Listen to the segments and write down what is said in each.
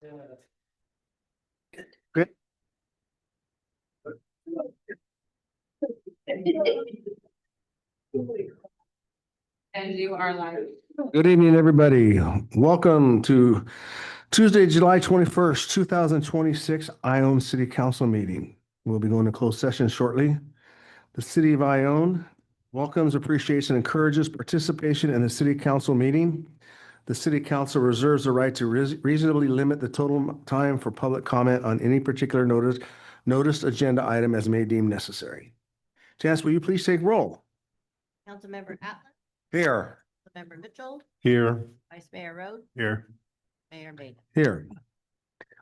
Good. And you are live. Good evening, everybody. Welcome to Tuesday, July 21st, 2026, Ione City Council meeting. We'll be going to closed session shortly. The City of Ione welcomes, appreciates, and encourages participation in the City Council meeting. The City Council reserves the right to reasonably limit the total time for public comment on any particular noticed agenda item as may deem necessary. Chance, will you please take roll? Councilmember Atlas, Here. Member Mitchell, Here. Vice Mayor Rhodes, Here. Mayor Bates. Here.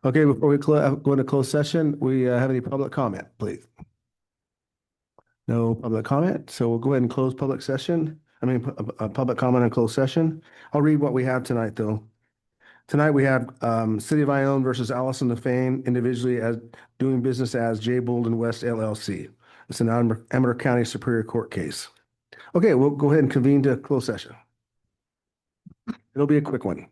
Okay, before we go into closed session, we have any public comment, please? No public comment, so we'll go ahead and close public session. Public comment and closed session. I'll read what we have tonight, though. Tonight we have City of Ione versus Allison LaFane individually as doing business as J. Bolden West LLC. It's an Amador County Superior Court case. Okay, we'll go ahead and convene to closed session. It'll be a quick one.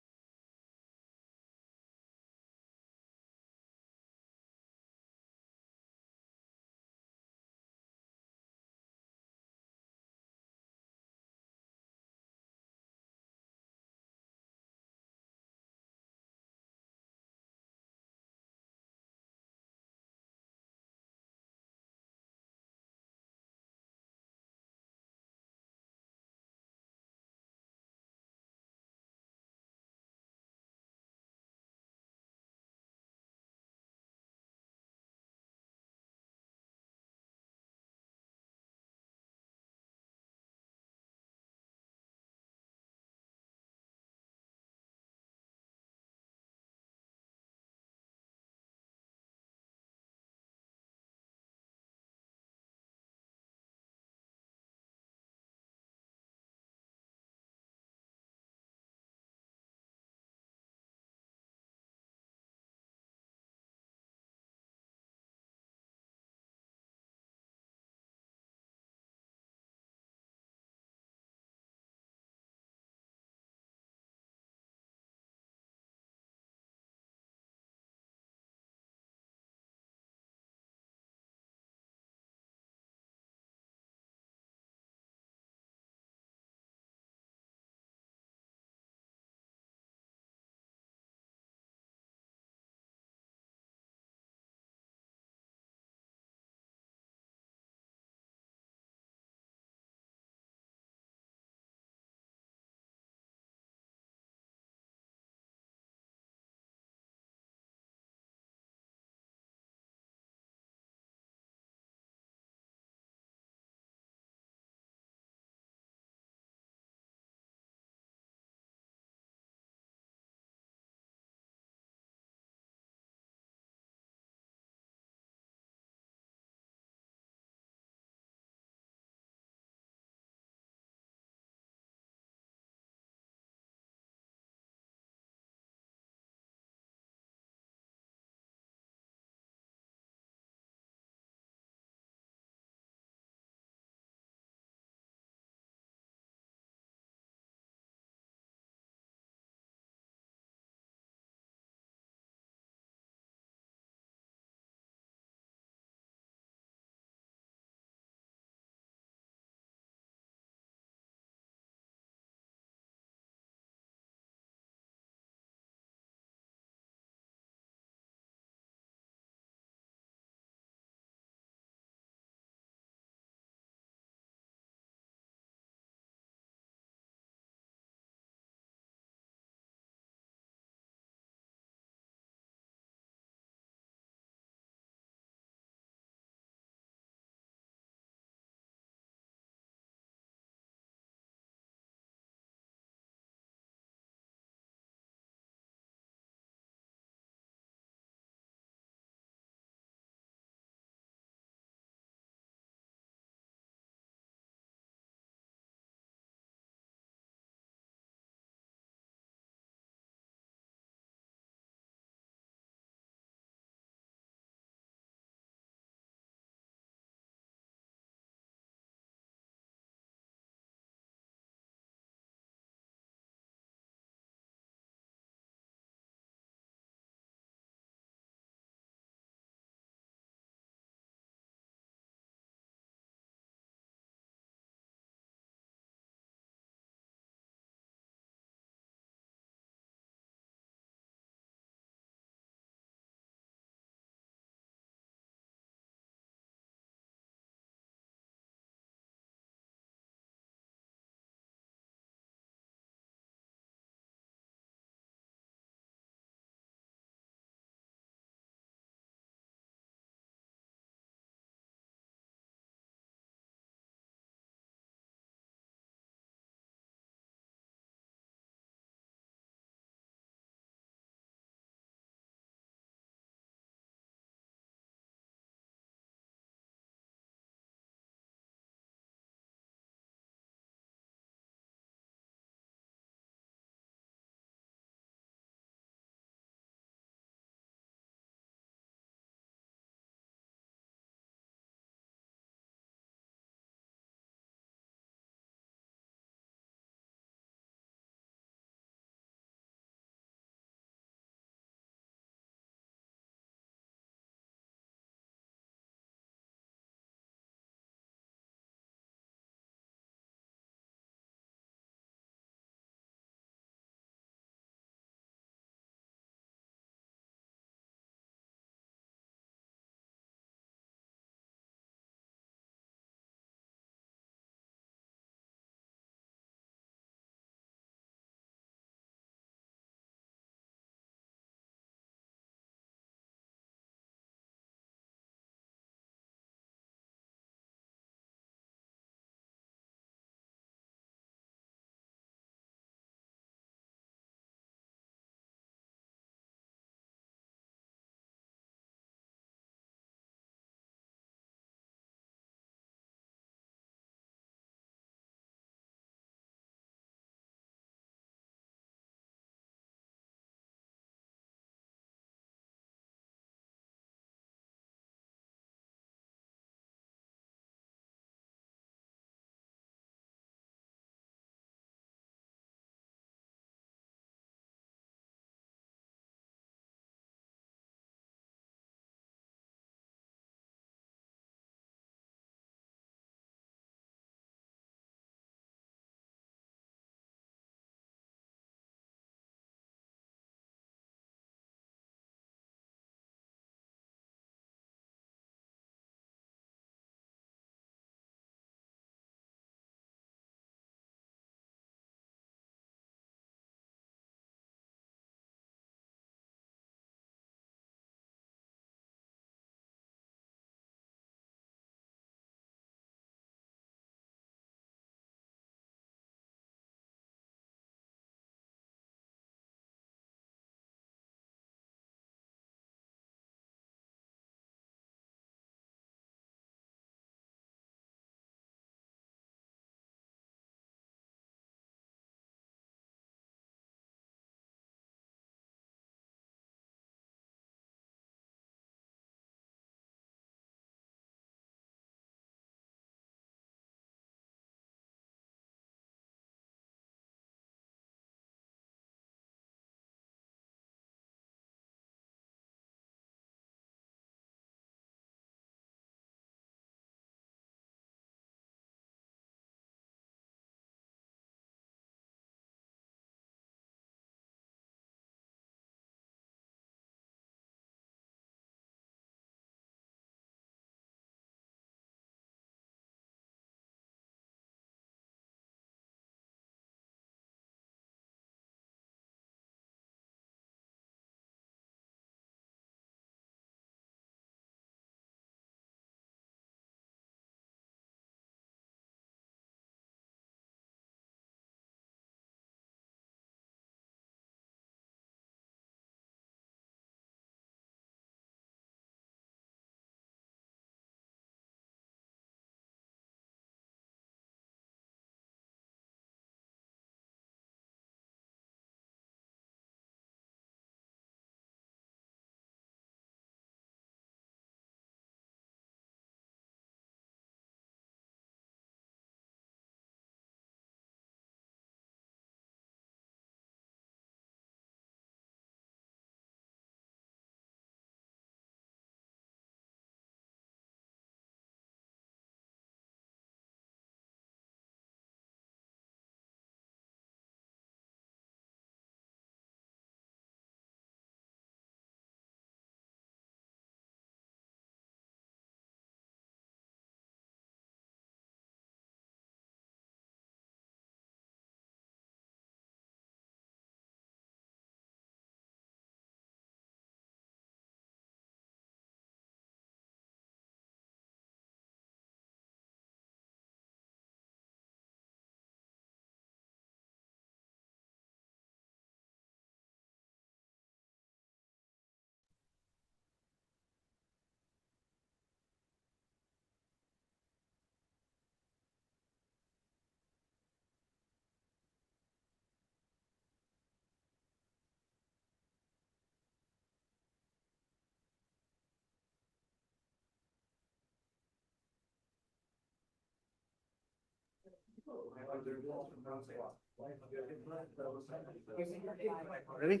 Ready?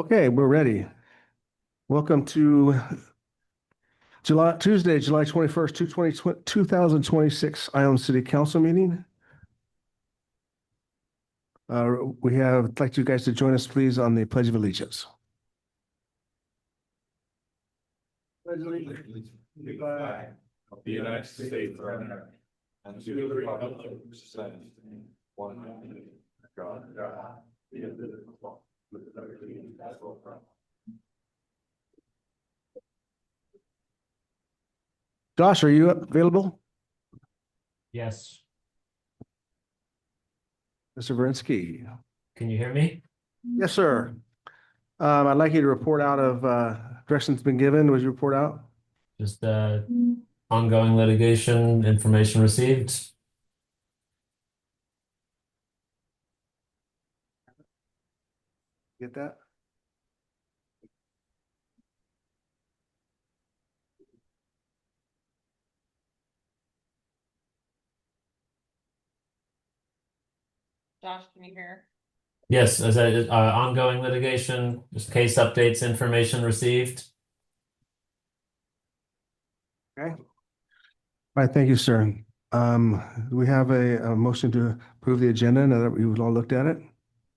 Okay, we're ready. Welcome to Tuesday, July 21st, 2026 Ione City Council meeting. I'd like you guys to join us, please, on the Pledge of Allegiance. Pledge of Allegiance. Of the United States of America, and to the republic which stands one nation, God, the indivisible, with liberty and justice for all. Josh, are you available? Yes, Mr. Verinsky? can you hear me? Yes, sir. I'd like you to report out of directions been given. Was you report out? Just ongoing litigation, information received. Get that? Josh, can you hear? Yes, as I ongoing litigation, just case updates, information received. Okay. All right, thank you, sir. We have a motion to approve the agenda now that we've all looked at it.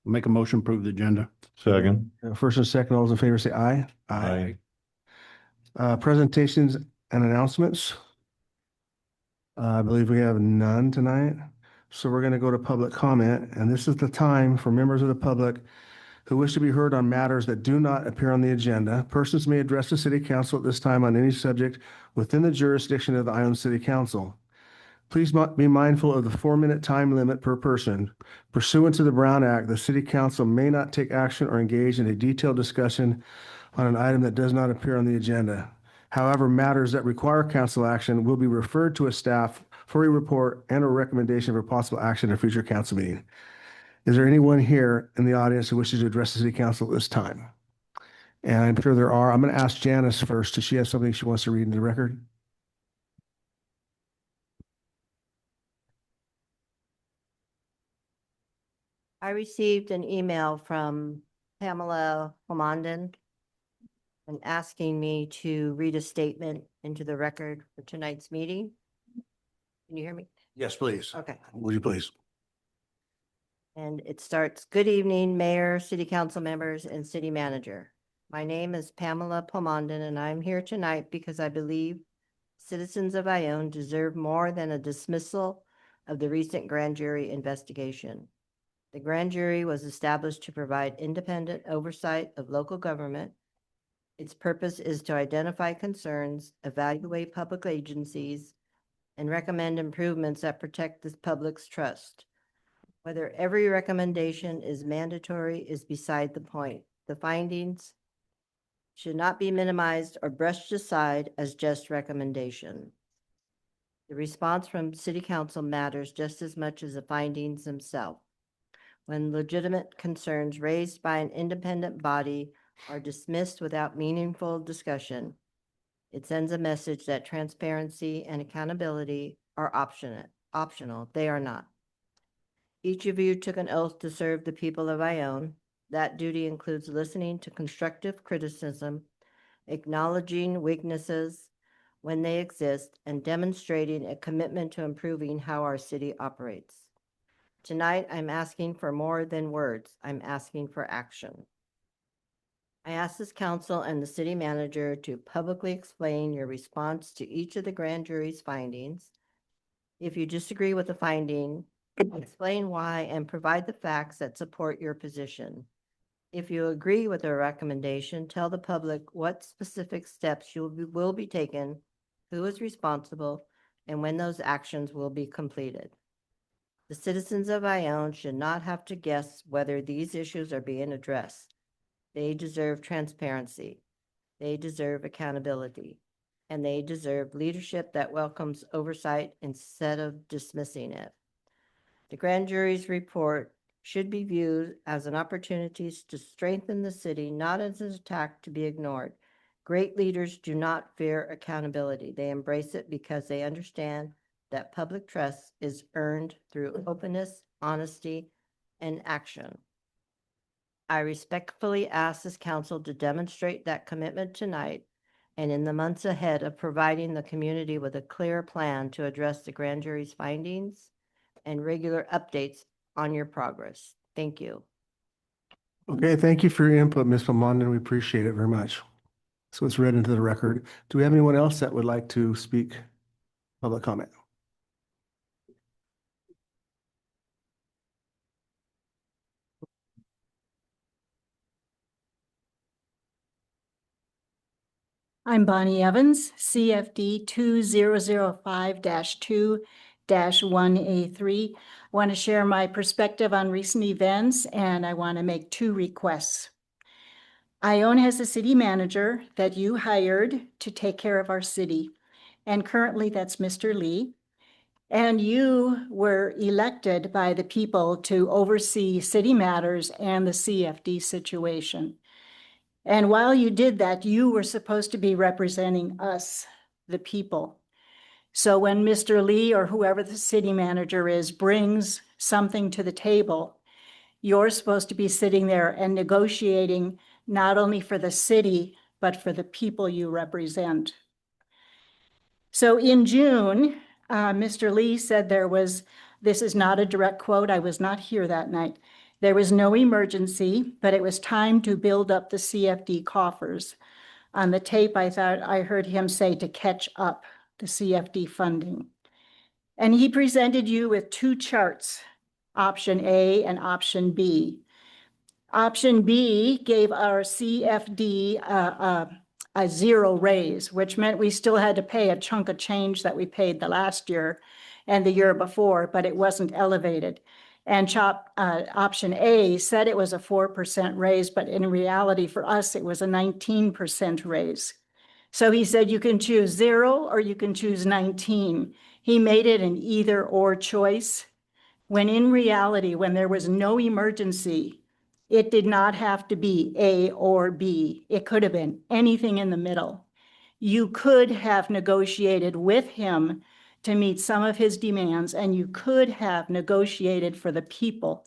Make a motion, approve the agenda. Second. First and second, all those in favor say aye. Aye. Presentations and announcements. I believe we have none tonight. So we're going to go to public comment, and this is the time for members of the public who wish to be heard on matters that do not appear on the agenda. Persons may address the city council at this time on any subject within the jurisdiction of the Ione City Council. Please be mindful of the 4-minute time limit per person. Pursuant to the Brown Act, the city council may not take action or engage in a detailed discussion on an item that does not appear on the agenda. However, matters that require council action will be referred to a staff for a report and a recommendation for possible action at a future council meeting. Is there anyone here in the audience who wishes to address the city council at this time? And I'm sure there are. I'm going to ask Janice first. Does she have something she wants to read into the record? I received an email from Pamela Homondon and asking me to read a statement into the record for tonight's meeting. Can you hear me? Yes, please. Okay. Would you please? And it starts, good evening, Mayor, City Council members, and City Manager. My name is Pamela Pomondon, and I'm here tonight because I believe citizens of Ione deserve more than a dismissal of the recent grand jury investigation. The grand jury was established to provide independent oversight of local government. Its purpose is to identify concerns, evaluate public agencies, and recommend improvements that protect the public's trust. Whether every recommendation is mandatory is beside the point. The findings should not be minimized or brushed aside as just recommendation. The response from City Council matters just as much as the findings themselves. When legitimate concerns raised by an independent body are dismissed without meaningful discussion, it sends a message that transparency and accountability are optional. They are not. Each of you took an oath to serve the people of Ione. That duty includes listening to constructive criticism, acknowledging weaknesses when they exist, and demonstrating a commitment to improving how our city operates. Tonight, I'm asking for more than words. I'm asking for action. I ask this council and the city manager to publicly explain your response to each of the grand jury's findings. If you disagree with the finding, explain why and provide the facts that support your position. If you agree with the recommendation, tell the public what specific steps will be taken, who is responsible, and when those actions will be completed. The citizens of Ione should not have to guess whether these issues are being addressed. They deserve transparency. They deserve accountability. And they deserve leadership that welcomes oversight instead of dismissing it. The grand jury's report should be viewed as an opportunity to strengthen the city, not as an attack to be ignored. Great leaders do not fear accountability. They embrace it because they understand that public trust is earned through openness, honesty, and action. I respectfully ask this council to demonstrate that commitment tonight and in the months ahead of providing the community with a clear plan to address the grand jury's findings and regular updates on your progress. Thank you. Okay, thank you for your input, Ms. Palmondon. We appreciate it very much. So it's read into the record. Do we have anyone else that would like to speak public comment? I'm Bonnie Evans, CFD 2005-2-1A3. I want to share my perspective on recent events, and I want to make 2 requests. Ione has a city manager that you hired to take care of our city, and currently that's Mr. Lee. And you were elected by the people to oversee city matters and the CFD situation. And while you did that, you were supposed to be representing us, the people. So when Mr. Lee or whoever the city manager is brings something to the table, you're supposed to be sitting there and negotiating not only for the city, but for the people you represent. So in June, Mr. Lee said this is not a direct quote, I was not here that night. There was no emergency, but it was time to build up the CFD coffers. On the tape, I thought I heard him say to catch up the CFD funding. And he presented you with 2 charts, option A and option B. Option B gave our CFD a 0 raise, which meant we still had to pay a chunk of change that we paid the last year and the year before, but it wasn't elevated. And option A said it was a 4% raise, but in reality for us, it was a 19% raise. So he said, you can choose 0 or you can choose 19. He made it an either or choice, when in reality, when there was no emergency, it did not have to be A or B. It could have been anything in the middle. You could have negotiated with him to meet some of his demands, and you could have negotiated for the people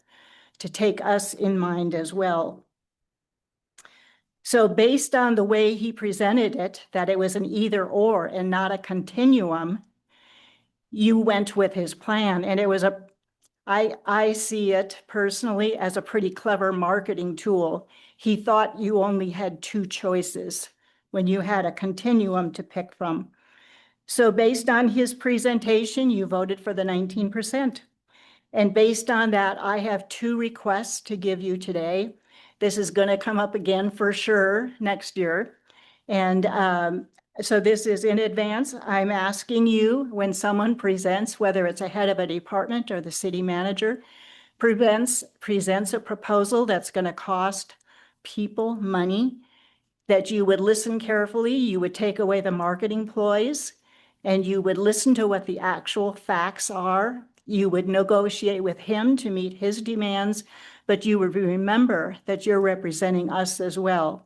to take us in mind as well. So based on the way he presented it, that it was an either or and not a continuum, you went with his plan. And it was I see it personally as a pretty clever marketing tool. He thought you only had 2 choices when you had a continuum to pick from. So based on his presentation, you voted for the 19%. And based on that, I have 2 requests to give you today. This is going to come up again for sure next year. And so this is in advance. I'm asking you, when someone presents, whether it's a head of a department or the city manager, presents a proposal that's going to cost people money, that you would listen carefully, you would take away the marketing ploys, and you would listen to what the actual facts are. You would negotiate with him to meet his demands, but you would remember that you're representing us as well.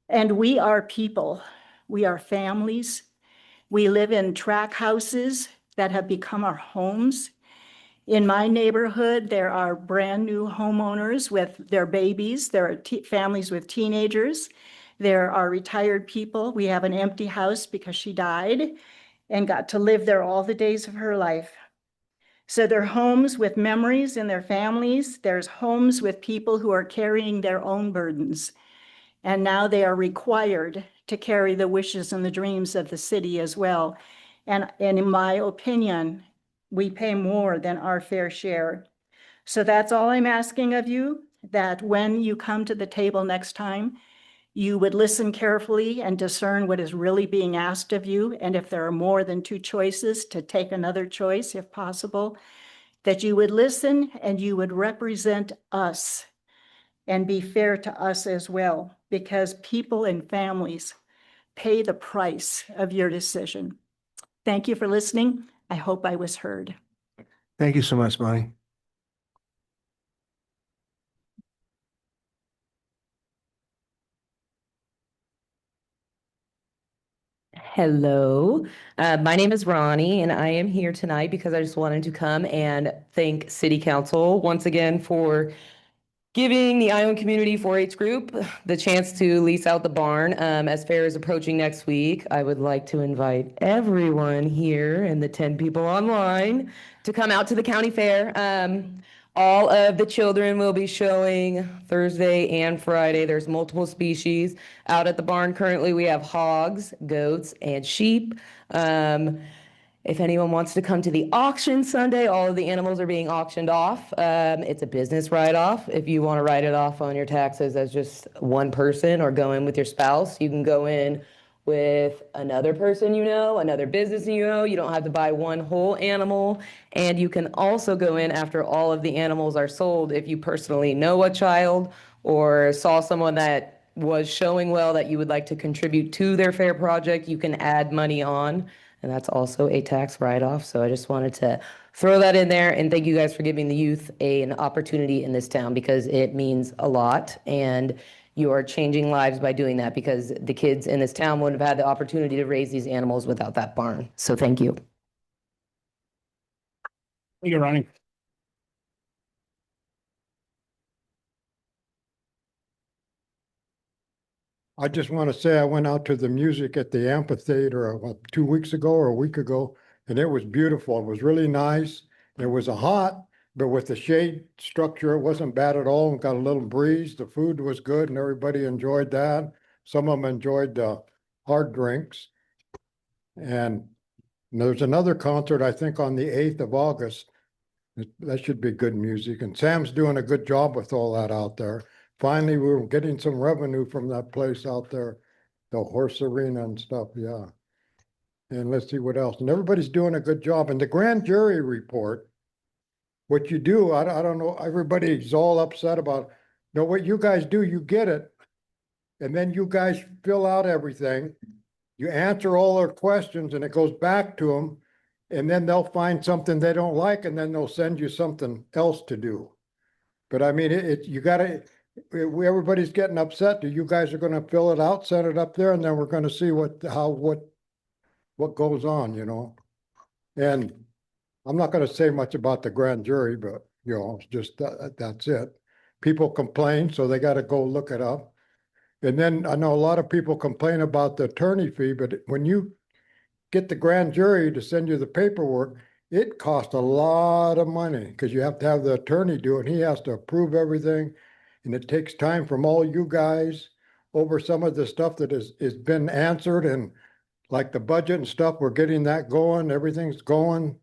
And we are people. We are families. We live in track houses that have become our homes. In my neighborhood, there are brand new homeowners with their babies. There are families with teenagers. There are retired people. We have an empty house because she died and got to live there all the days of her life. So they're homes with memories in their families. There's homes with people who are carrying their own burdens. And now they are required to carry the wishes and the dreams of the city as well. And in my opinion, we pay more than our fair share. So that's all I'm asking of you, that when you come to the table next time, you would listen carefully and discern what is really being asked of you. And if there are more than 2 choices, to take another choice if possible, that you would listen and you would represent us and be fair to us as well, because people and families pay the price of your decision. Thank you for listening. I hope I was heard. Thank you so much, Bonnie. Hello, my name is Ronnie, and I am here tonight because I just wanted to come and thank City Council once again for giving the Ione Community 4-H group the chance to lease out the barn. As fair is approaching next week, I would like to invite everyone here and the 10 people online to come out to the county fair. All of the children will be showing Thursday and Friday. There's multiple species out at the barn. Currently, we have hogs, goats, and sheep. If anyone wants to come to the auction Sunday, all of the animals are being auctioned off. It's a business write-off. If you want to write it off on your taxes as just one person or go in with your spouse, you can go in with another person you know, another business you know. You don't have to buy one whole animal. And you can also go in after all of the animals are sold if you personally know a child or saw someone that was showing well that you would like to contribute to their fair project, you can add money on. And that's also a tax write-off. So I just wanted to throw that in there and thank you guys for giving the youth an opportunity in this town because it means a lot. And you are changing lives by doing that because the kids in this town wouldn't have had the opportunity to raise these animals without that barn. So thank you. Thank you, Ronnie. I just want to say I went out to the music at the amphitheater 2 weeks ago or a week ago, and it was beautiful. It was really nice. It was a hot, but with the shade structure, it wasn't bad at all. Got a little breeze. The food was good, and everybody enjoyed that. Some of them enjoyed the hard drinks. And there's another concert, I think, on the 8th of August. That should be good music. And Sam's doing a good job with all that out there. Finally, we were getting some revenue from that place out there, the horse arena and stuff, yeah. And let's see what else. And everybody's doing a good job. And the grand jury report, what you do, I don't know, everybody's all upset about, no, what you guys do, you get it. And then you guys fill out everything. You answer all their questions and it goes back to them. And then they'll find something they don't like and then they'll send you something else to do. But I mean, you gotta, everybody's getting upset. You guys are gonna fill it out, send it up there, and then we're gonna see what goes on, you know? And I'm not gonna say much about the grand jury, but you know, it's just that's it. People complain, so they gotta go look it up. And then I know a lot of people complain about the attorney fee, but when you get the grand jury to send you the paperwork, it costs a lot of money because you have to have the attorney do it. He has to approve everything. And it takes time from all you guys over some of the stuff that is been answered and like the budget and stuff, we're getting that going. Everything's going.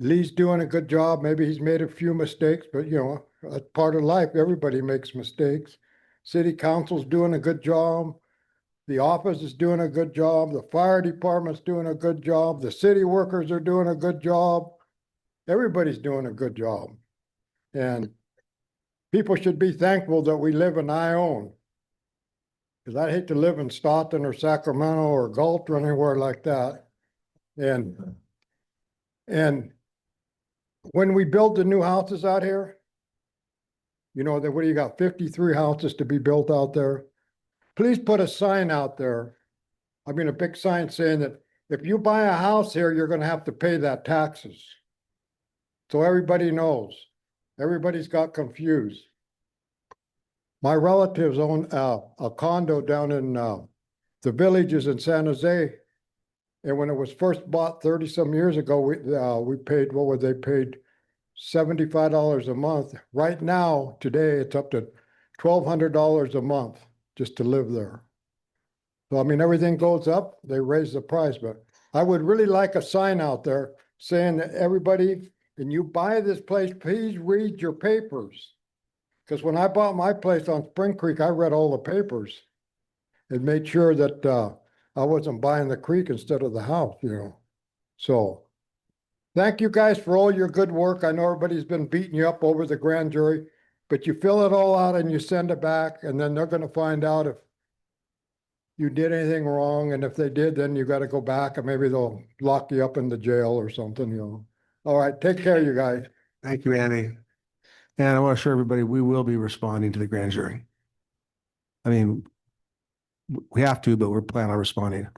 Lee's doing a good job. Maybe he's made a few mistakes, but you know, that's part of life. Everybody makes mistakes. City council's doing a good job. The office is doing a good job. The fire department's doing a good job. The city workers are doing a good job. Everybody's doing a good job. And people should be thankful that we live in Ione. Because I'd hate to live in Stockton or Sacramento or Galt or anywhere like that. And when we build the new houses out here, you know, that what do you got, 53 houses to be built out there? Please put a sign out there. I mean, a big sign saying that if you buy a house here, you're gonna have to pay that taxes. So everybody knows. Everybody's got confused. My relatives own a condo down in the Villages in San Jose. And when it was first bought 30 some years ago, we paid, what were they paid? $75 a month. Right now, today, it's up to $1,200 a month just to live there. So, I mean, everything goes up, they raise the price, but I would really like a sign out there saying that everybody, when you buy this place, please read your papers. Because when I bought my place on Spring Creek, I read all the papers and made sure that I wasn't buying the creek instead of the house, you know. So thank you guys for all your good work. I know everybody's been beating you up over the grand jury, but you fill it all out and you send it back, and then they're going to find out if you did anything wrong. And if they did, then you got to go back and maybe they'll lock you up in the jail or something, you know. All right, take care, you guys. Thank you, Andy. And I want to assure everybody, we will be responding to the grand jury. I mean, we have to, but we're planning on responding.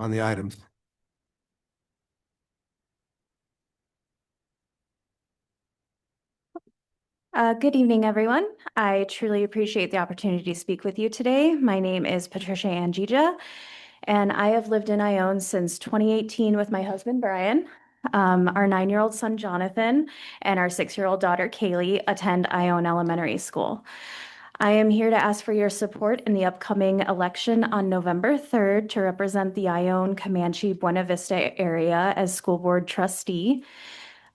on the items. Good evening, everyone. I truly appreciate the opportunity to speak with you today. My name is Patricia Angija, and I have lived in Ione since 2018 with my husband, Brian. Our 9-year-old son, Jonathan, and our 6-year-old daughter, Kaylee, attend Ione Elementary School. I am here to ask for your support in the upcoming election on November 3rd to represent the Ione, Comanche, Buena Vista area as school board trustee.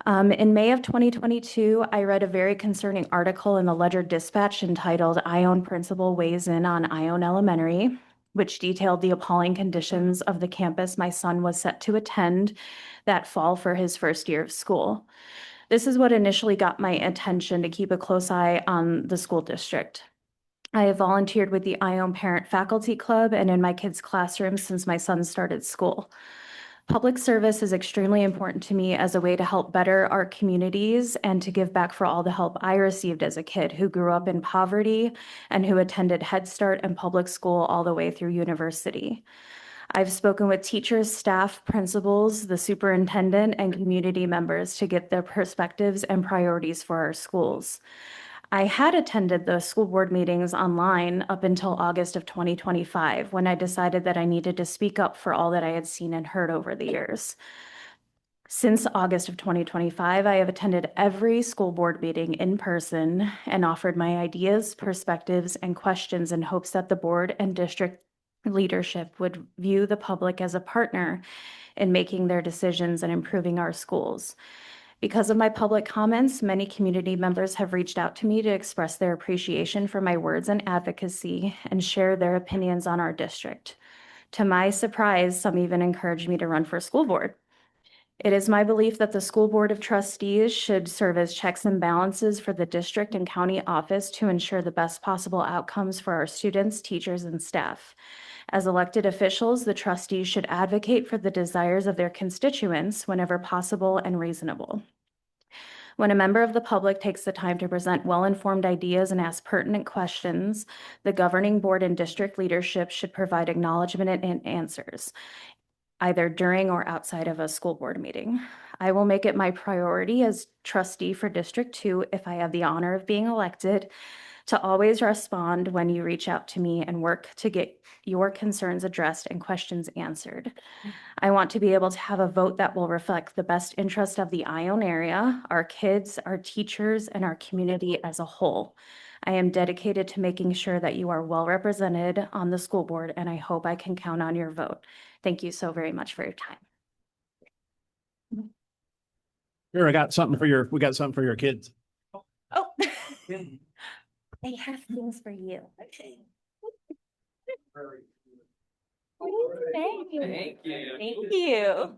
In May of 2022, I read a very concerning article in the Ledger Dispatch entitled Ione Principal Weighs In on Ione Elementary, which detailed the appalling conditions of the campus my son was set to attend that fall for his first year of school. This is what initially got my attention to keep a close eye on the school district. I have volunteered with the Ione Parent Faculty Club and in my kids' classrooms since my son started school. Public service is extremely important to me as a way to help better our communities and to give back for all the help I received as a kid who grew up in poverty and who attended Head Start and public school all the way through university. I've spoken with teachers, staff, principals, the superintendent, and community members to get their perspectives and priorities for our schools. I had attended the school board meetings online up until August of 2025, when I decided that I needed to speak up for all that I had seen and heard over the years. Since August of 2025, I have attended every school board meeting in person and offered my ideas, perspectives, and questions in hopes that the board and district leadership would view the public as a partner in making their decisions and improving our schools. Because of my public comments, many community members have reached out to me to express their appreciation for my words and advocacy and share their opinions on our district. To my surprise, some even encouraged me to run for school board. It is my belief that the School Board of Trustees should serve as checks and balances for the district and county office to ensure the best possible outcomes for our students, teachers, and staff. As elected officials, the trustees should advocate for the desires of their constituents whenever possible and reasonable. When a member of the public takes the time to present well-informed ideas and ask pertinent questions, the governing board and district leadership should provide acknowledgement and answers, either during or outside of a school board meeting. I will make it my priority as trustee for District 2, if I have the honor of being elected, to always respond when you reach out to me and work to get your concerns addressed and questions answered. I want to be able to have a vote that will reflect the best interest of the Ione area, our kids, our teachers, and our community as a whole. I am dedicated to making sure that you are well represented on the school board, and I hope I can count on your vote. Thank you so very much for your time. Here, we got something for your kids. Oh, they have things for you. Okay. Thank you. Thank you. Thank you.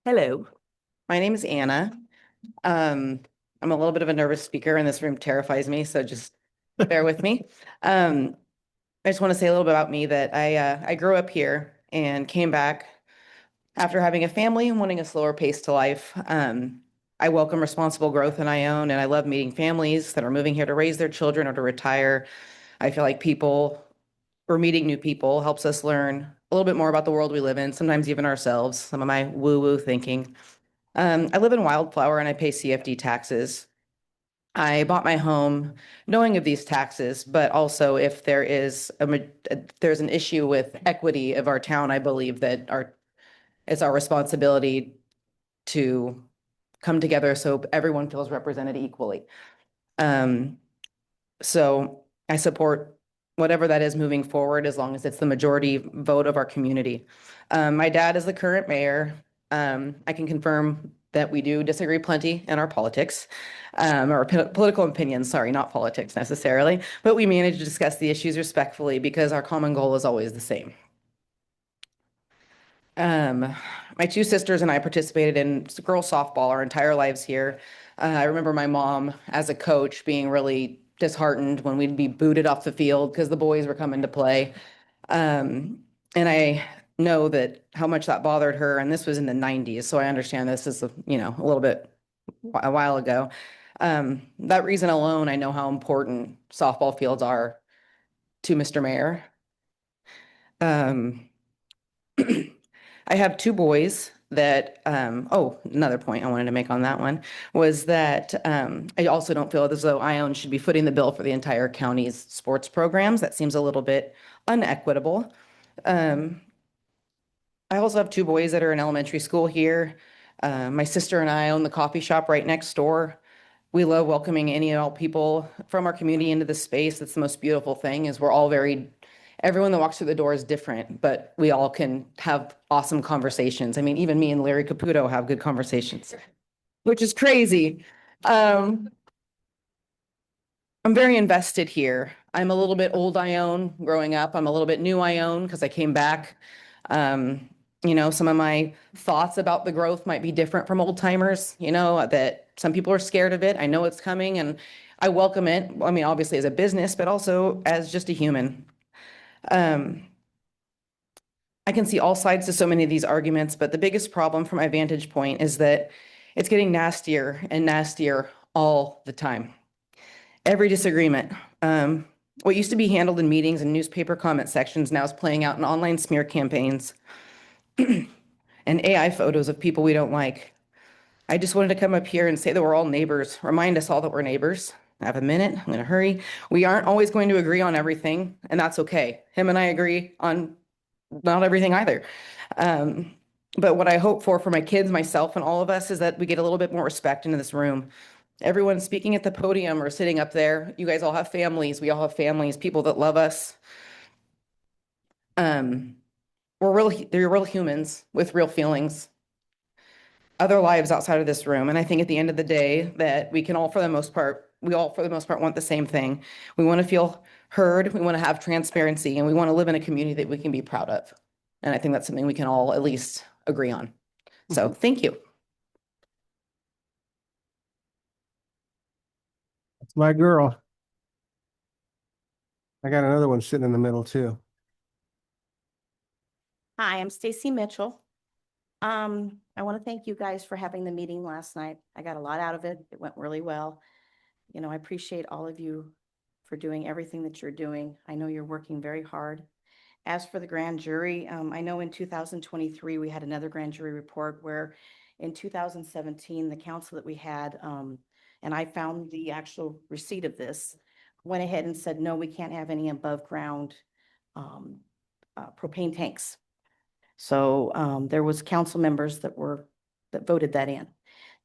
Hello, my name is Anna. I'm a little bit of a nervous speaker and this room terrifies me, so just bear with me. I just want to say a little bit about me that I grew up here and came back after having a family and wanting a slower pace to life. I welcome responsible growth in Ione, and I love meeting families that are moving here to raise their children or to retire. I feel like meeting new people helps us learn a little bit more about the world we live in, sometimes even ourselves, some of my woo-woo thinking. I live in Wildflower and I pay CFD taxes. I bought my home knowing of these taxes, but also if there's an issue with equity of our town, I believe that it's our responsibility to come together so everyone feels represented equally. So I support whatever that is moving forward, as long as it's the majority vote of our community. My dad is the current mayor. I can confirm that we do disagree plenty in our politics, or political opinions, sorry, not politics necessarily, but we manage to discuss the issues respectfully because our common goal is always the same. My two sisters and I participated in girls softball our entire lives here. I remember my mom as a coach being really disheartened when we'd be booted off the field because the boys were coming to play. And I know that how much that bothered her, and this was in the 90s, so I understand this is a little bit a while ago. That reason alone, I know how important softball fields are to Mr. Mayor. I have two boys that, another point I wanted to make on that one was that I also don't feel as though Ione should be footing the bill for the entire county's sports programs. That seems a little bit unequitable. I also have two boys that are in elementary school here. My sister and I own the coffee shop right next door. We love welcoming any and all people from our community into the space. That's the most beautiful thing is we're all everyone that walks through the door is different, but we all can have awesome conversations. I mean, even me and Larry Caputo have good conversations, which is crazy. I'm very invested here. I'm a little bit old Ione growing up. I'm a little bit new Ione because I came back. Some of my thoughts about the growth might be different from old timers, that some people are scared of it. I know it's coming and I welcome it. I mean, obviously as a business, but also as just a human. I can see all sides to so many of these arguments, but the biggest problem from my vantage point is that it's getting nastier and nastier all the time. Every disagreement. What used to be handled in meetings and newspaper comment sections now is playing out in online smear campaigns and AI photos of people we don't like. I just wanted to come up here and say that we're all neighbors. Remind us all that we're neighbors. I have a minute. I'm going to hurry. We aren't always going to agree on everything, and that's okay. Him and I agree on not everything either. But what I hope for my kids, myself, and all of us is that we get a little bit more respect into this room. Everyone speaking at the podium or sitting up there, you guys all have families. We all have families, people that love us. They're real humans with real feelings, other lives outside of this room. And I think at the end of the day that we all for the most part want the same thing. We want to feel heard, we want to have transparency, and we want to live in a community that we can be proud of. And I think that's something we can all at least agree on. So thank you. That's my girl. I got another one sitting in the middle too. Hi, I'm Stacy Mitchell. I want to thank you guys for having the meeting last night. I got a lot out of it. It went really well. I appreciate all of you for doing everything that you're doing. I know you're working very hard. As for the grand jury, I know in 2023, we had another grand jury report where in 2017, the council that we had, and I found the actual receipt of this, went ahead and said, no, we can't have any above ground propane tanks. So there was council members that voted that in.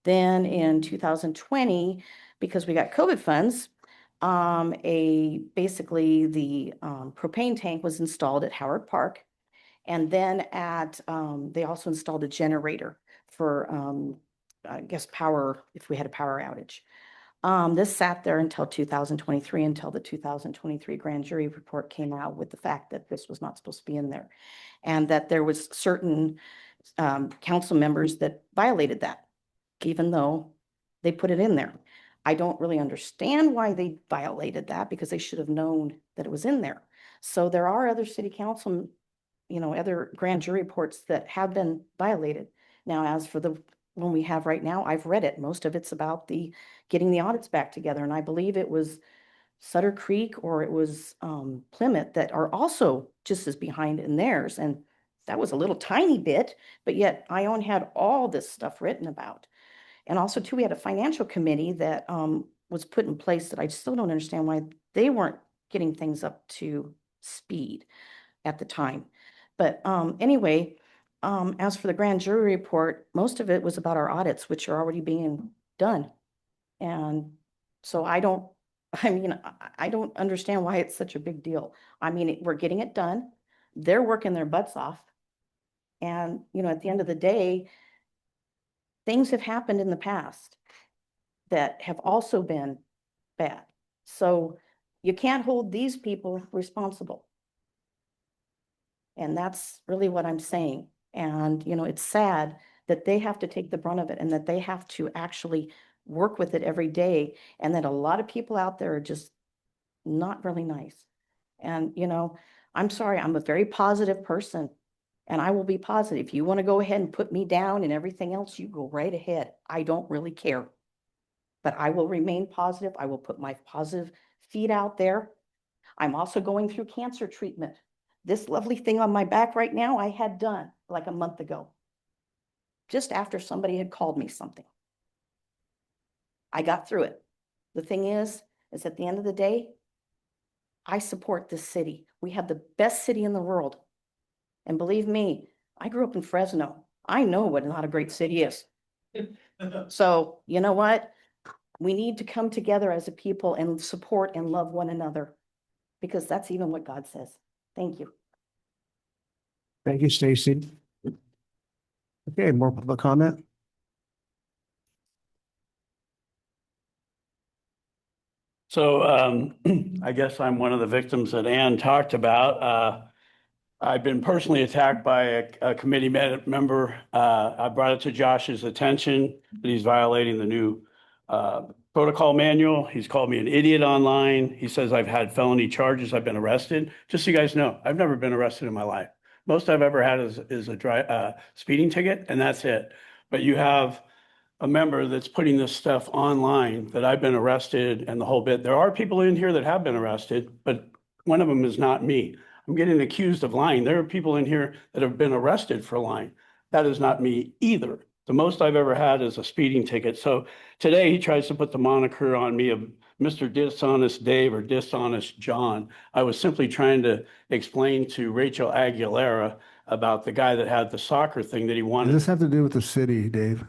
Then in 2020, because we got COVID funds, basically the propane tank was installed at Howard Park. And then they also installed a generator for, I guess, power, if we had a power outage. This sat there until 2023, until the 2023 grand jury report came out with the fact that this was not supposed to be in there. And that there was certain council members that violated that, even though they put it in there. I don't really understand why they violated that because they should have known that it was in there. So there are other city council, other grand jury reports that have been violated. Now, as for the one we have right now, I've read it. Most of it's about getting the audits back together. And I believe it was Sutter Creek or it was Plymouth that are also just as behind in theirs. And that was a little tiny bit, but yet Ione had all this stuff written about. And also too, we had a financial committee that was put in place that I still don't understand why they weren't getting things up to speed at the time. But anyway, as for the grand jury report, most of it was about our audits, which are already being done. And so I don't understand why it's such a big deal. I mean, we're getting it done. They're working their butts off. And, at the end of the day, things have happened in the past that have also been bad. So you can't hold these people responsible. And that's really what I'm saying. And, it's sad that they have to take the brunt of it and that they have to actually work with it every day. And that a lot of people out there are just not really nice. And, I'm sorry, I'm a very positive person and I will be positive. If you want to go ahead and put me down and everything else, you go right ahead. I don't really care. but I will remain positive. I will put my positive feet out there. I'm also going through cancer treatment. This lovely thing on my back right now, I had done like a month ago, just after somebody had called me something. I got through it. The thing is at the end of the day, I support this city. We have the best city in the world. And believe me, I grew up in Fresno. I know what not a great city is. So you know what? We need to come together as a people and support and love one another, because that's even what God says. Thank you. Thank you, Stacy. Okay, more public comment? So I guess I'm one of the victims that Ann talked about. I've been personally attacked by a committee member. I brought it to Josh's attention that he's violating the new protocol manual. He's called me an idiot online. He says I've had felony charges. I've been arrested. Just so you guys know, I've never been arrested in my life. Most I've ever had is a speeding ticket, and that's it. But you have a member that's putting this stuff online that I've been arrested and the whole bit. There are people in here that have been arrested, but one of them is not me. I'm getting accused of lying. There are people in here that have been arrested for lying. That is not me either. The most I've ever had is a speeding ticket. So today he tries to put the moniker on me of Mr. Dishonest Dave or Dishonest John. I was simply trying to explain to Rachel Aguilera about the guy that had the soccer thing that he Does wanted. this have to do with the city, Dave?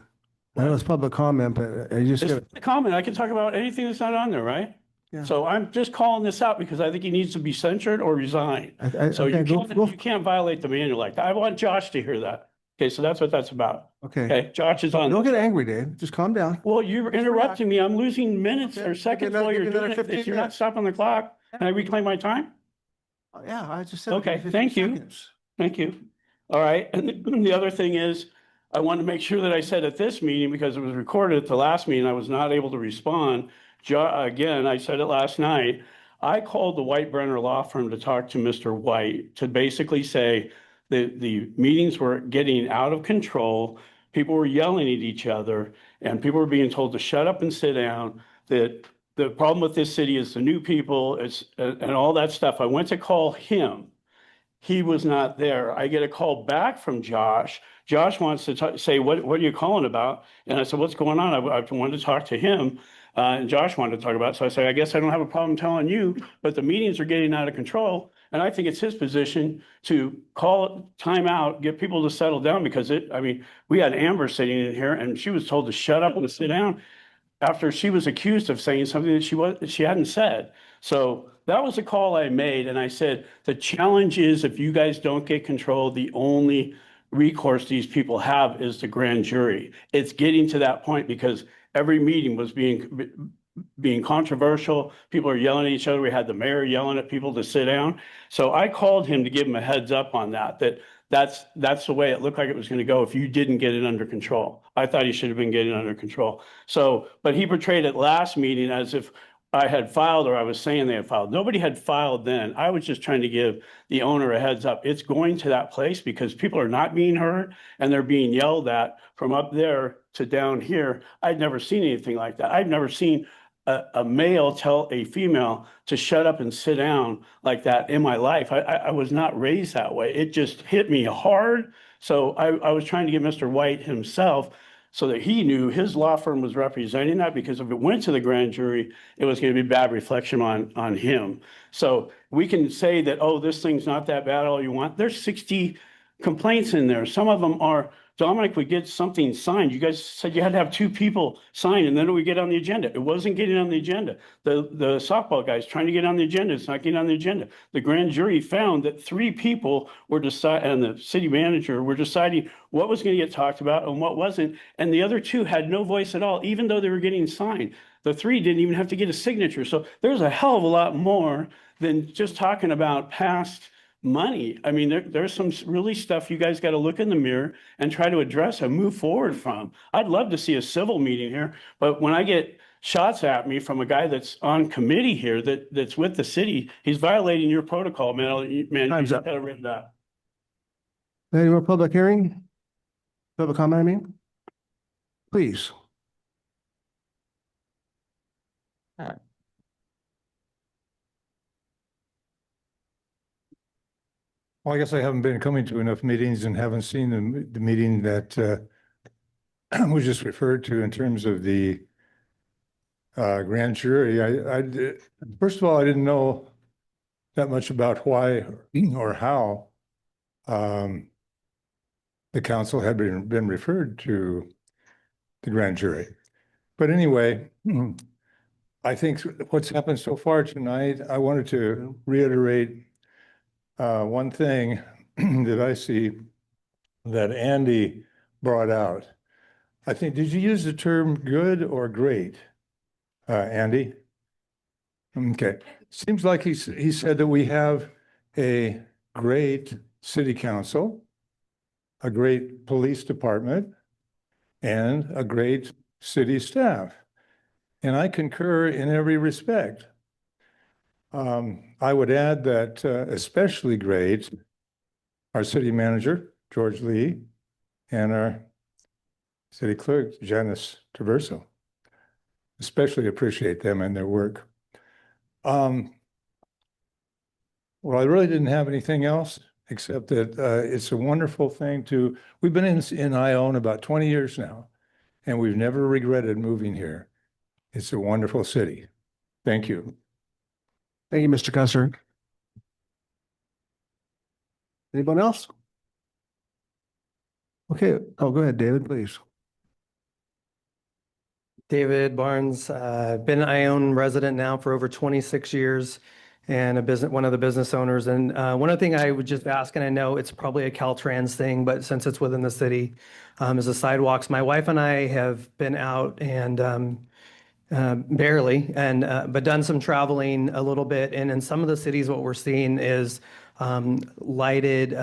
I know it's public comment, but I just It's got, a comment. I can talk about anything that's not on there, right? Yeah. So I'm just calling this out because I think he needs to be censured or resign. So okay, you can't violate the manual like that. I want Josh to hear that. Okay, so that's what that's about. okay. Okay, Josh is on. Don't get angry, Dave. Just calm down. Well, you're interrupting me. I'm losing minutes Okay, or seconds another- while give you're me doing another it. 15 If you're not minutes. stopping the clock, can I reclaim my time? Yeah, I just said. Okay, 15 thank you. seconds. Thank you. All right, and the other thing is, I want to make sure that I said at this meeting, because it was recorded at the last meeting, I was not able to respond. Again, I said it last night. I called the White Brenner Law Firm to talk to Mr. White to basically say that the meetings were getting out of control. People were yelling at each other and people were being told to shut up and sit down. That the problem with this city is the new people, and all that stuff. I went to call him. He was not there. I get a call back from Josh. Josh wants to say, what are you calling about? And I said, what's going on? I wanted to talk to him. And Josh wanted to talk about it. So I said, I guess I don't have a problem telling you, but the meetings are getting out of control. And I think it's his position to call time out, get people to settle down, because we had Amber sitting in here and she was told to shut up and sit down after she was accused of saying something that she hadn't said. So that was a call I made, and I said, the challenge is if you guys don't get control, the only recourse these people have is the grand jury. It's getting to that point because every meeting was being controversial. People are yelling at each other. We had the mayor yelling at people to sit down. So I called him to give him a heads up on that's the way it looked like it was going to go if you didn't get it under control. I thought he should have been getting it under control. So, but he portrayed it last meeting as if I had filed or I was saying they had filed. Nobody had filed then. I was just trying to give the owner a heads up. It's going to that place because people are not being heard and they're being yelled at from up there to down here. I'd never seen anything like that. I've never seen a male tell a female to shut up and sit down like that in my life. I was not raised that way. It just hit me hard. So I was trying to get Mr. White himself so that he knew his law firm was representing that, because if it went to the grand jury, it was going to be bad reflection on him. So we can say that, oh, this thing's not that bad, all you want. There's 60 complaints in there. Some of them are, Dominic would get something signed. You guys said you had to have 2 people sign and then it would get on the agenda. It wasn't getting on the agenda. The softball guy's trying to get on the agenda. It's not getting on the agenda. The grand jury found that 3 people were deciding, and the city manager were deciding what was going to get talked about and what wasn't. And the other 2 had no voice at all, even though they were getting signed. The 3 didn't even have to get a signature. So there's a hell of a lot more than just talking about past money. I mean, there's some really stuff you guys got to look in the mirror and try to address and move forward from. I'd love to see a civil meeting here, but when I get shots at me from a guy that's on committee here that's with the city, he's violating your protocol, man. Time's You up. gotta read that. Any more public hearing? Public comment, I mean? Please. Well, I guess I haven't been coming to enough meetings and haven't seen the meeting that was just referred to in terms of the grand jury. First of all, I didn't know that much about why or how um, the council had been referred to the grand jury. But anyway, I think what's happened so far tonight, I wanted to reiterate one thing that I see that Andy brought out. I think, did you use the term good or great, Andy? Okay, seems like he said that we have a great city council, a great police department, and a great city staff. And I concur in every respect. I would add that especially great, our city manager, George Lee, and our city clerk, Janice Traverso. Especially appreciate them and their work. Well, I really didn't have anything else except that it's a wonderful thing we've been in Ione about 20 years now, and we've never regretted moving here. It's a wonderful city. Thank you. Thank you, Mr. Cusser. Anyone else? Okay, oh, go ahead, David, please. David Barnes, been an Ione resident now for over 26 years and one of the business owners. And one other thing I would just ask, and I know it's probably a Caltrans thing, but since it's within the city, is the sidewalks. My wife and I have been out and barely, but done some traveling a little bit. And in some of the cities, what we're seeing is lighted,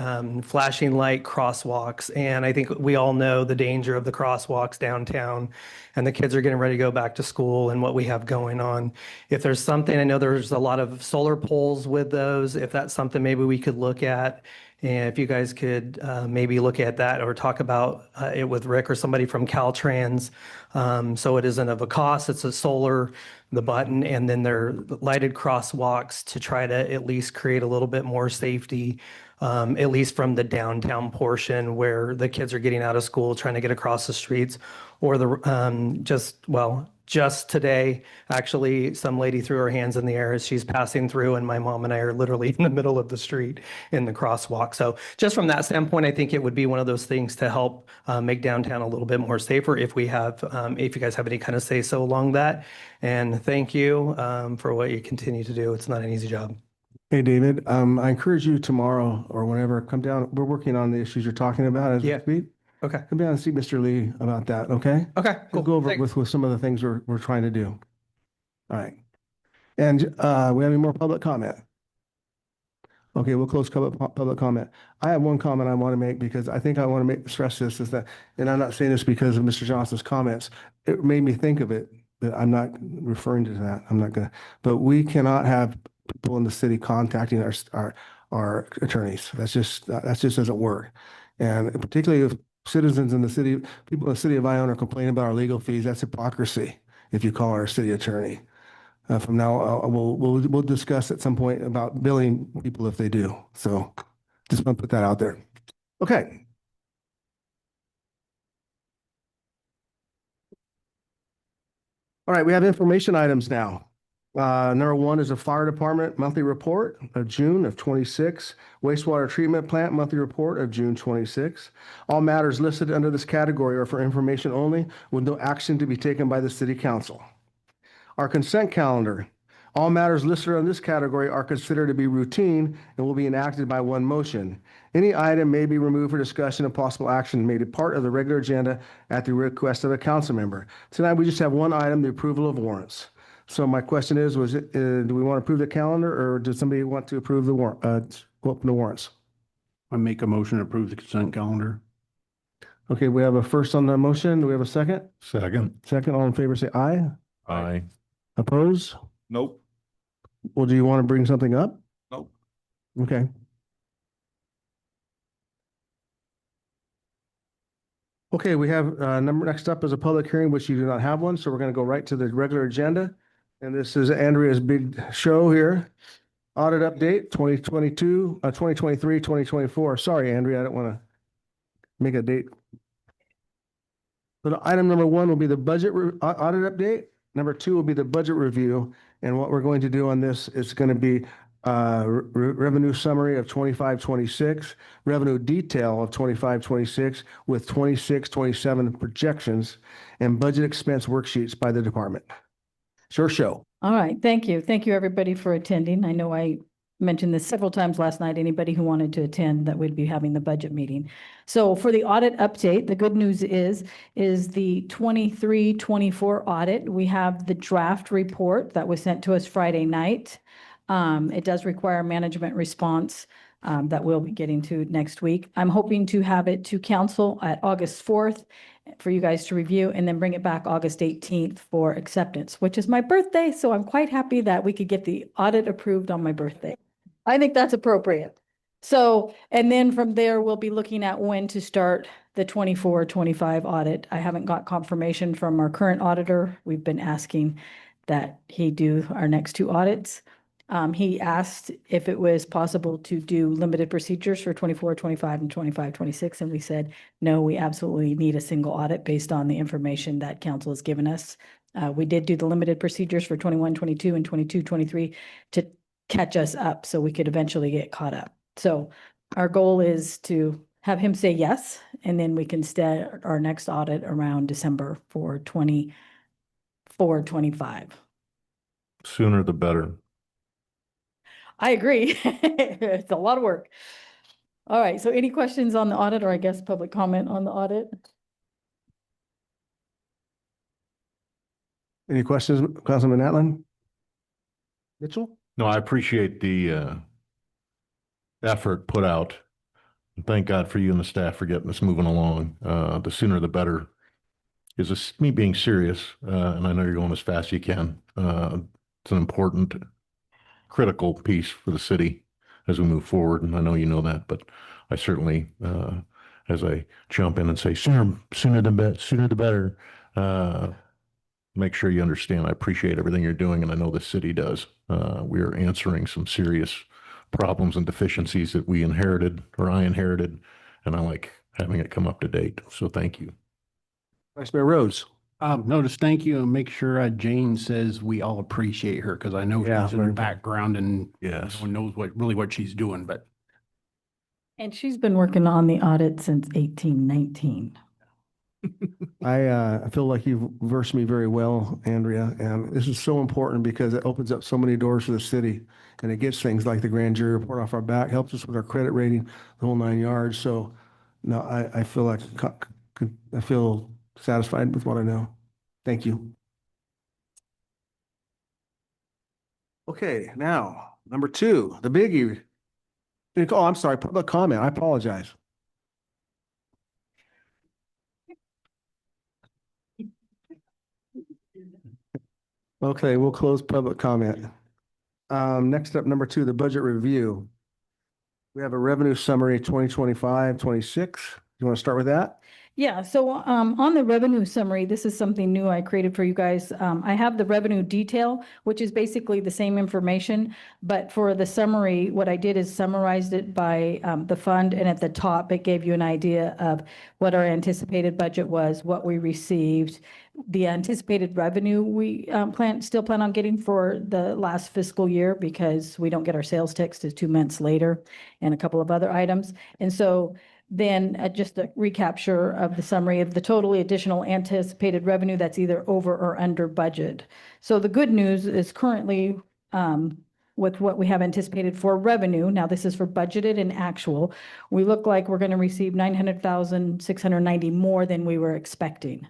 flashing light crosswalks. And I think we all know the danger of the crosswalks downtown, and the kids are getting ready to go back to school and what we have going on. If there's something, I know there's a lot of solar poles with those. If that's something maybe we could look at, and if you guys could maybe look at that or talk about it with Rick or somebody from Caltrans. So it isn't of a cost, it's a solar, the button, and then they're lighted crosswalks to try to at least create a little bit more safety, at least from the downtown portion where the kids are getting out of school, trying to get across the streets, or just today, actually, some lady threw her hands in the air as she's passing through, and my mom and I are literally in the middle of the street in the crosswalk. So just from that standpoint, I think it would be one of those things to help make downtown a little bit more safer if you guys have any kind of say so along that. And thank you for what you continue to do. It's not an easy job. Hey, David, I encourage you tomorrow or whenever, come down. We're working on the issues you're talking about as we Yeah. speak. Okay. Come down and see Mr. Lee about that, okay? Okay, We'll cool. go over it Thanks. with some of the things we're trying to do. All right. And we have any more public comment? Okay, we'll close public comment. I have one comment I want to make because I think I want to stress this is that, and I'm not saying this because of Mr. Johnson's comments. It made me think of it, but I'm not referring to that. I'm not gonna, but we cannot have people in the city contacting our attorneys. That just doesn't work. And particularly if citizens in the city, people in the city of Ione are complaining about our legal fees, that's hypocrisy if you call our city attorney. From now, we'll discuss at some point about billing people if they do. So just want to put that out there. Okay. All right, we have information items now. Number one is a fire department monthly report of June of 26, wastewater treatment plant monthly report of June 26. All matters listed under this category are for information only with no action to be taken by the city council. Our consent calendar. All matters listed on this category are considered to be routine and will be enacted by one motion. Any item may be removed for discussion and possible action made a part of the regular agenda at the request of a council member. Tonight, we just have one item, the approval of warrants. So my question is, do we want to approve the calendar or does somebody want to approve the warrant, open the warrants? I make a motion to approve the consent calendar. Okay, we have a first on the motion. Do we have a second? Second. Second, all in favor, say aye. Aye. Oppose? Nope. Well, do you want to bring something up? Nope. Okay. Okay, we have next up is a public hearing, which you do not have one, so we're going to go right to the regular agenda. And this is Andrea's big show here. Audit update 2022, 2023, 2024. Sorry, Andrea, I don't want to make a date. So item number one will be the audit update. Number two will be the budget review. And what we're going to do on this is going to be revenue summary of 25, 26, revenue detail of 25, 26 with 26, 27 projections and budget expense worksheets by the department. Sure show. All right, thank you. Thank you, everybody, for attending. I know I mentioned this several times last night. Anybody who wanted to attend, that we'd be having the budget meeting. So for the audit update, the good news is the 23-24 audit. We have the draft report that was sent to us Friday night. It does require management response that we'll be getting to next week. I'm hoping to have it to council at August 4th for you guys to review and then bring it back August 18th for acceptance, which is my birthday. So I'm quite happy that we could get the audit approved on my birthday. I think that's appropriate. So, and then from there, we'll be looking at when to start the 24-25 audit. I haven't got confirmation from our current auditor. We've been asking that he do our next two audits. He asked if it was possible to do limited procedures for 24-25 and 25-26, and we said, no, we absolutely need a single audit based on the information that council has given us. We did do the limited procedures for 21-22 and 22-23 to catch us up so we could eventually get caught up. So our goal is to have him say yes, and then we can start our next audit around December for 24-25. Sooner the better. I agree. It's a lot of work. All right, so any questions on the audit, or I guess public comment on the audit? Any questions, Councilman Atlan? Mitchell? No, I appreciate the effort put out. And thank God for you and the staff for getting this moving along. The sooner the better. Is this me being serious? And I know you're going as fast as you can. It's an important, critical piece for the city as we move forward. And I know you know that, but I certainly, as I jump in and say sooner the better, make sure you understand I appreciate everything you're doing, and I know the city does. We are answering some serious problems and deficiencies that we inherited, or I inherited, and I like having it come up to date. So thank you. Vice Mayor Rhodes. Notice, thank you, and make sure Jane says we all appreciate her, because I know Yeah, she's in very the good. background and Yes. no one knows what she's doing, but And she's been working on the audit since 1819. I feel like you've versed me very well, Andrea, and this is so important because it opens up so many doors for the city, and it gets things like the grand jury report off our back, helps us with our credit rating, the whole 9 yards. So, no, I feel like I feel satisfied with what I know. Thank you. Okay, now number two, the biggie. Oh, I'm sorry, public comment. I apologize. Okay, we'll close public comment. Next up, number two, the budget review. We have a revenue summary 2025, 26. You want to start with that? Yeah, so on the revenue summary, this is something new I created for you guys. I have the revenue detail, which is basically the same information, but for the summary, what I did is summarized it by the fund, and at the top, it gave you an idea of what our anticipated budget was, what we received, the anticipated revenue we still plan on getting for the last fiscal year, because we don't get our sales tax to 2 months later, and a couple of other items. And so then just a recapture of the summary of the totally additional anticipated revenue that's either over or under budget. So the good news is currently with what we have anticipated for revenue, now this is for budgeted and actual, we look like we're going to receive 900,690 more than we were expecting.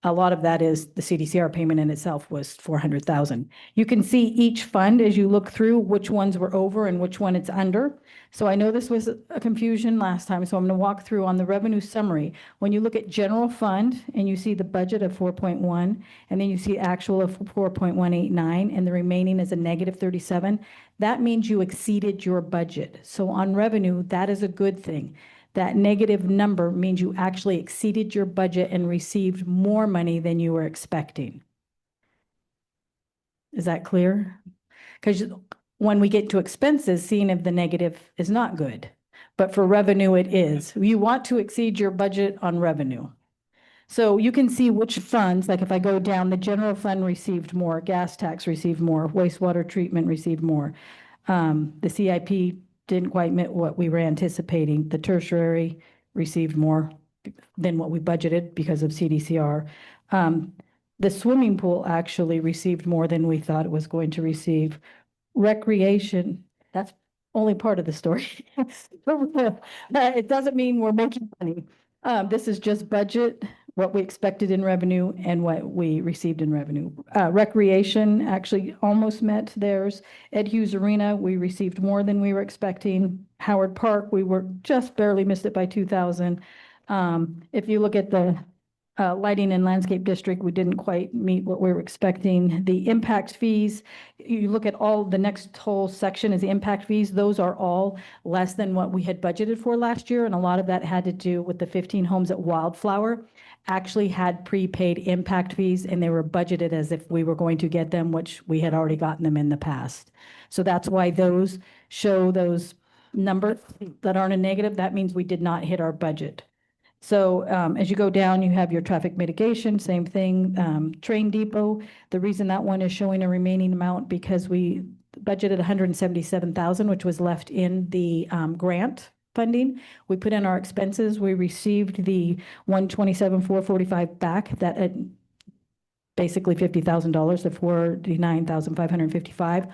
A lot of that is the CDCR payment in itself was 400,000. You can see each fund as you look through which ones were over and which one it's under. So I know this was a confusion last time, so I'm going to walk through on the revenue summary. When you look at general fund and you see the budget of 4.1, and then you see actual of 4.189, and the remaining is a negative 37, that means you exceeded your budget. So on revenue, that is a good thing. That negative number means you actually exceeded your budget and received more money than you were expecting. Is that clear? Because when we get to expenses, seeing if the negative is not good. But for revenue, it is. You want to exceed your budget on revenue. So you can see which funds, like if I go down, the general fund received more, gas tax received more, wastewater treatment received more. The CIP didn't quite meet what we were anticipating. The tertiary received more than what we budgeted because of CDCR. The swimming pool actually received more than we thought it was going to receive. Recreation, that's only part of the story. It doesn't mean we're making money. This is just budget, what we expected in revenue and what we received in revenue. Recreation actually almost met theirs. Ed Hughes Arena, we received more than we were expecting. Howard Park, we were just barely missed it by 2,000. If you look at the lighting and landscape district, we didn't quite meet what we were expecting. The impact fees, you look at all, the next whole section is the impact fees. Those are all less than what we had budgeted for last year. And a lot of that had to do with the 15 homes at Wildflower actually had prepaid impact fees, and they were budgeted as if we were going to get them, which we had already gotten them in the past. So that's why those show those numbers that aren't a negative. That means we did not hit our budget. So as you go down, you have your traffic mitigation, same thing. Train depot, the reason that one is showing a remaining amount because we budgeted 177,000, which was left in the grant funding. We put in our expenses. We received the 127,445 back, that at basically $50,000, the 49,555.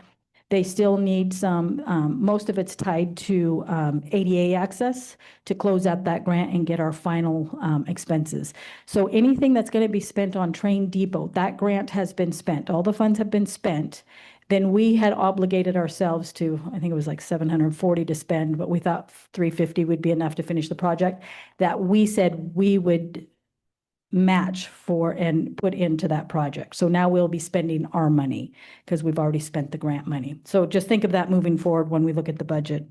They still need some, most of it's tied to ADA access to close out that grant and get our final expenses. So anything that's going to be spent on Train Depot, that grant has been spent. All the funds have been spent. Then we had obligated ourselves to, I think it was like 740 to spend, but we thought 350 would be enough to finish the project, that we said we would match for and put into that project. So now we'll be spending our money because we've already spent the grant money. So just think of that moving forward when we look at the budget.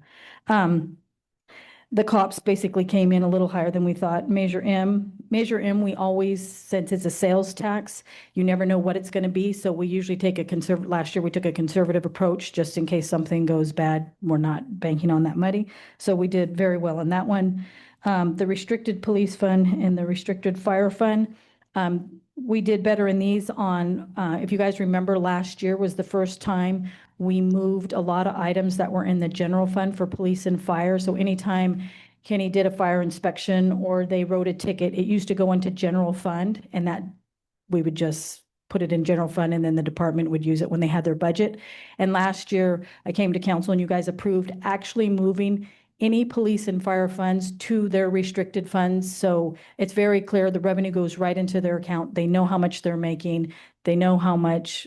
The cops basically came in a little higher than we thought. Measure M, we always, since it's a sales tax, you never know what it's going to be. So we usually take a last year we took a conservative approach just in case something goes bad. We're not banking on that money. So we did very well on that one. The restricted police fund and the restricted fire fund, we did better in these on, if you guys remember, last year was the first time we moved a lot of items that were in the general fund for police and fire. So anytime Kenny did a fire inspection or they wrote a ticket, it used to go into general fund, and that we would just put it in general fund and then the department would use it when they had their budget. And last year I came to council and you guys approved actually moving any police and fire funds to their restricted funds. So it's very clear the revenue goes right into their account. They know how much they're making. They know how much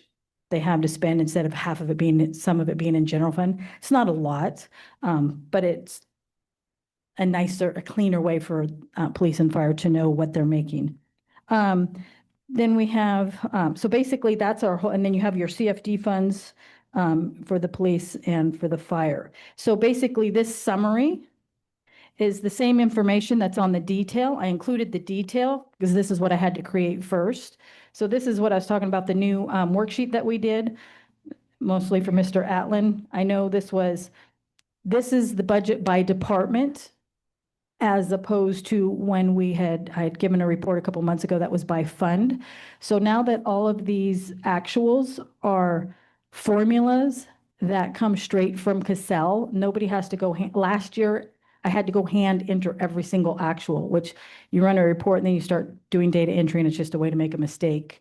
they have to spend instead of half of it being, some of it being in general fund. It's not a lot, but it's a nicer, a cleaner way for police and fire to know what they're making. Then we have, so basically that's our whole, and then you have your CFD funds for the police and for the fire. So basically this summary is the same information that's on the detail. I included the detail because this is what I had to create first. So this is what I was talking about, the new worksheet that we did, mostly for Mr. Atlin. I know this is the budget by department, as opposed to when I had given a report a couple months ago that was by fund. So now that all of these actuals are formulas that come straight from Cassell, nobody has to go, last year, I had to go hand enter every single actual, which you run a report and then you start doing data entry and it's just a way to make a mistake.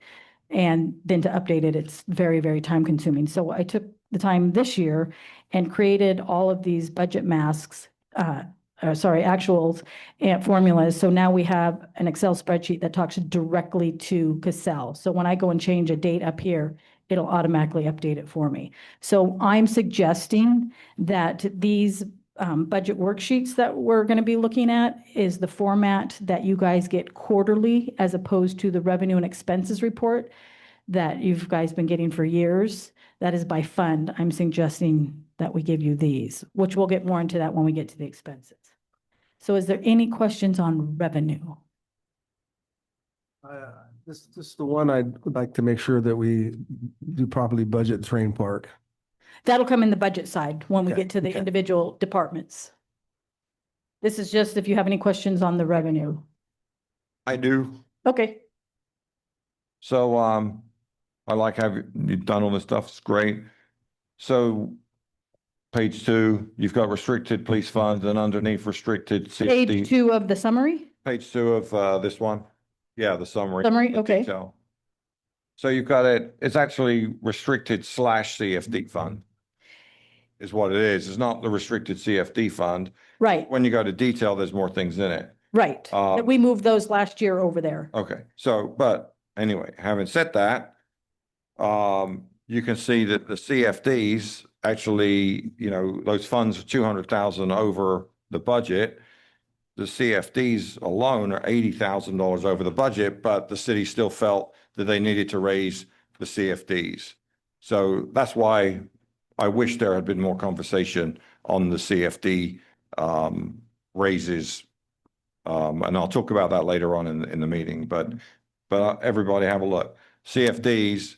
And then to update it, it's very, very time consuming. So I took the time this year and created all of these budget masks, actuals and formulas. So now we have an Excel spreadsheet that talks directly to Cassell. So when I go and change a date up here, it'll automatically update it for me. So I'm suggesting that these budget worksheets that we're going to be looking at is the format that you guys get quarterly as opposed to the revenue and expenses report that you've guys been getting for years. That is by fund. I'm suggesting that we give you these, which we'll get more into that when we get to the expenses. So is there any questions on revenue? This is the one I'd like to make sure that we do properly budget Train Park. That'll come in the budget side when we Okay, get to the okay. individual departments. This is just if you have any questions on the revenue. I do. Okay. So, I like how you've done all this stuff. It's great. So page 2, you've got restricted police funds and underneath restricted Page CFD. 2 of the summary. Page 2 of, this one. Yeah, the summary. Summary, the okay. detail. So you've got it's actually restricted / CFD fund. Is what it is. It's not the restricted CFD fund. Right, When you go to detail, there's more things in it. right. Uh, We moved those last year over there. Okay, so, but anyway, having said that, you can see that the CFDs actually, those funds are 200,000 over the budget. The CFDs alone are $80,000 over the budget, but the city still felt that they needed to raise the CFDs. So that's why I wish there had been more conversation on the CFD, raises. And I'll talk about that later on in the meeting, but everybody have a look. CFDs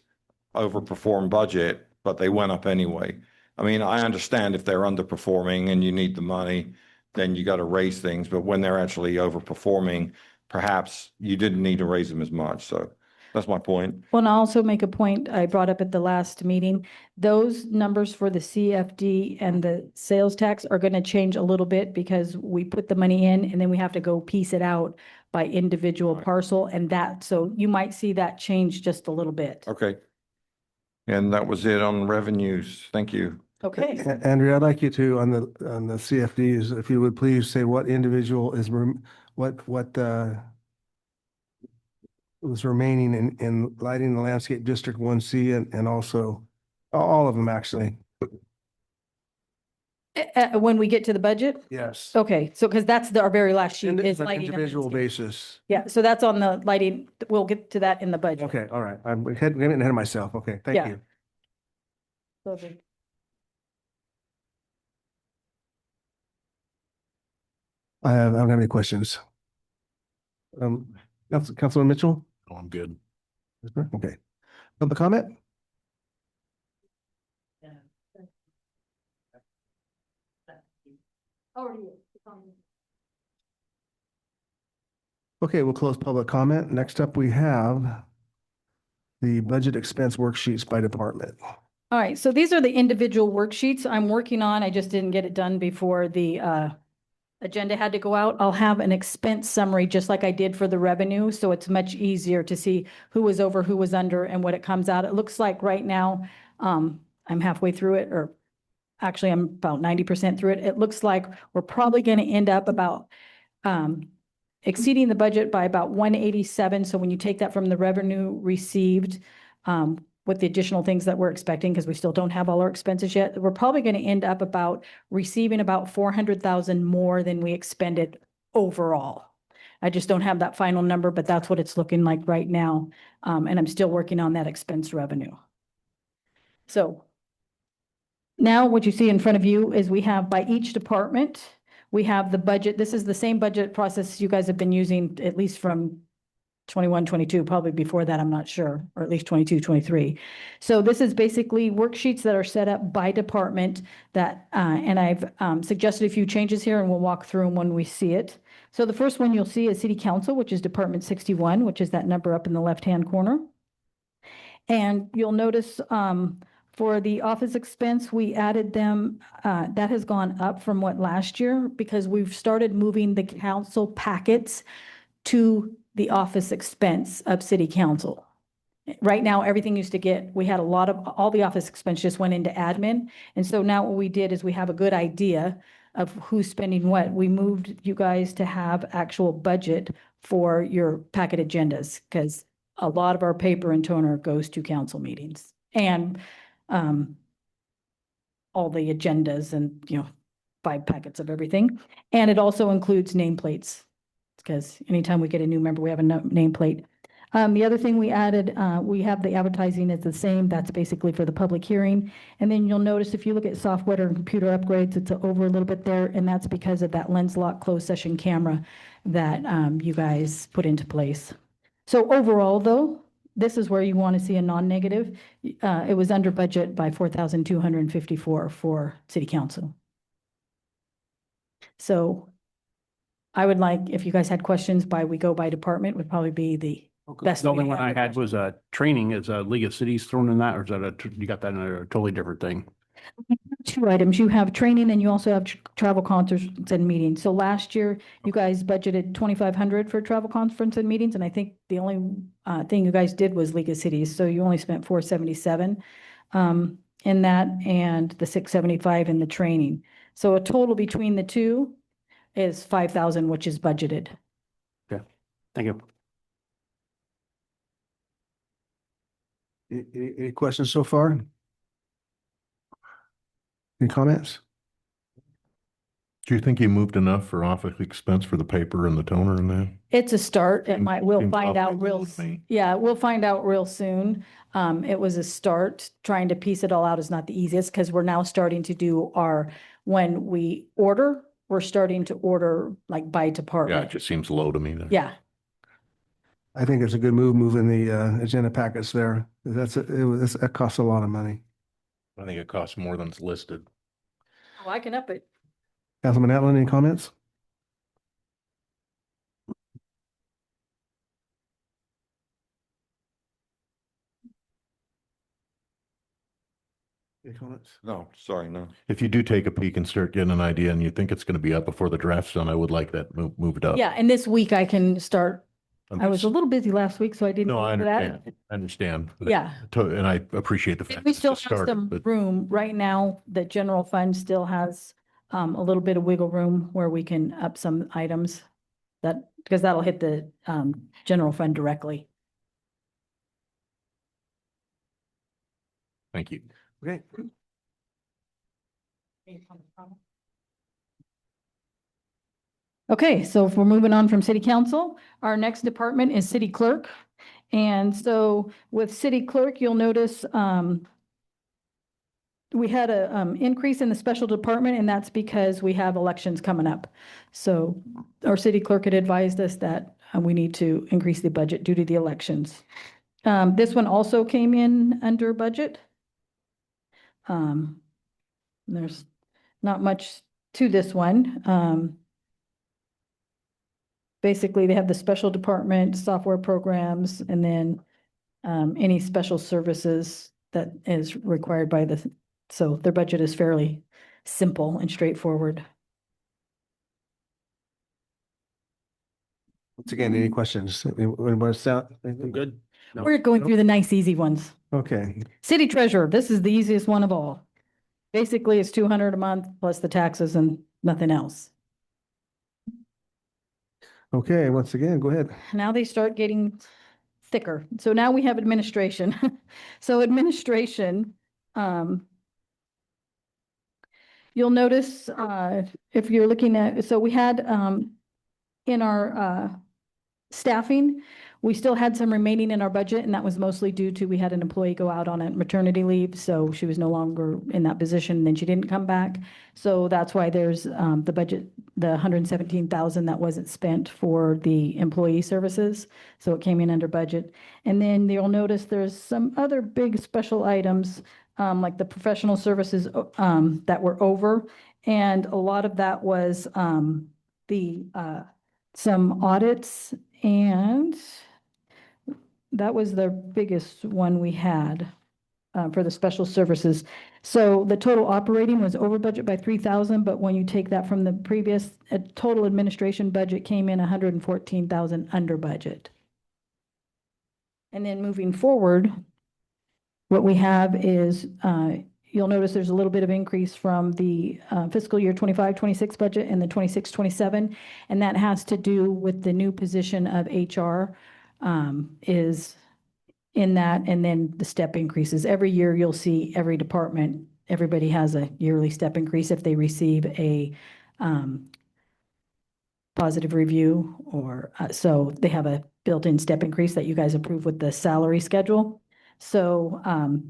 overperform budget, but they went up anyway. I mean, I understand if they're underperforming and you need the money, then you got to raise things, but when they're actually overperforming, perhaps you didn't need to raise them as much. So that's my point. Well, and I'll also make a point I brought up at the last meeting. Those numbers for the CFD and the sales tax are going to change a little bit because we put the money in and then we have to go piece it out by individual parcel and that, so you might see that change just a little bit. Okay. And that was it on revenues. Thank you. Okay. Andrea, I'd like you to, on the CFDs, if you would please say what individual is, what was remaining in lighting the landscape district 1C and also all of them actually. When we get to the budget? Yes. Okay, so because that's our very last sheet is On an lighting. and individual landscape. basis. Yeah, so that's on the lighting. We'll get to that in the budget. Okay, all right. I'm getting ahead of myself. Okay, thank Yeah. you. So the- I don't have any questions. Councilman Mitchell? Oh, I'm good. Okay. Public comment? Okay, we'll close public comment. Next up, we have the budget expense worksheets by department. All right, so these are the individual worksheets I'm working on. I just didn't get it done before the agenda had to go out. I'll have an expense summary just like I did for the revenue, so it's much easier to see who was over, who was under, and what it comes out. It looks like right now, I'm halfway through it, or actually I'm about 90% through it. It looks like we're probably going to end up about exceeding the budget by about 187. So when you take that from the revenue received, with the additional things that we're expecting, because we still don't have all our expenses yet, we're probably going to end up about receiving about 400,000 more than we expended overall. I just don't have that final number, but that's what it's looking like right now. And I'm still working on that expense revenue. So now what you see in front of you is we have by each department, we have the budget. This is the same budget process you guys have been using at least from 21, 22, probably before that, I'm not sure, or at least 22, 23. So this is basically worksheets that are set up by department that, and I've suggested a few changes here and we'll walk through them when we see it. So the first one you'll see is City Council, which is Department 61, which is that number up in the left-hand corner. And you'll notice for the office expense, we added them, that has gone up from what last year because we've started moving the council packets to the office expense of City Council. Right now, everything used to get, we had a lot of, all the office expense just went into admin. And so now what we did is we have a good idea of who's spending what. We moved you guys to have actual budget for your packet agendas because a lot of our paper and toner goes to council meetings and all the agendas and, 5 packets of everything. And it also includes nameplates because anytime we get a new member, we have a nameplate. The other thing we added, we have the advertising is the same. That's basically for the public hearing. And then you'll notice if you look at software and computer upgrades, it's over a little bit there. And that's because of that lens lock closed session camera that you guys put into place. So overall though, this is where you want to see a non-negative. It was under budget by 4,254 for city council. So I would like, if you guys had questions we go by department would probably be the best. The only way to one I have the had was training. Is League of Cities thrown in that, or is that you got that in a totally different thing? Two items. You have training and you also have travel concerts and meetings. So last year, you guys budgeted 2,500 for travel conference and meetings, and I think the only thing you guys did was League of Cities, so you only spent 477 in that, and the 675 in the training. So a total between the two is 5,000, which is budgeted. Okay, thank you. Any questions so far? Any comments? Do you think you moved enough for office expense for the paper and the toner and that? It's a start. We'll Seems find out awfully low to me. we'll find out real soon. It was a start. Trying to piece it all out is not the easiest because we're now starting to do when we order, we're starting to order like by Yeah, it department. just seems low to me there. Yeah. I think it's a good move moving the agenda packets there. That costs a lot of money. I think it costs more than it's listed. Oh, I can up it. Councilman Allen, any comments? Any comments? No, sorry, no. If you do take a peek and start getting an idea and you think it's gonna be up before the draft's done, I would like that moved up. Yeah, and this week I can start. I'm I was a just- little busy last week, so I didn't. No, I get to that. understand. I understand. Yeah. And I appreciate the fact. We it's still just have started, some but room. Right now, the general fund still has a little bit of wiggle room where we can up some items because that'll hit the general fund directly. Thank you. Okay. Okay, so if we're moving on from city council, our next department is city clerk. And so with city clerk, you'll notice we had a increase in the special department, and that's because we have elections coming up. So our city clerk had advised us that we need to increase the budget due to the elections. This one also came in under budget. There's not much to this one. Basically, they have the special department, software programs, and then any special services that is required by so their budget is fairly simple and straightforward. Once again, any questions? Anybody sound? Anything good? No. We're going No? through the nice, easy ones. Okay, City treasurer, this is the easiest one of all. Basically, it's 200 a month plus the taxes and nothing else. okay, once again, go ahead. Now they start getting thicker. So now we have administration. So administration, you'll notice, if you're looking at, so we had, in our, staffing, we still had some remaining in our budget, and that was mostly due to, we had an employee go out on a maternity leave, so she was no longer in that position, and then she didn't come back. So that's why there's, the budget, the 117,000 that wasn't spent for the employee services. So it came in under budget. And then you'll notice there's some other big special items, like the professional services, that were over. And a lot of that was, some audits, and that was the biggest one we had for the special services. So the total operating was over budget by 3,000, but when you take that from the previous, total administration budget came in 114,000 under budget. And then moving forward, what we have is, you'll notice there's a little bit of increase from the fiscal year 25-26 budget and the 26-27, and that has to do with the new position of HR is in that, and then the step increases. Every year you'll see every department, everybody has a yearly step increase if they receive a positive review, or so they have a built-in step increase that you guys approve with the salary schedule. So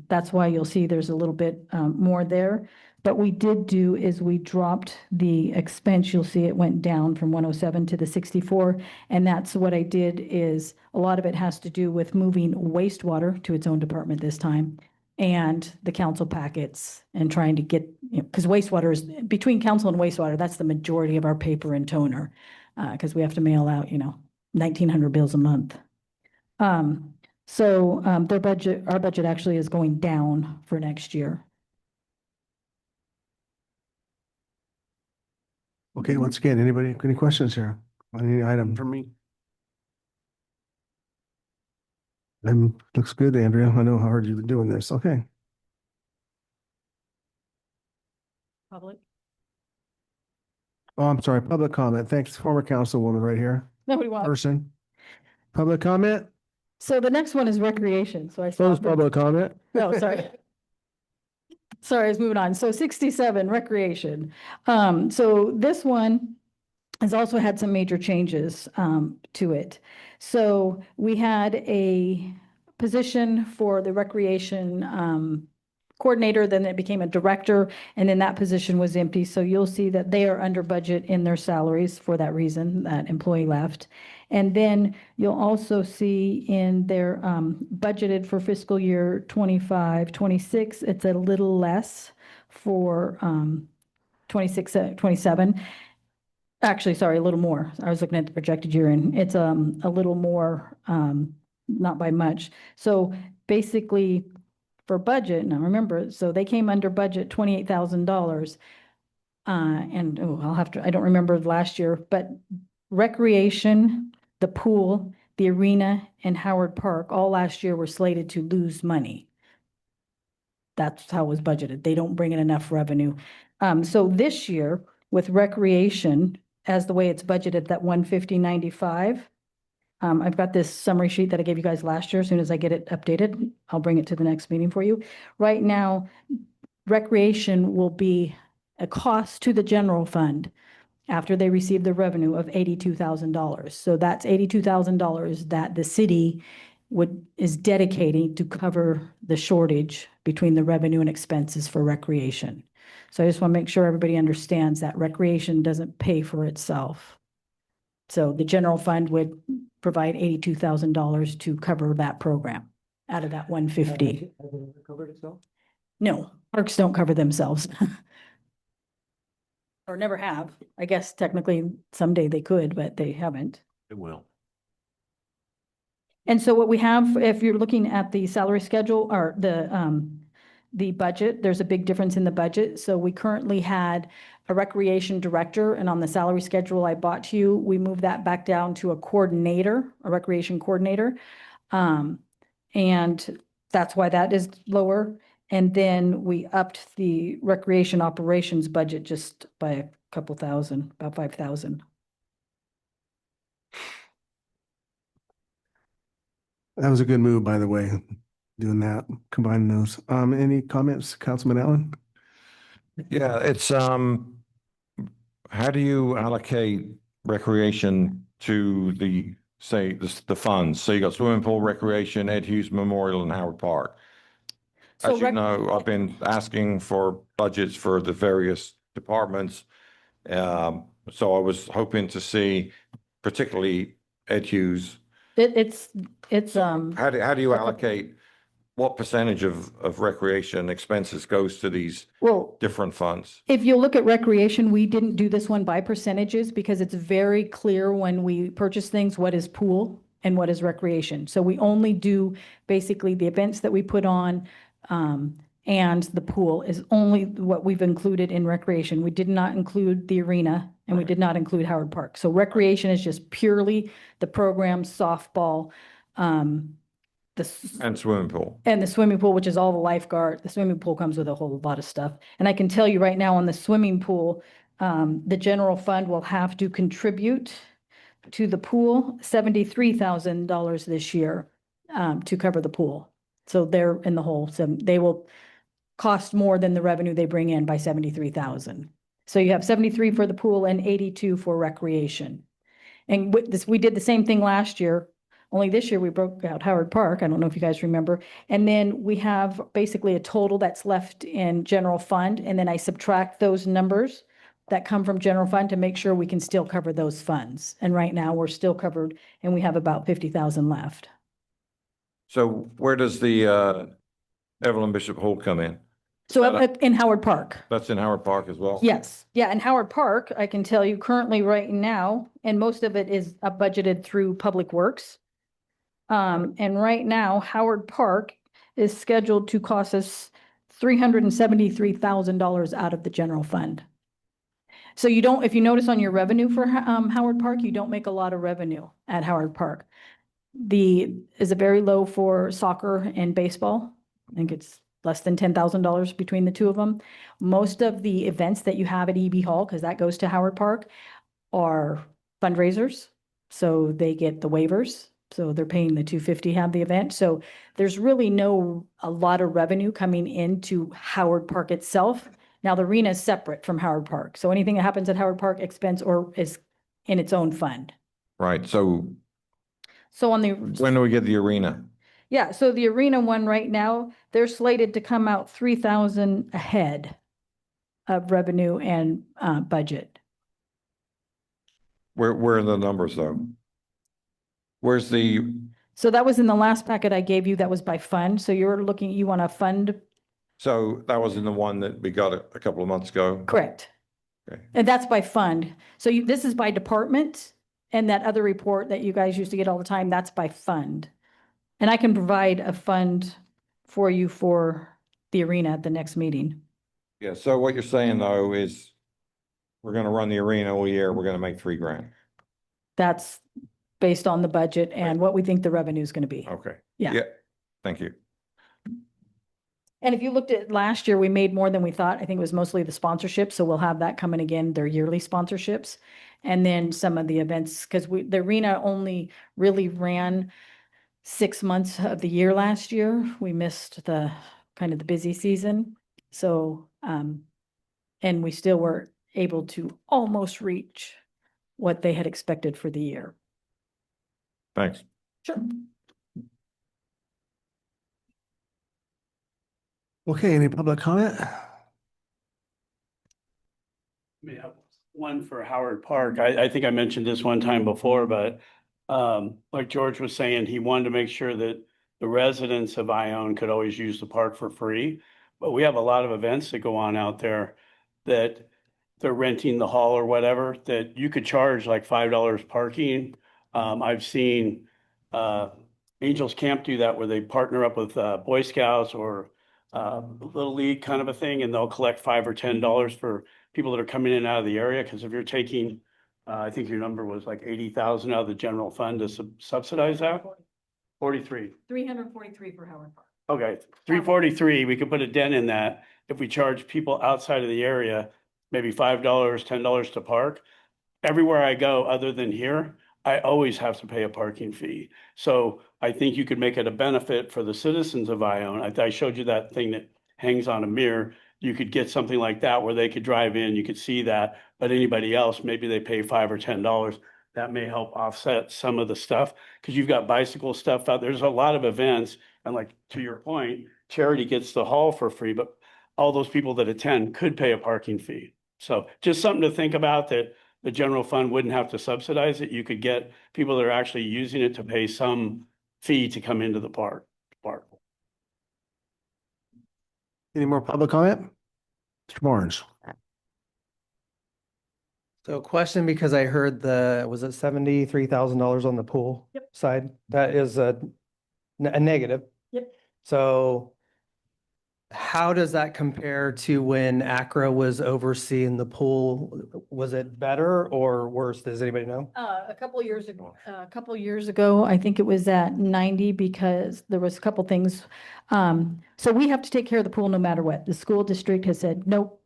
that's why you'll see there's a little bit more there. But we did do is we dropped the expense. You'll see it went down from 107 to the 64. And that's what I did is a lot of it has to do with moving wastewater to its own department this time and the council packets and trying to get, because wastewater is between council and wastewater, that's the majority of our paper and toner. Because we have to mail out, 1,900 bills a month. So our budget actually is going down for next year. Okay, once again, anybody, any questions here on any item? For me, Looks good, Andrea. I know how hard you've been doing this. Okay. Public? Oh, I'm sorry, public comment. Thanks, former councilwoman right here. Nobody wants. Person. Public comment? So the next one is recreation. So I Close stopped. public comment. No, sorry. Sorry, I was moving on. So 67, recreation. So this one has also had some major changes to it. So we had a position for the recreation coordinator, then it became a director, and then that position was empty. So you'll see that they are under budget in their salaries for that reason, that employee left. And then you'll also see in their budgeted for fiscal year 25, 26, it's a little less for 26, 27. Actually, sorry, a little more. I was looking at the projected year and it's a little more, not by much. So basically for budget, now remember, so they came under budget $28,000. I don't remember last year, but recreation, the pool, the arena and Howard Park, all last year were slated to lose money. That's how it was budgeted. They don't bring in enough revenue. So this year with recreation, as the way it's budgeted, that 150.95. I've got this summary sheet that I gave you guys last year. As soon as I get it updated, I'll bring it to the next meeting for you. Right now, recreation will be a cost to the general fund after they receive the revenue of $82,000. So that's $82,000 that the city is dedicating to cover the shortage between the revenue and expenses for recreation. So I just want to make sure everybody understands that recreation doesn't pay for itself. So the general fund would provide $82,000 to cover that program out of that 150. Covered itself? No, parks don't cover themselves. Or never have. I guess technically someday they could, but they haven't. it will. And so what we have, if you're looking at the salary schedule or the budget, there's a big difference in the budget. So we currently had a recreation director, and on the salary schedule I brought to you, we moved that back down to a coordinator, a recreation coordinator. And that's why that is lower. And then we upped the recreation operations budget just by a couple thousand, about 5,000. That was a good move, by the way, doing that, combining those. Any comments, Councilman Allen? Yeah, it's, how do you allocate recreation to the, say, the funds? So you got swimming pool, recreation, Ed Hughes Memorial and Howard Park. So As you know, I've been asking for budgets for the various departments. So I was hoping to see particularly Ed Hughes. It's How do you allocate, what percentage of recreation expenses goes to these well, different funds? if you look at recreation, we didn't do this one by percentages because it's very clear when we purchase things, what is pool and what is recreation. So we only do basically the events that we put on, and the pool is only what we've included in recreation. We did not include the arena and we did not include Howard Park. So recreation is just purely the program, softball, And swimming pool. and the swimming pool, which is all the lifeguard. The swimming pool comes with a whole lot of stuff. And I can tell you right now on the swimming pool, the general fund will have to contribute to the pool $73,000 this year to cover the pool. So they're in the hole. So they will cost more than the revenue they bring in by 73,000. So you have 73 for the pool and 82 for recreation. And with this, we did the same thing last year Only this year we broke out Howard Park. I don't know if you guys remember. And then we have basically a total that's left in general fund. And then I subtract those numbers that come from general fund to make sure we can still cover those funds. And right now we're still covered and we have about 50,000 left. So where does the Evelyn Bishop Hall come in? So in Howard Park. That's in Howard Park as well? Yes, yeah, in Howard Park, I can tell you currently right now, and most of it is budgeted through Public Works. And right now, Howard Park is scheduled to cost us $373,000 out of the general fund. So you don't, if you notice on your revenue for Howard Park, you don't make a lot of revenue at Howard Park. Is it very low for soccer and baseball? I think it's less than $10,000 between the two of them. Most of the events that you have at EB Hall, because that goes to Howard Park, are fundraisers. So they get the waivers. So they're paying the $250 to have the event. So there's really a lot of revenue coming into Howard Park itself. Now the arena is separate from Howard Park. So anything that happens at Howard Park expense or is in its own fund. Right, so So when do we get the arena? yeah, so the arena one right now, they're slated to come out 3,000 ahead of revenue and budget. Where are the numbers though? Where's the, So that was in the last packet I gave you, that was by fund. So you're looking, you want to fund, so that was in the one that we got a couple of months ago? correct. Okay. And that's by fund. So this is by department, and that other report that you guys used to get all the time, that's by fund. And I can provide a fund for you for the arena at the next meeting. Yeah, so what you're saying though is we're gonna run the arena all year, we're gonna make $3,000. That's based on the budget and what we think the revenue is going to be. Okay. Yeah. Thank you. And if you looked at last year, we made more than we thought. I think it was mostly the sponsorship. So we'll have that coming again, their yearly sponsorships. And then some of the events, because the arena only really ran 6 months of the year last year. We missed the kind of the busy season. So, and we still were able to almost reach what they had expected for the year. Thanks. Sure. Okay, any public comment? Yeah, one for Howard Park. I think I mentioned this one time before, but like George was saying, he wanted to make sure that the residents of Ione could always use the park for free. But we have a lot of events that go on out there that they're renting the hall or whatever, that you could charge like $5 parking. I've seen Angels Camp do that where they partner up with Boy Scouts or Little League kind of a thing, and they'll collect $5 or $10 for people that are coming in and out of the area. Because if you're taking, I think your number was like 80,000 out of the general fund to subsidize that. 43. 343 for Howard Park. Okay, 343. We could put a dent in that if we charge people outside of the area, maybe $5, $10 to park. Everywhere I go, other than here, I always have to pay a parking fee. So I think you could make it a benefit for the citizens of Ione. I showed you that thing that hangs on a mirror. You could get something like that where they could drive in, you could see that, but anybody else, maybe they pay $5 or $10. That may help offset some of the stuff, because you've got bicycle stuff out. There's a lot of events, and like to your point, charity gets the hall for free, but all those people that attend could pay a parking fee. So just something to think about, that the general fund wouldn't have to subsidize it. You could get people that are actually using it to pay some fee to come into the park. Any more public comment? Mr. Barnes? So question, because I heard was it $73,000 on the pool side? That is a negative. Yep. So how does that compare to when ACRA was overseeing the pool? Was it better or worse? Does anybody know? A couple years ago, I think it was at 90 because there was a couple things. So we have to take care of the pool no matter what. The school district has said, nope.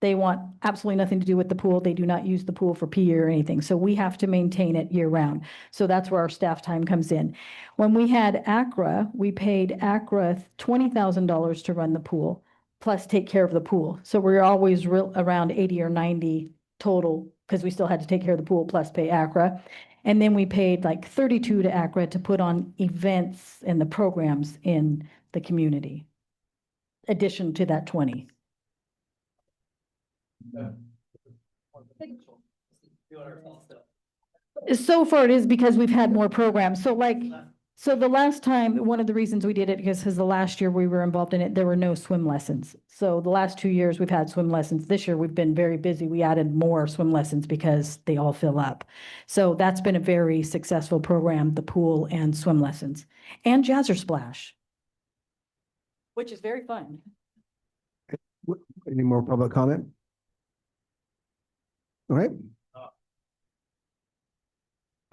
They want absolutely nothing to do with the pool. They do not use the pool for PE or anything. So we have to maintain it year round. So that's where our staff time comes in. When we had ACRA, we paid ACRA $20,000 to run the pool, plus take care of the pool. So we're always around 80 or 90 total, because we still had to take care of the pool plus pay Accra. And then we paid like 32 to Accra to put on events and the programs in the community. Addition to that 20. So far it is because we've had more programs. So like, so the last time, one of the reasons we did it because the last year we were involved in it, there were no swim lessons. So the last 2 years we've had swim lessons. This year we've been very busy. We added more swim lessons because they all fill up. So that's been a very successful program, the pool and swim lessons and Jazzer Splash, which is very fun. Any more public comment? All right,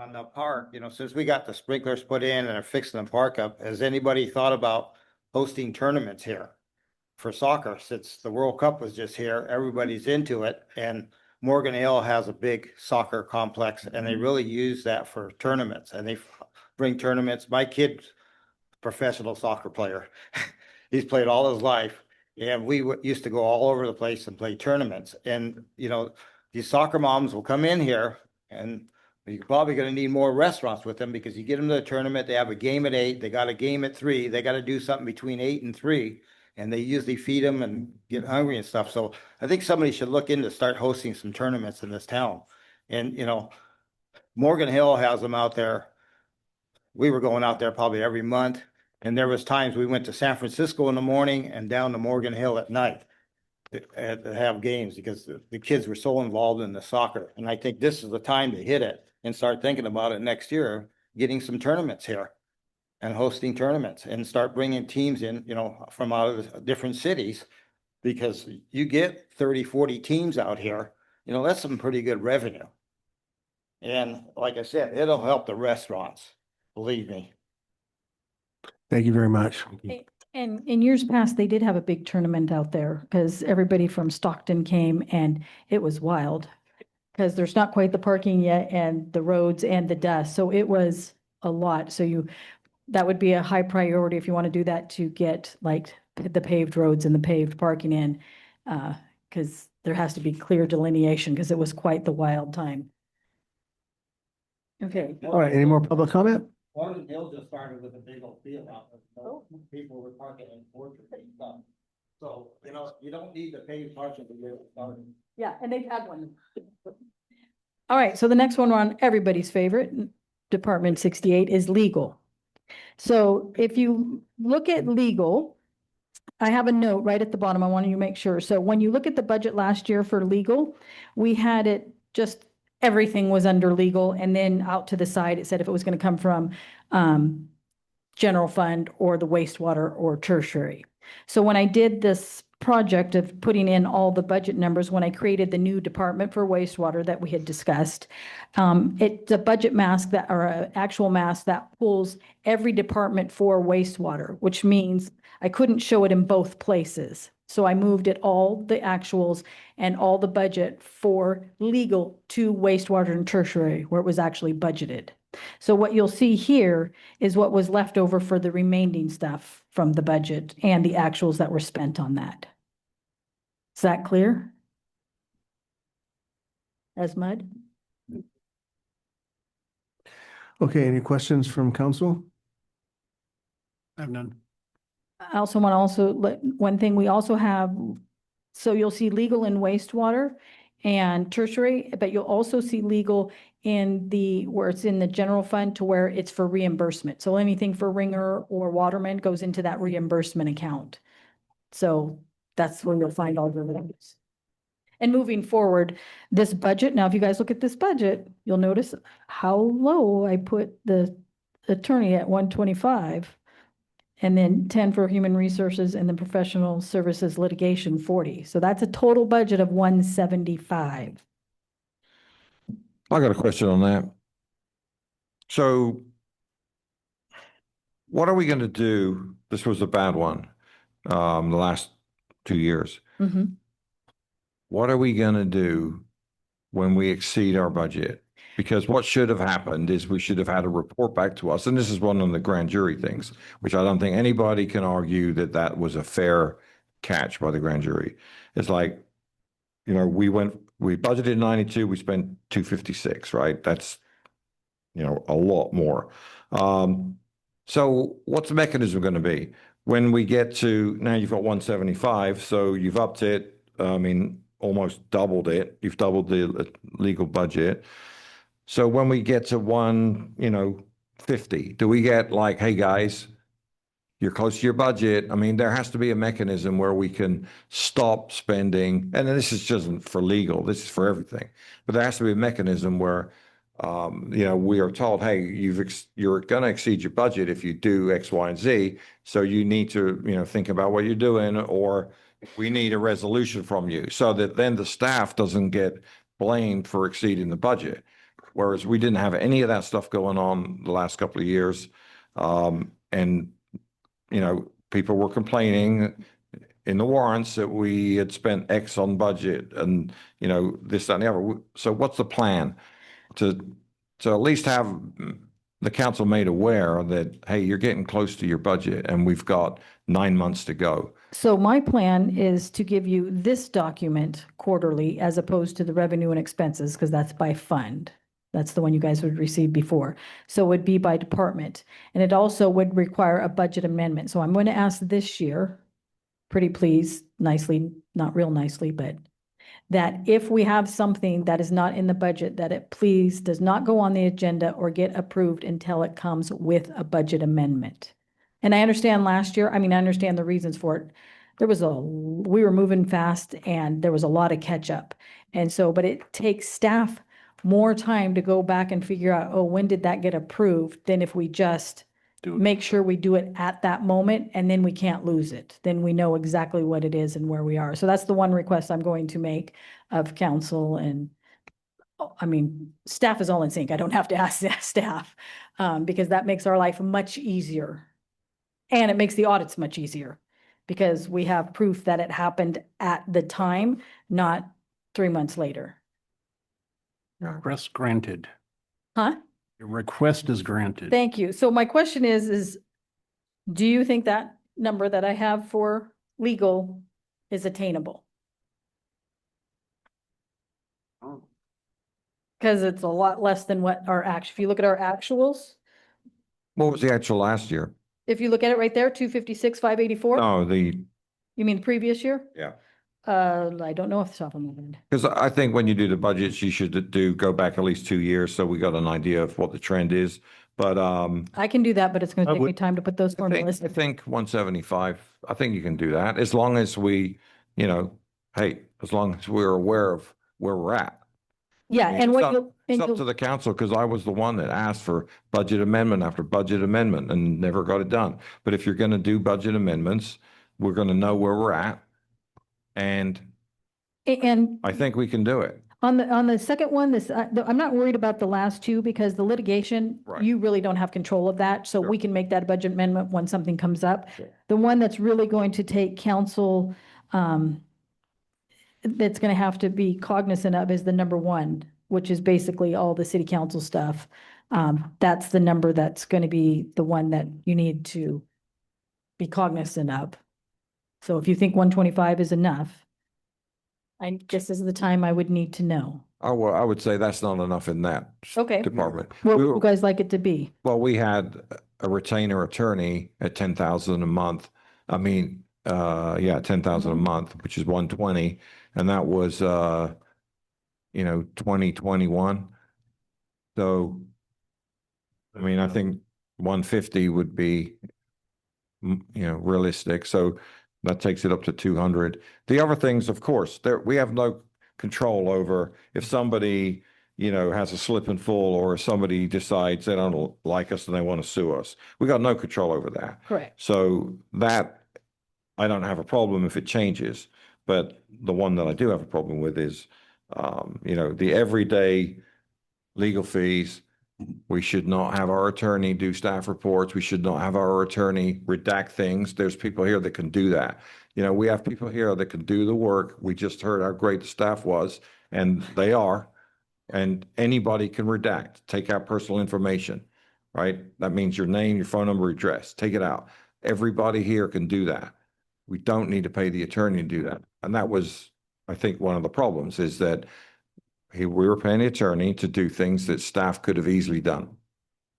On the park, since we got the sprinklers put in and are fixing the park up, has anybody thought about hosting tournaments here for soccer? Since the World Cup was just here, everybody's into it, and Morgan Hill has a big soccer complex, and they really use that for tournaments, and they bring tournaments. My kid's a professional soccer player. He's played all his life, and we used to go all over the place and play tournaments. And, these soccer moms will come in here, and you're probably going to need more restaurants with them, because you get them to the tournament, they have a game at 8, they got a game at 3, they got to do something between 8 and 3, and they usually feed them and get hungry and stuff. So I think somebody should look into start hosting some tournaments in this town. And, Morgan Hill has them out there. We were going out there probably every month, and there was times we went to San Francisco in the morning and down to Morgan Hill at night to have games, because the kids were so involved in the soccer. And I think this is the time to hit it and start thinking about it next year, getting some tournaments here and hosting tournaments, and start bringing teams in, from out of the different cities, because you get 30, 40 teams out here, that's some pretty good revenue. And like I said, it'll help the restaurants, believe me. thank you very much. And in years past, they did have a big tournament out there because everybody from Stockton came and it was wild. Because there's not quite the parking yet and the roads and the dust. So it was a lot. So that would be a high priority if you want to do that, to get like the paved roads and the paved parking in. Because there has to be clear delineation, because it was quite the wild time. Okay. All right, any more public comment? Morgan Hill just started with a big old field out there. So people were parking in Orchard and stuff. So, you don't need the paved parking to get it started. Yeah, and they've had one. All right, so the next one on everybody's favorite, Department 68, is legal. So if you look at legal, I have a note right at the bottom. I want you to make sure. So when you look at the budget last year for legal, we had it just, everything was under legal, and then out to the side, it said if it was going to come from general fund or the wastewater or tertiary. So when I did this project of putting in all the budget numbers, when I created the new department for wastewater that we had discussed, it's a budget mask that, or an actual mask that pulls every department for wastewater, which means I couldn't show it in both places. So I moved it, all the actuals and all the budget for legal, to wastewater and tertiary, where it was actually budgeted. So what you'll see here is what was left over for the remaining stuff from the budget and the actuals that were spent on that. Is that clear? As mud? Okay, any questions from council? I have none. I also want to one thing we also have, so you'll see legal in wastewater and tertiary, but you'll also see legal in where it's in the general fund, to where it's for reimbursement. So anything for ringer or waterman goes into that reimbursement account. So that's where you'll find all the things. And moving forward, this budget, now if you guys look at this budget, you'll notice how low I put the attorney at 125. And then 10 for human resources, and then professional services litigation 40. So that's a total budget of 175. I got a question on that. So what are we going to do? This was a bad one, the last 2 years. Mhm. What are we going to do when we exceed our budget? Because what should have happened is we should have had a report back to us. And this is one of the grand jury things, which I don't think anybody can argue that that was a fair catch by the grand jury. It's like, we budgeted 92, we spent 256, right? That's, a lot more. So what's the mechanism going to be? When we get to, now you've got 175, so you've upped it, almost doubled it. You've doubled the legal budget. So when we get to 50, do we get like, hey, guys, you're close to your budget? There has to be a mechanism where we can stop spending, and this is just for legal, this is for everything. But there has to be a mechanism where, we are told, hey, you're going to exceed your budget if you do X, Y, and Z. So you need to, think about what you're doing, or we need a resolution from you so that then the staff doesn't get blamed for exceeding the budget. Whereas we didn't have any of that stuff going on the last couple of years. And people were complaining in the warrants that we had spent X on budget and, this, that, and the other. So what's the plan to at least have the council made aware that, hey, you're getting close to your budget and we've got 9 months to go? So my plan is to give you this document quarterly as opposed to the revenue and expenses, because that's by fund. That's the one you guys would receive before. So it would be by department. And it also would require a budget amendment. So I'm going to ask this year, pretty please, nicely, not real nicely, but that if we have something that is not in the budget, that it please does not go on the agenda or get approved until it comes with a budget amendment. And I understand last year, I understand the reasons for it. We were moving fast and there was a lot of catch up. And so, but it takes staff more time to go back and figure out, oh, when did that get approved, than if we just make sure we do it at that moment and then we can't lose it. Then we know exactly what it is and where we are. So that's the one request I'm going to make of council. And staff is all in sync. I don't have to ask staff because that makes our life much easier. And it makes the audits much easier because we have proof that it happened at the time, not 3 months later. Request granted. Huh? Your request is granted. Thank you. So my question is, do you think that number that I have for legal is attainable? Because it's a lot less than what if you look at our actuals, What was the actual last year? if you look at it right there, 256, 584. No, You mean the previous year? yeah. I don't know off the top of my head. Because I think when you do the budgets, you should go back at least 2 years, so we got an idea of what the trend is. But I can do that, but it's going to take me time to put those formulas. I think 175. I think you can do that as long as we, as long as we're aware of where we're at. Yeah, and It's up to the council, because I was the one that asked for budget amendment after budget amendment and never got it done. But if you're going to do budget amendments, we're going to know where we're at. And I think we can do it. On the second one, I'm not worried about the last two because the litigation, Right. you really don't have control of that. So Sure. we can make that a budget amendment when something comes up. The one that's really going to take council, that's going to have to be cognizant of is the number one, which is basically all the city council stuff. That's the number that's going to be the one that you need to be cognizant of. So if you think 125 is enough, this is the time I would need to know. Oh, well, I would say that's not enough in that Okay. department. What We would were- you guys like it to be? Well, we had a retainer attorney at 10,000 a month. 10,000 a month, which is 120. And that was, 2021. So, I think 150 would be, realistic. So that takes it up to 200. The other things, of course, we have no control over if somebody, has a slip and fall, or if somebody decides they don't like us and they want to sue us. We got no control over that. Correct. So that, I don't have a problem if it changes. But the one that I do have a problem with is, the everyday legal fees. We should not have our attorney do staff reports. We should not have our attorney redact things. There's people here that can do that. We have people here that can do the work. We just heard how great the staff was, and they are. And anybody can redact, take out personal information, right? That means your name, your phone number, address, take it out. Everybody here can do that. We don't need to pay the attorney to do that. And that was I think one of the problems is that we were paying the attorney to do things that staff could have easily done.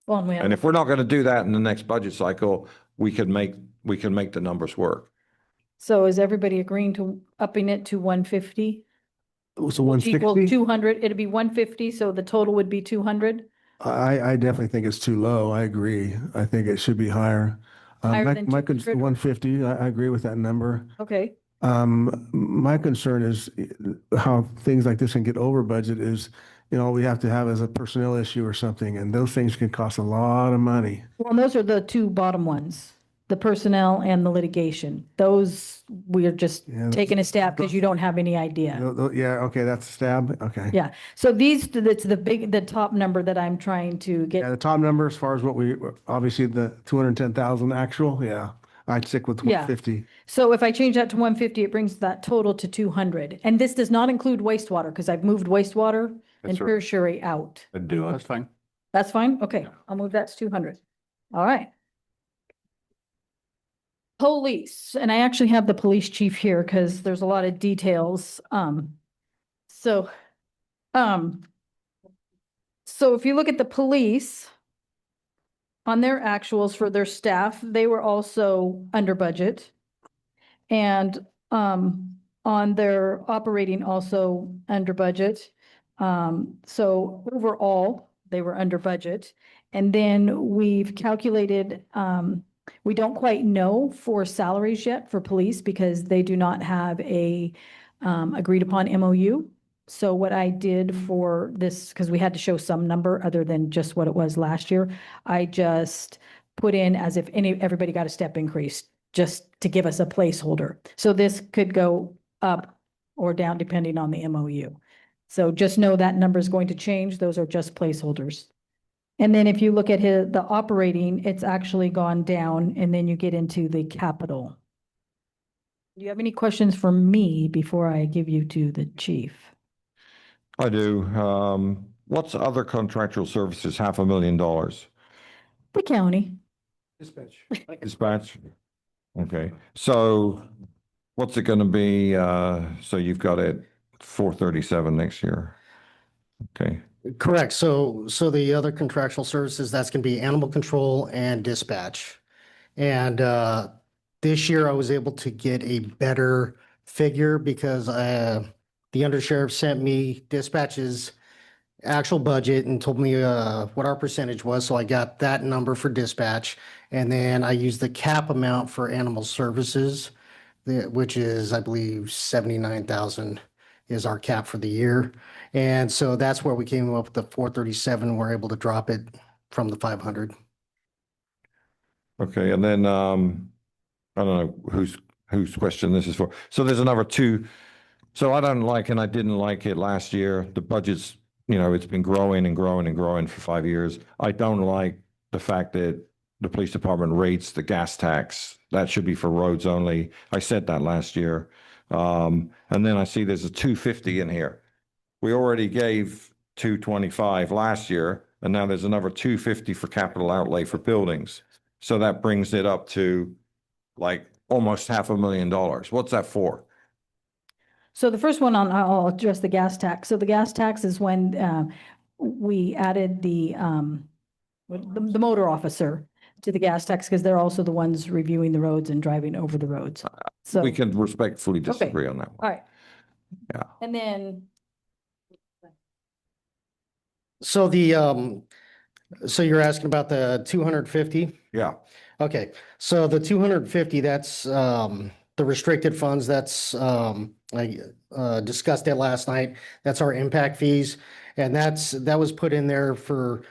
Well, and we have- And if we're not going to do that in the next budget cycle, we can make the numbers work. So is everybody agreeing to upping it to 150? So Which equals 160? 200, it'd be 150, so the total would be 200? I definitely think it's too low. I agree. I think it should be higher. Higher My, than my 200? 150, I agree with that number. Okay, My concern is how things like this can get over budget is, all we have to have is a personnel issue or something, and those things can cost a lot of money. well, and those are the two bottom ones, the personnel and the litigation. Those, we are just Yeah, taking a stab because you don't have any idea. Yeah, okay, that's a stab. Okay. Yeah, so it's the top number that I'm trying to Yeah, get. the top number as far as obviously the 210,000 actual, yeah, I'd stick with Yeah. 150. So if I change that to 150, it brings that total to 200. And this does not include wastewater because I've moved wastewater and That's right. tertiary out. I'd do it. That's fine. That's fine? Okay, I'll move that to 200. All right. Police, and I actually have the police chief here because there's a lot of details. So, so if you look at the police on their actuals for their staff, they were also under budget. And, on their operating also under budget. So overall, they were under budget. And then we've calculated, we don't quite know for salaries yet for police because they do not have a agreed upon MOU. So what I did for this, because we had to show some number other than just what it was last year, I just put in as if everybody got a step increase, just to give us a placeholder. So this could go up or down depending on the MOU. So just know that number is going to change. Those are just placeholders. And then if you look at the operating, it's actually gone down, and then you get into the capital. Do you have any questions for me before I give you to the chief? I do. What's other contractual services, $500,000? The county. Dispatch? Okay, so what's it gonna be? So you've got it 437 next year. Okay, Correct. So the other contractual services, that's going to be animal control and dispatch. And this year I was able to get a better figure because the undersheriff sent me dispatch's actual budget and told me what our percentage was. So I got that number for dispatch. And then I used the cap amount for animal services, which is, I believe, 79,000 is our cap for the year. And so that's where we came up with the 437. We're able to drop it from the 500. okay, and then I don't know whose question this is for. So there's another two. So I don't like, and I didn't like it last year. The budget's, it's been growing and growing and growing for 5 years. I don't like the fact that the police department rates the gas tax. That should be for roads only. I said that last year. And then I see there's a 250 in here. We already gave 225 last year, and now there's another 250 for capital outlay for buildings. So that brings it up to like almost $500,000. What's that for? So the first one I'll address the gas tax. So the gas tax is when we added the motor officer to the gas tax because they're also the ones reviewing the roads and driving over the roads. So, We can respectfully disagree on that one. all right. Yeah. And then, So so you're asking about the 250? Yeah. Okay, so the 250, that's the restricted funds, that's I discussed it last night. That's our impact fees. And that was put in there for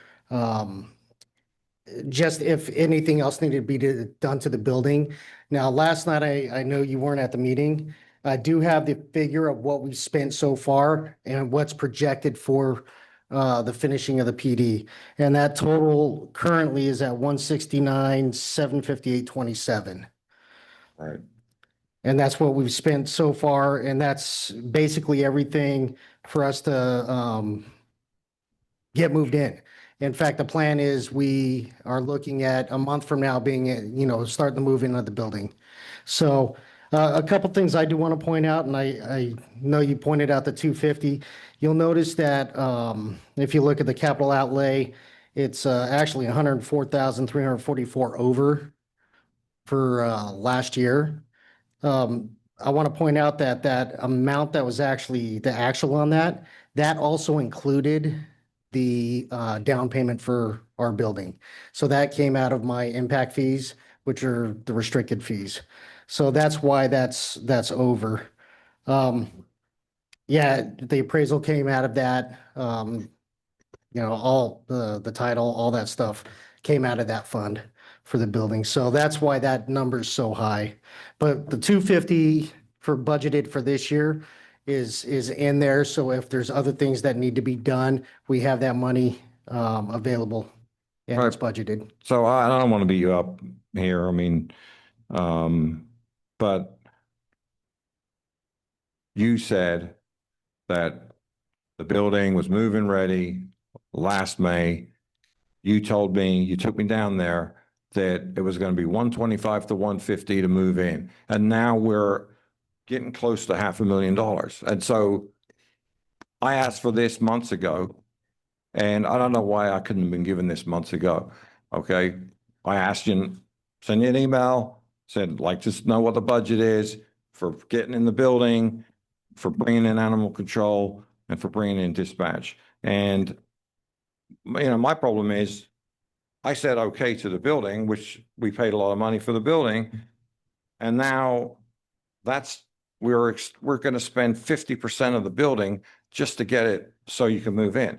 just if anything else needed to be done to the building. Now, last night, I know you weren't at the meeting. I do have the figure of what we've spent so far and what's projected for the finishing of the PD. And that total currently is at 169, 758.27. Right. And that's what we've spent so far. And that's basically everything for us to get moved in. In fact, the plan is we are looking at a month from now being, starting the move in of the building. So A couple things I do want to point out, and I know you pointed out the 250. You'll notice that if you look at the capital outlay, it's actually 104,344 over for last year. I want to point out that that amount that was actually the actual on that, that also included the down payment for our building. So that came out of my impact fees, which are the restricted fees. So that's why that's over. Yeah, the appraisal came out of that. All the title, all that stuff came out of that fund for the building. So that's why that number's so high. But the 250 for budgeted for this year is in there. So if there's other things that need to be done, we have that money available and it's budgeted. So I don't want to beat you up here. I mean, but you said that the building was moving ready last May. You told me, you took me down there that it was going to be 125 to 150 to move in. And now we're getting close to $500,000. And so I asked for this months ago, and I don't know why I couldn't have been given this months ago. Okay. I asked you, send you an email, said, like, just know what the budget is for getting in the building, for bringing in animal control, and for bringing in dispatch. And, my problem is I said okay to the building, which we paid a lot of money for the building. And now we're going to spend 50% of the building just to get it so you can move in.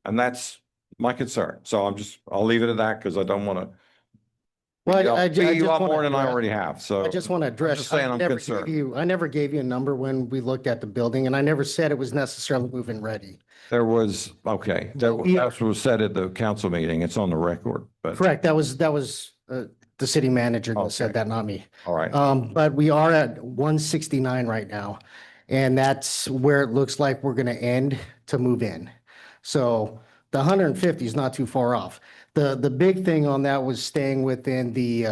And that's my concern. So I'll leave it at that because I don't want to Well, I beat you just up want more to than I address- already have. So I just want to I'm address, just saying I'm concerned. I never gave you a number when we looked at the building, and I never said it was necessarily moving ready. There was, okay, that's what was said at the council meeting. It's on the record, but. Correct, that was the city manager that said Okay. that, not me. All right. But we are at 169 right now, and that's where it looks like we're gonna end to move in. So the 150 is not too far off. The big thing on that was staying within the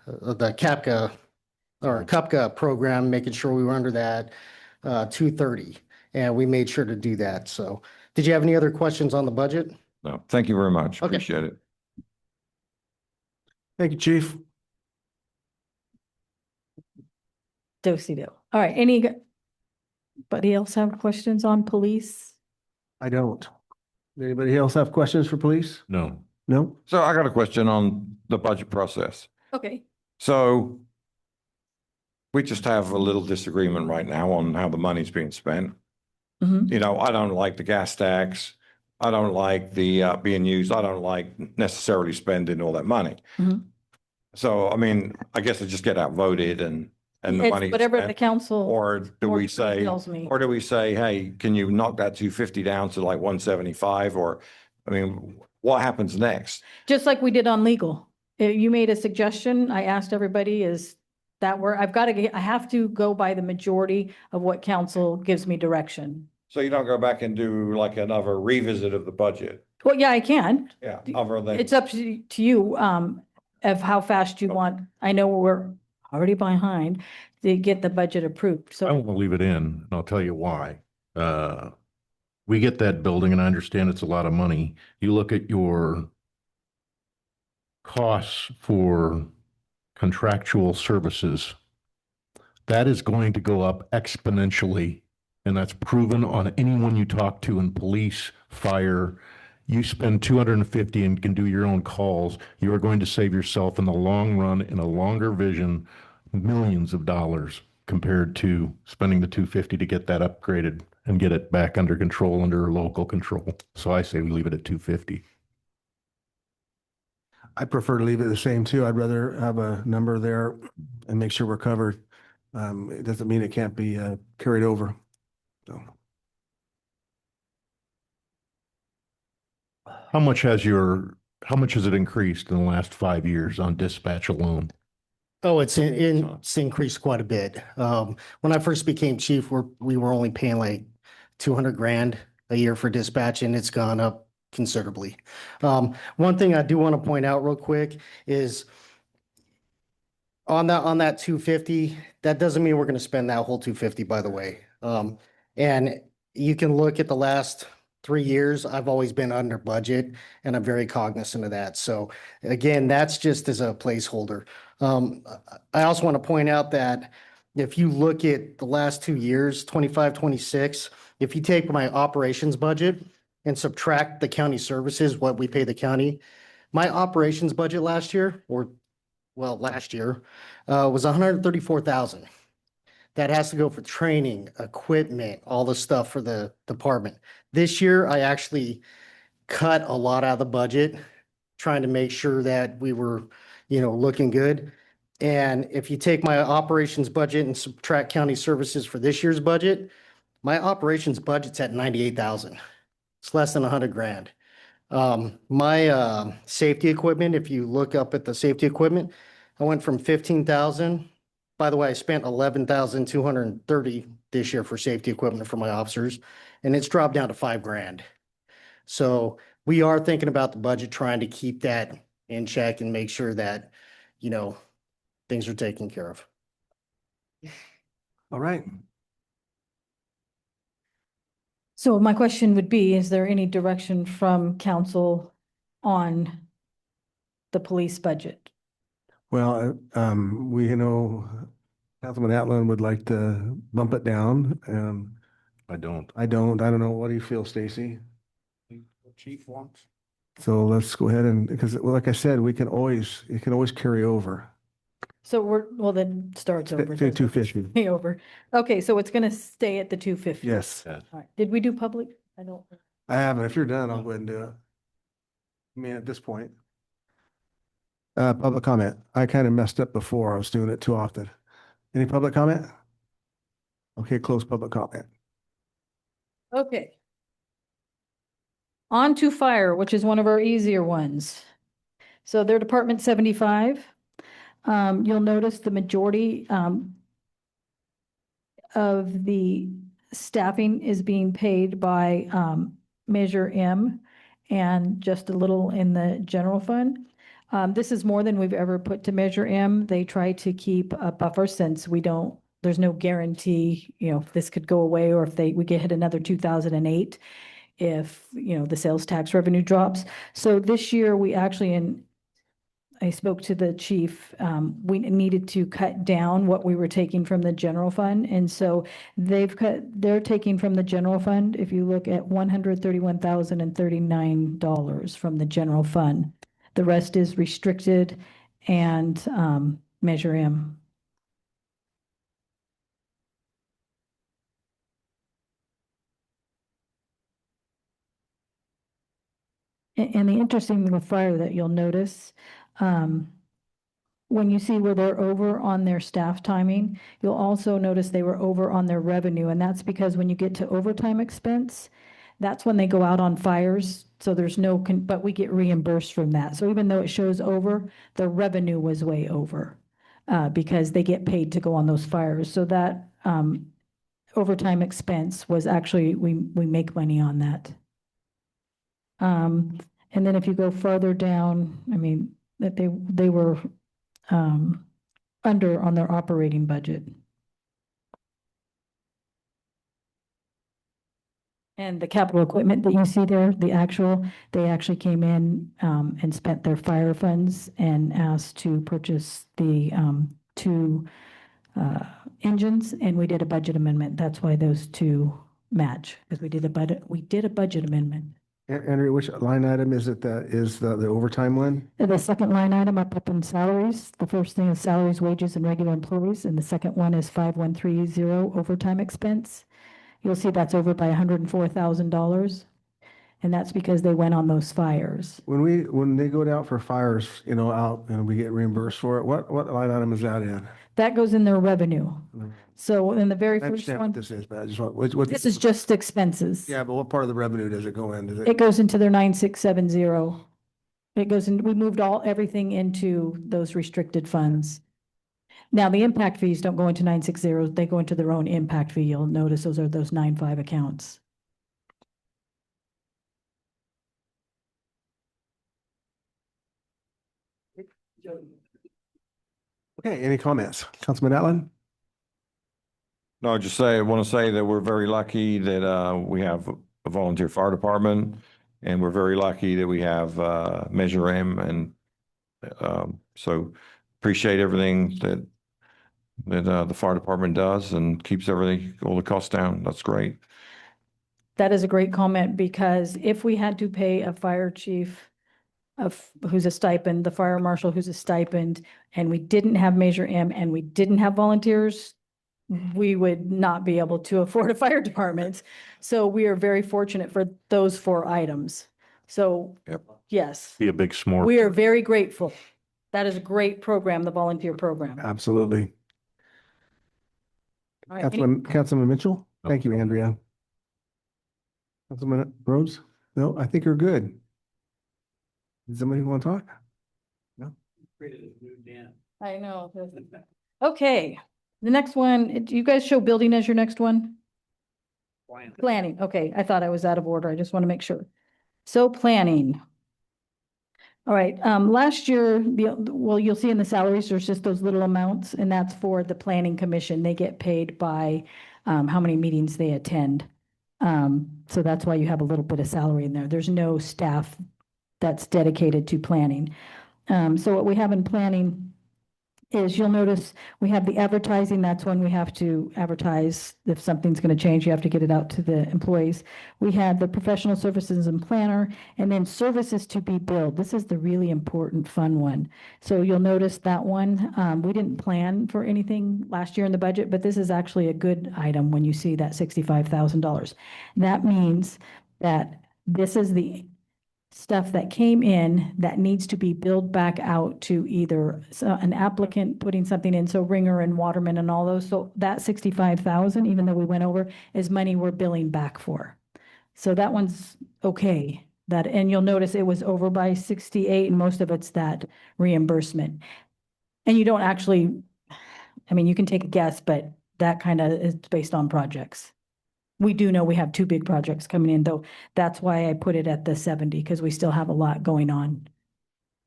CAPCA or CUPCA program, making sure we were under that 230, and we made sure to do that. So did you have any other questions on the budget? No, thank you very much. Okay. Appreciate it. Thank you, Chief. Do-si-do. All right, anybody else have questions on police? I don't. Anybody else have questions for police? No. No? So I got a question on the budget process. Okay. So we just have a little disagreement right now on how the money's being spent. Mhm. I don't like the gas tax. I don't like the being used. I don't like necessarily spending all that money. Mhm. So, I mean, I guess I just get outvoted and the It's money. whatever the council. Or do we say, tells me. or do we say, hey, can you knock that 250 down to like 175? Or, I mean, what happens next? Just like we did on legal. You made a suggestion. I asked everybody, is that where I have to go by the majority of what council gives me direction. So you don't go back and do like another revisit of the budget? Well, yeah, I can. Yeah, other than. It's up to you, of how fast you want. I know we're already behind to get the budget approved. I So, want to leave it in, and I'll tell you why. We get that building, and I understand it's a lot of money. You look at your costs for contractual services, that is going to go up exponentially. And that's proven on anyone you talk to in police, fire. You spend 250 and can do your own calls. You are going to save yourself in the long run, in a longer vision, millions of dollars compared to spending the 250 to get that upgraded and get it back under control, under local control. So I say we leave it at 250. I prefer to leave it the same too. I'd rather have a number there and make sure we're covered. It doesn't mean it can't be carried over. So How much has it increased in the last 5 years on dispatch alone? Oh, it's increased quite a bit. When I first became chief, we were only paying like 200 grand a year for dispatch, and it's gone up considerably. One thing I do want to point out real quick is on that 250, that doesn't mean we're gonna spend that whole 250, by the way. And you can look at the last 3 years, I've always been under budget and I'm very cognizant of that. So again, that's just as a placeholder. I also want to point out that if you look at the last 2 years, 25, 26, if you take my operations budget and subtract the county services, what we pay the county, my operations budget last year, last year, was 134,000. That has to go for training, equipment, all the stuff for the department. This year, I actually cut a lot out of the budget, trying to make sure that we were, looking good. And if you take my operations budget and subtract county services for this year's budget, my operations budget's at 98,000. It's less than 100 grand. My safety equipment, if you look up at the safety equipment, I went from 15,000. By the way, I spent 11,230 this year for safety equipment for my officers, and it's dropped down to 5 grand. So we are thinking about the budget, trying to keep that in check and make sure that, things are taken care of. All right. So my question would be, is there any direction from council on the police budget? Well, we know Councilman Atlan would like to bump it down. I don't. I don't know. What do you feel, Stacy? Chief wants. So let's go ahead and, because like I said, it can always carry over. So then starts over. Say 250. Stay over. Okay, so it's gonna stay at the 250. Yes. All right. Did we do public? I don't. I haven't. If you're done, I'll go ahead and do it. I mean, at this point. Public comment. I kind of messed up before. I was doing it too often. Any public comment? Okay, close public comment. Okay. On to fire, which is one of our easier ones. So they're Department 75. You'll notice the majority of the staffing is being paid by Measure M and just a little in the general fund. This is more than we've ever put to Measure M. They try to keep a buffer since there's no guarantee, if this could go away or if we get hit another 2008 if, the sales tax revenue drops. So this year we actually, I spoke to the chief, we needed to cut down what we were taking from the general fund. And so they're taking from the general fund, if you look at $131,039 from the general fund. The rest is restricted and Measure M. And the interesting thing with fire that you'll notice, when you see where they're over on their staff timing, you'll also notice they were over on their revenue. And that's because when you get to overtime expense, that's when they go out on fires. So there's but we get reimbursed from that. So even though it shows over, the revenue was way over because they get paid to go on those fires. So that overtime expense was actually, we make money on that. And then if you go further down, I mean, that they were under on their operating budget. And the capital equipment that you see there, they actually came in and spent their fire funds and asked to purchase the 2 engines, and we did a budget amendment. That's why those 2 match, because we did a budget amendment. Andrea, which line item is it that is the overtime one? The second line item up in salaries. The first thing is salaries, wages, and regular employees, and the second one is 5130 overtime expense. You'll see that's over by $104,000, and that's because they went on those fires. When they go out for fires, out and we get reimbursed for it, what line item is that in? That goes in their revenue. So in the very I first understand one, what this is, but I just want, what? this is just expenses. Yeah, but what part of the revenue does it go in? It goes into their 9670. It goes in, we moved everything into those restricted funds. Now, the impact fees don't go into 960, they go into their own impact fee. You'll notice those are those 95 accounts. Okay, any comments? Councilman Allen? No, I want to say that we're very lucky that we have a volunteer fire department, and we're very lucky that we have Measure M, and so appreciate everything that the fire department does and keeps all the costs down. That's great. That is a great comment, because if we had to pay a fire chief who's a stipend, the fire marshal who's a stipend, and we didn't have Measure M and we didn't have volunteers, we would not be able to afford a fire department. So we are very fortunate for those 4 items. So, Yep. yes, Be a big s'more. we are very grateful. That is a great program, the volunteer program. Absolutely. All right, Councilman Mitchell? Thank you, Andrea. Councilman Rhodes? No, I think you're good. Does somebody want to talk? No? I know. Okay, the next one, do you guys show building as your next one? Planning, okay, I thought I was out of order, I just want to make sure. So planning. All right, last year, well, you'll see in the salaries, there's just those little amounts, and that's for the planning commission. They get paid by how many meetings they attend. So that's why you have a little bit of salary in there. There's no staff that's dedicated to planning. So what we have in planning is, you'll notice we have the advertising. That's when we have to advertise. If something's going to change, you have to get it out to the employees. We have the professional services and planner, and then services to be billed. This is the really important fun one. So you'll notice that one, we didn't plan for anything last year in the budget, but this is actually a good item when you see that $65,000. That means that this is the stuff that came in that needs to be billed back out to either an applicant putting something in, so Ringer and Waterman and all those. So that 65,000, even though we went over, is money we're billing back for. So that one's okay. And you'll notice it was over by 68, and most of it's that reimbursement. And you don't actually, I mean, you can take a guess, but that kind of is based on projects. We do know we have 2 big projects coming in, though. That's why I put it at the 70, because we still have a lot going on.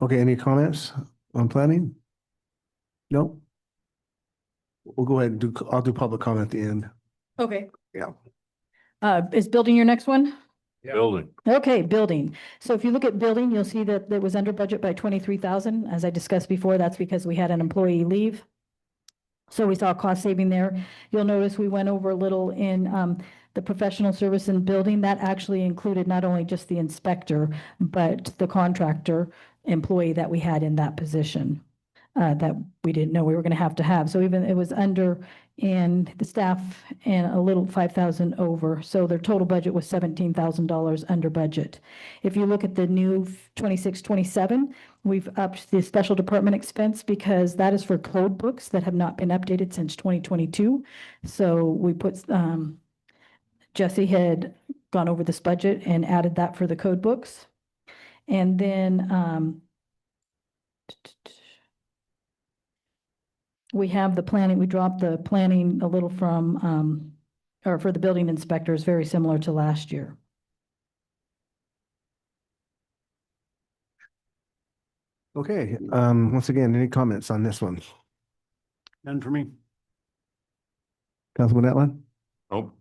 Okay, any comments on planning? No? We'll go ahead and I'll do public comment at the end. Okay. Yeah. Is building your next one? Building. Okay, building. So if you look at building, you'll see that it was under budget by 23,000. As I discussed before, that's because we had an employee leave. So we saw a cost saving there. You'll notice we went over a little in the professional service and building. That actually included not only just the inspector, but the contractor employee that we had in that position that we didn't know we were going to have. So even it was under in the staff and a little 5,000 over. So their total budget was $17,000 under budget. If you look at the new 26-27, we've upped the special department expense because that is for code books that have not been updated since 2022. So we put, Jesse had gone over this budget and added that for the code books. And then we have the planning, we dropped the planning a little from, or for the building inspectors, very similar to last year. Okay, once again, any comments on this one? None for me. Councilman Etlin? Nope.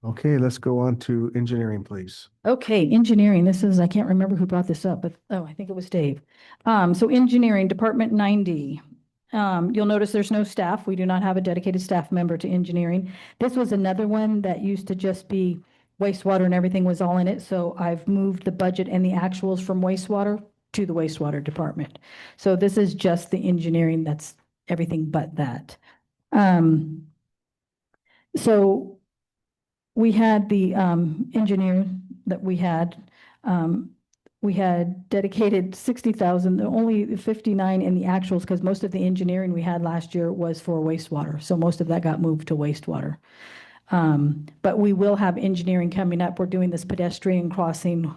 Okay, let's go on to engineering, please. Okay, engineering, this is, I can't remember who brought this up, but, oh, I think it was Dave. So engineering, Department 90. You'll notice there's no staff. We do not have a dedicated staff member to engineering. This was another one that used to just be wastewater and everything was all in it. So I've moved the budget and the actuals from wastewater to the wastewater department. So this is just the engineering, that's everything but that. So we had the engineer that we had dedicated 60,000, only 59 in the actuals, because most of the engineering we had last year was for wastewater. So most of that got moved to wastewater. But we will have engineering coming up. We're doing this pedestrian crossing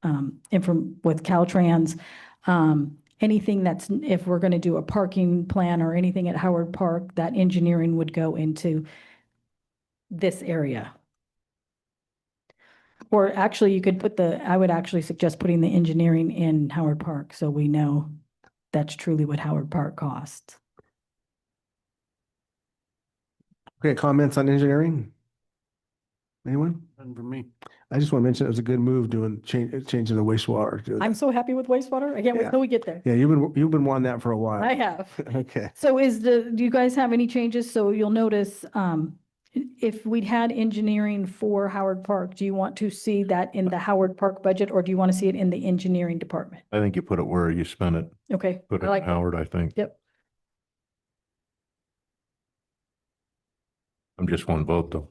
with Caltrans. Anything that's, if we're going to do a parking plan or anything at Howard Park, that engineering would go into this area. Or actually, you could put I would actually suggest putting the engineering in Howard Park, so we know that's truly what Howard Park costs. Okay, comments on engineering? Anyone? And for me, I just want to mention it was a good move changing the wastewater. I'm so happy with wastewater. I can't wait Yeah. till we get there. Yeah, you've been wanting that for a while. I have. Okay. So do you guys have any changes? So you'll notice, if we'd had engineering for Howard Park, do you want to see that in the Howard Park budget, or do you want to see it in the engineering department? I think you put it where you spent it. Okay. Put I it like in that. Howard, I think. Yep. I'm just one vote though.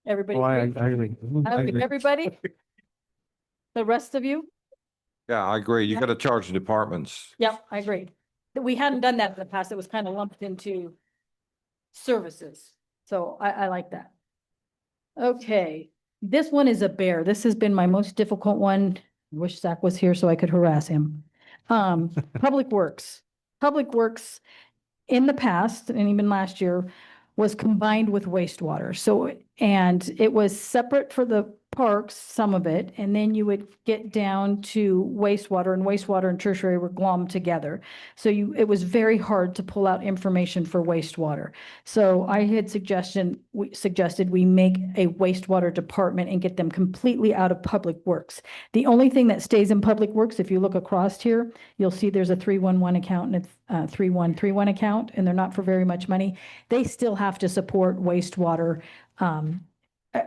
Everybody. Well, I agree? agree. I agree. Everybody? The rest of you? Yeah, I agree. You Yeah. got to charge the departments. Yeah, I agree. We hadn't done that in the past. It was kind of lumped into services. So I like that. Okay, this one is a bear. This has been my most difficult one. Wish Zach was here so I could harass him. Public Works. Public Works in the past, and even last year, was combined with wastewater. So, and it was separate for the parks, some of it, and then you would get down to wastewater, and tertiary were glommed together. So it was very hard to pull out information for wastewater. So I had suggested we make a wastewater department and get them completely out of Public Works. The only thing that stays in Public Works, if you look across here, you'll see there's a 311 account and a 3131 account, and they're not for very much money. They still have to support wastewater.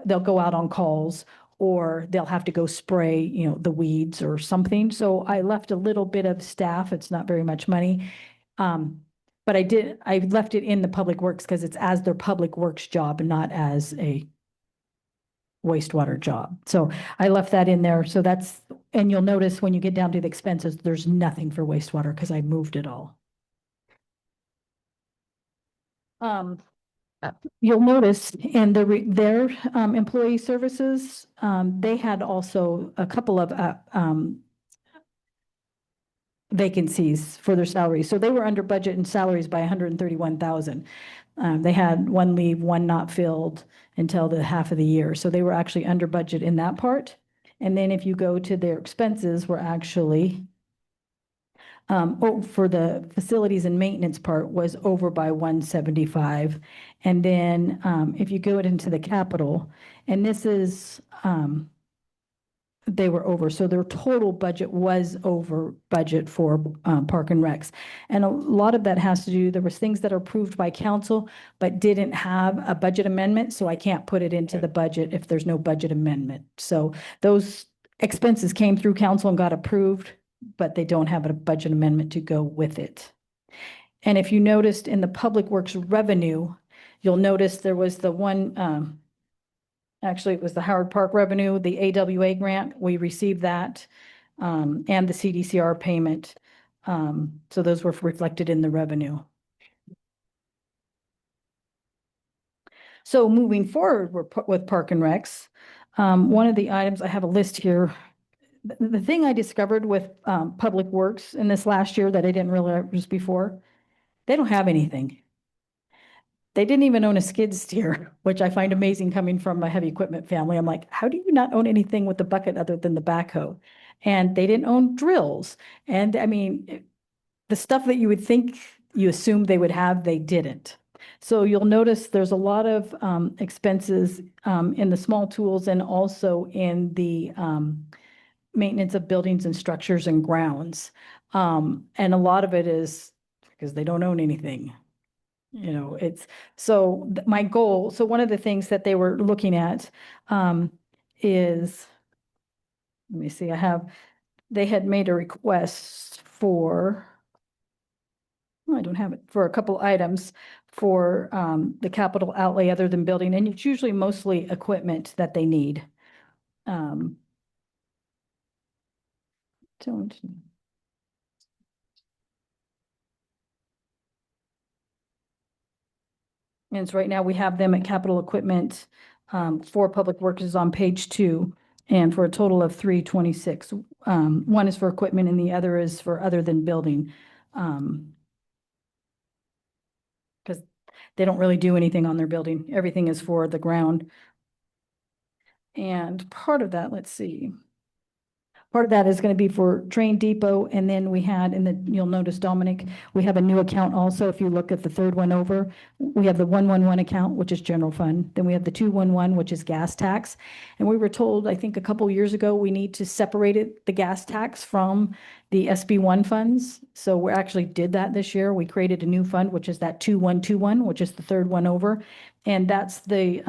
They'll go out on calls, or they'll have to go spray, the weeds or something. So I left a little bit of staff. It's not very much money. But I left it in the Public Works because it's as their Public Works job and not as a wastewater job. So I left that in there. So and you'll notice when you get down to the expenses, there's nothing for wastewater because I moved it all. You'll notice in their employee services, they had also a couple of vacancies for their salaries. So they were under budget and salaries by 131,000. They had one leave, one not filled until the half of the year. So they were actually under budget in that part. And then if you go to their expenses, we're actually for the facilities and maintenance part was over by 175. And then if you go into the capital, and this is they were over. So their total budget was over budget for Park and Recs. And a lot of that has to do, there was things that are approved by council, but didn't have a budget amendment. So I can't put it into the budget if there's no budget amendment. So those expenses came through council and got approved, but they don't have a budget amendment to go with it. And if you noticed in the Public Works revenue, you'll notice there was the one, actually, it was the Howard Park revenue, the AWA grant, we received that, and the CDCR payment. So those were reflected in the revenue. So moving forward, with Park and Recs, one of the items, I have a list here. The thing I discovered with Public Works in this last year that I didn't realize before, they don't have anything. They didn't even own a skid steer, which I find amazing coming from a heavy equipment family. I'm like, how do you not own anything with the bucket other than the backhoe? And they didn't own drills. And I mean, the stuff that you would think you assumed they would have, they didn't. So you'll notice there's a lot of expenses in the small tools and also in the maintenance of buildings and structures and grounds. And a lot of it is because they don't own anything. It's so my goal. So one of the things that they were looking at is, let me see, they had made a request for, I don't have it, for a couple items for the capital outlay other than building, and it's usually mostly equipment that they need. Don't. And so right now we have them at capital equipment for Public Works is on page 2, and for a total of 326. One is for equipment and the other is for other than building. Because they don't really do anything on their building. Everything is for the ground. And part of that, let's see. Part of that is going to be for Train Depot, and then we had, you'll notice, Dominic, we have a new account also. If you look at the third one over, we have the 111 account, which is general fund. Then we have the 211, which is gas tax. And we were told, I think a couple years ago, we need to separate the gas tax from the SB1 funds. So we actually did that this year. We created a new fund, which is that 2121, which is the third one over. And that's the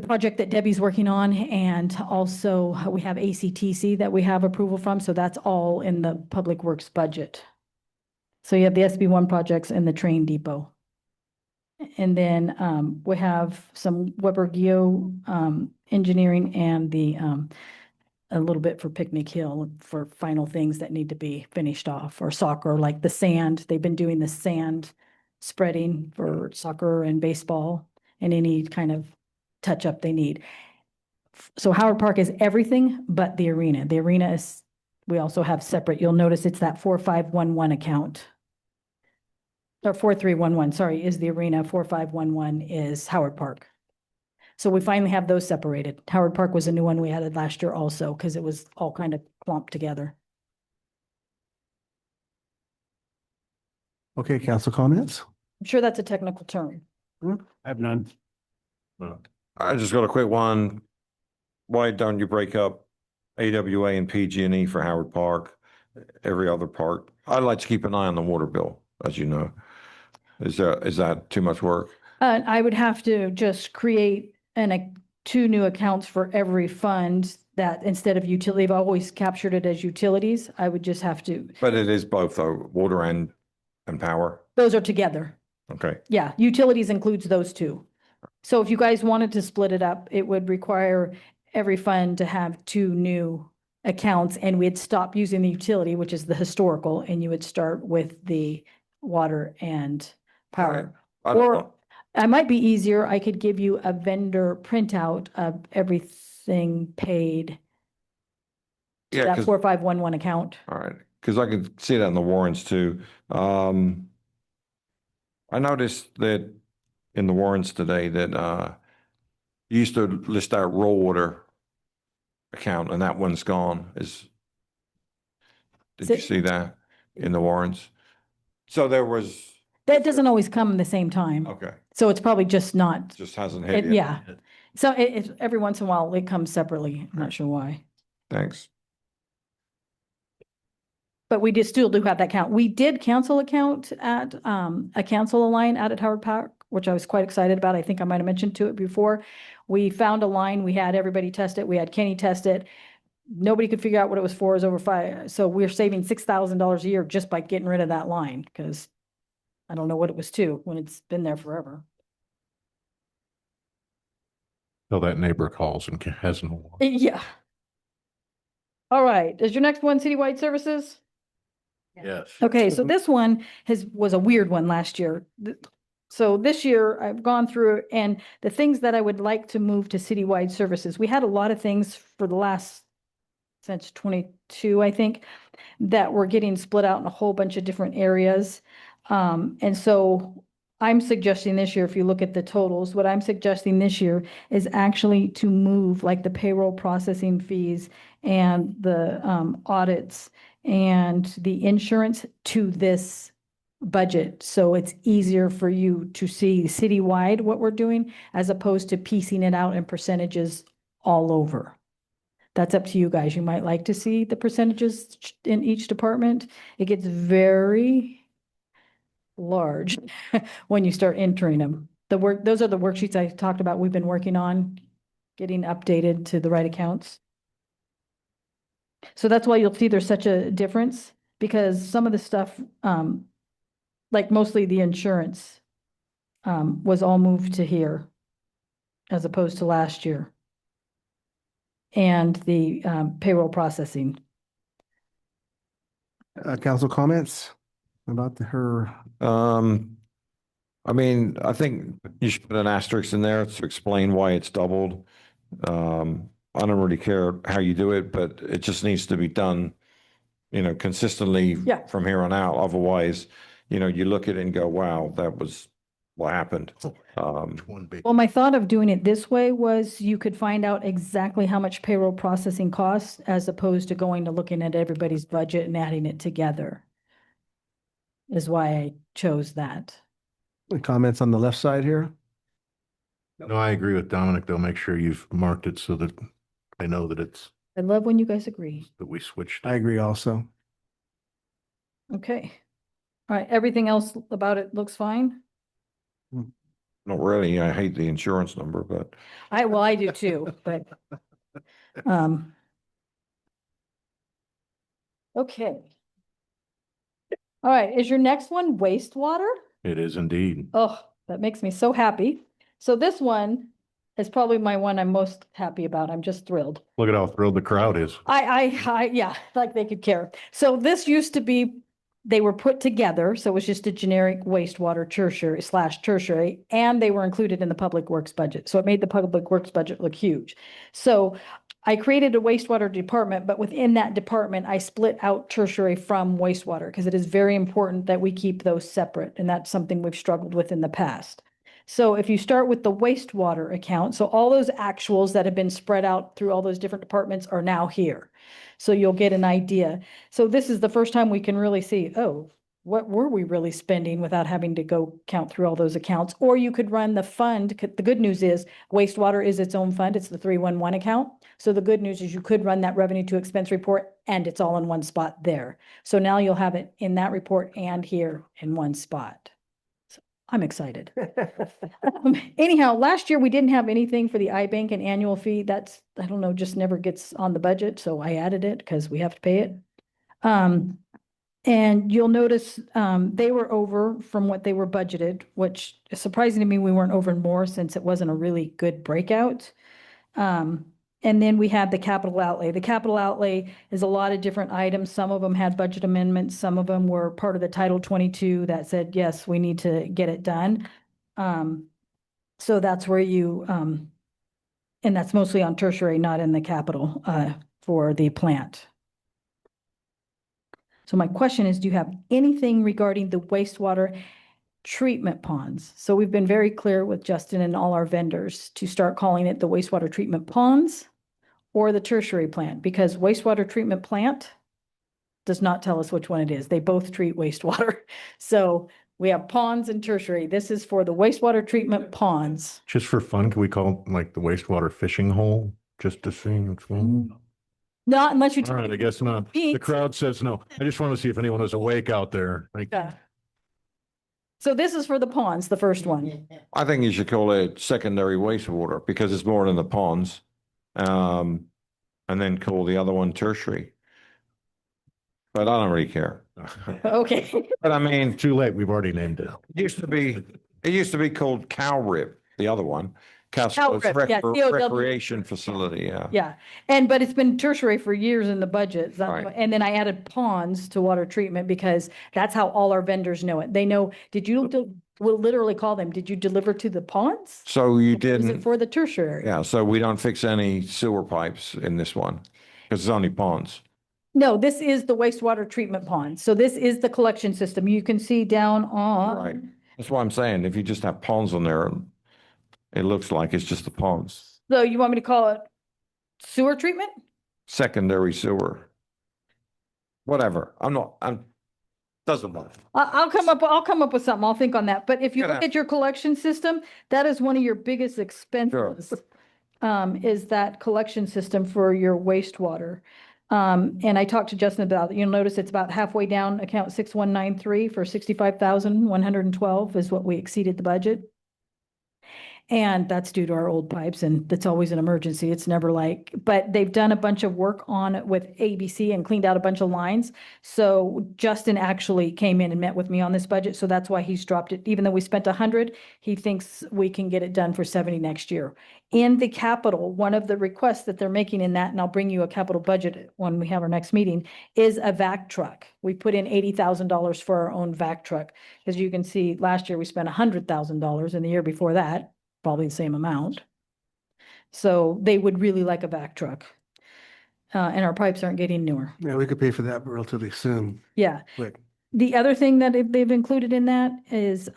project that Debbie's working on, and also we have ACTC that we have approval from, so that's all in the Public Works budget. So you have the SB1 projects and the train depot. And then we have some Weber Geo engineering and a little bit for Picnic Hill for final things that need to be finished off, or soccer, like the sand. They've been doing the sand spreading for soccer and baseball and any kind of touch up they need. So Howard Park is everything but the arena. The arena is, we also have separate, you'll notice it's that 4511 account. Or 4311, sorry, is the arena. 4511 is Howard Park. So we finally have those separated. Howard Park was a new one we added last year also, because it was all kind of clumped together. Okay, council comments? I'm sure that's a technical term. I have none. I just got a quick one. Why don't you break up AWA and PG&E for Howard Park, every other park? I'd like to keep an eye on the water bill, as you know. Is that too much work? I would have to just create two new accounts for every fund that, instead of utility, I've always captured it as utilities. I would just have to. But it is both though, water and power? Those are together. Okay. Yeah, utilities includes those two. So if you guys wanted to split it up, it would require every fund to have two new accounts, and we'd stop using the utility, which is the historical, and you would start with the water and power. Or I might be easier, I could give you a vendor printout of everything paid to Yeah, that 'cause- 4511 account. All right, because I can see that in the warrants too. I noticed that in the warrants today that you used to list out raw water account, and that one's gone. Did you see that in the warrants? So there was, That doesn't always come at the same time. okay, So it's probably just not, just hasn't hit yet. yeah. So every once in a while, it comes separately. I'm not sure why. Thanks. But we still do have that count. We did cancel account at a cancel line out at Howard Park, which I was quite excited about. I think I might have mentioned to it before. We found a line, we had everybody test it, we had Kenny test it. Nobody could figure out what it was for, is over 5. So we're saving $6,000 a year just by getting rid of that line, because I don't know what it was to when it's been there forever. So that neighbor calls and has no water. Yeah. All right, is your next one citywide services? Yes. Okay, so this one was a weird one last year. So this year I've gone through, and the things that I would like to move to citywide services, we had a lot of things for the last, since 22, I think, that were getting split out in a whole bunch of different areas. And so I'm suggesting this year, if you look at the totals, what I'm suggesting this year is actually to move like the payroll processing fees and the audits and the insurance to this budget. So it's easier for you to see citywide what we're doing, as opposed to piecing it out in percentages all over. That's up to you guys. You might like to see the percentages in each department. It gets very large when you start entering them. Those are the worksheets I talked about we've been working on, getting updated to the right accounts. So that's why you'll see there's such a difference, because some of the stuff, like mostly the insurance, was all moved to here as opposed to last year. And the payroll processing. Council comments about her? I mean, I think you should put an asterisk in there to explain why it's doubled. I don't really care how you do it, but it just needs to be done, consistently Yeah. from here on out. Otherwise, you look at it and go, wow, that was what happened. One big. Well, my thought of doing it this way was you could find out exactly how much payroll processing costs as opposed to going to looking at everybody's budget and adding it together. Is why I chose that. Any comments on the left side here? No, I agree with Dominic, though. Make sure you've marked it so that they know that it's, I love when you guys agree. that we switched. I agree also. Okay. All right, everything else about it looks fine? Not really. I hate the insurance number, but I do too, but. Um. Okay. All right, is your next one wastewater? It is indeed. Oh, that makes me so happy. So this one is probably my one I'm most happy about. I'm just thrilled. Look at how thrilled the crowd is. Yeah, like they could care. So this used to be, they were put together, so it was just a generic wastewater tertiary, and they were included in the public works budget. So it made the public works budget look huge. So I created a wastewater department, but within that department, I split out tertiary from wastewater because it is very important that we keep those separate. And that's something we've struggled with in the past. So if you start with the wastewater account, so all those actuals that have been spread out through all those different departments are now here. So you'll get an idea. So this is the first time we can really see, oh, what were we really spending without having to go count through all those accounts? Or you could run the fund. The good news is wastewater is its own fund. It's the 311 account. So the good news is you could run that revenue to expense report and it's all in one spot there. So now you'll have it in that report and here in one spot. So I'm excited. Anyhow, last year we didn't have anything for the iBank and annual fee. That's, I don't know, just never gets on the budget. So I added it because we have to pay it. And you'll notice they were over from what they were budgeted, which is surprising to me we weren't over more since it wasn't a really good breakout. And then we have the capital outlay. The capital outlay is a lot of different items. Some of them had budget amendments. Some of them were part of the Title 22 that said, yes, we need to get it done. So that's where you, and that's mostly on tertiary, not in the capital for the plant. So my question is, do you have anything regarding the wastewater treatment ponds? So we've been very clear with Justin and all our vendors to start calling it the wastewater treatment ponds or the tertiary plant, because wastewater treatment plant does not tell us which one it is. They both treat wastewater. So we have ponds and tertiary. This is for the wastewater treatment ponds. Just for fun, can we call it like the wastewater fishing hole? Just to see what's going on? Not unless you. All right, I guess not. The crowd says no. I just want to see if anyone is awake out there. Like, Yeah. So this is for the ponds, the first one. I think you should call it secondary wastewater because it's more than the ponds. And then call the other one tertiary. But I don't really care. Okay. But I mean, too late. We've already named it. it used to be called Cow Rip, the other one. Cow Rip, yeah, COW. Recreation facility, yeah. Yeah, but it's been tertiary for years in the budget. Right. And then I added ponds to water treatment because that's how all our vendors know it. They know, we'll literally call them, did you deliver to the ponds? So you Is it didn't, for the tertiary? yeah, so we don't fix any sewer pipes in this one because it's only ponds. No, this is the wastewater treatment pond. So this is the collection system. You can see down on. Right. That's what I'm saying. If you just have ponds on there, it looks like it's just the ponds. So you want me to call it sewer treatment? Secondary sewer. Whatever. Doesn't matter. I'll come up with something. I'll think on that. But if you look at your collection system, that is one of your biggest expenses. Is that collection system for your wastewater. And I talked to Justin about it. You'll notice it's about halfway down account 6193 for 65,112 is what we exceeded the budget. And that's due to our old pipes, and that's always an emergency. It's never like, but they've done a bunch of work on it with ABC and cleaned out a bunch of lines. So Justin actually came in and met with me on this budget. So that's why he's dropped it. Even though we spent 100, he thinks we can get it done for 70 next year. In the capital, one of the requests that they're making in that, and I'll bring you a capital budget when we have our next meeting, is a vac truck. We put in $80,000 for our own vac truck. As you can see, last year we spent $100,000, and the year before that, probably the same amount. So they would really like a vac truck. And our pipes aren't getting newer. Yeah, we could pay for that relatively soon. Yeah. Quick. The other thing that they've included in that is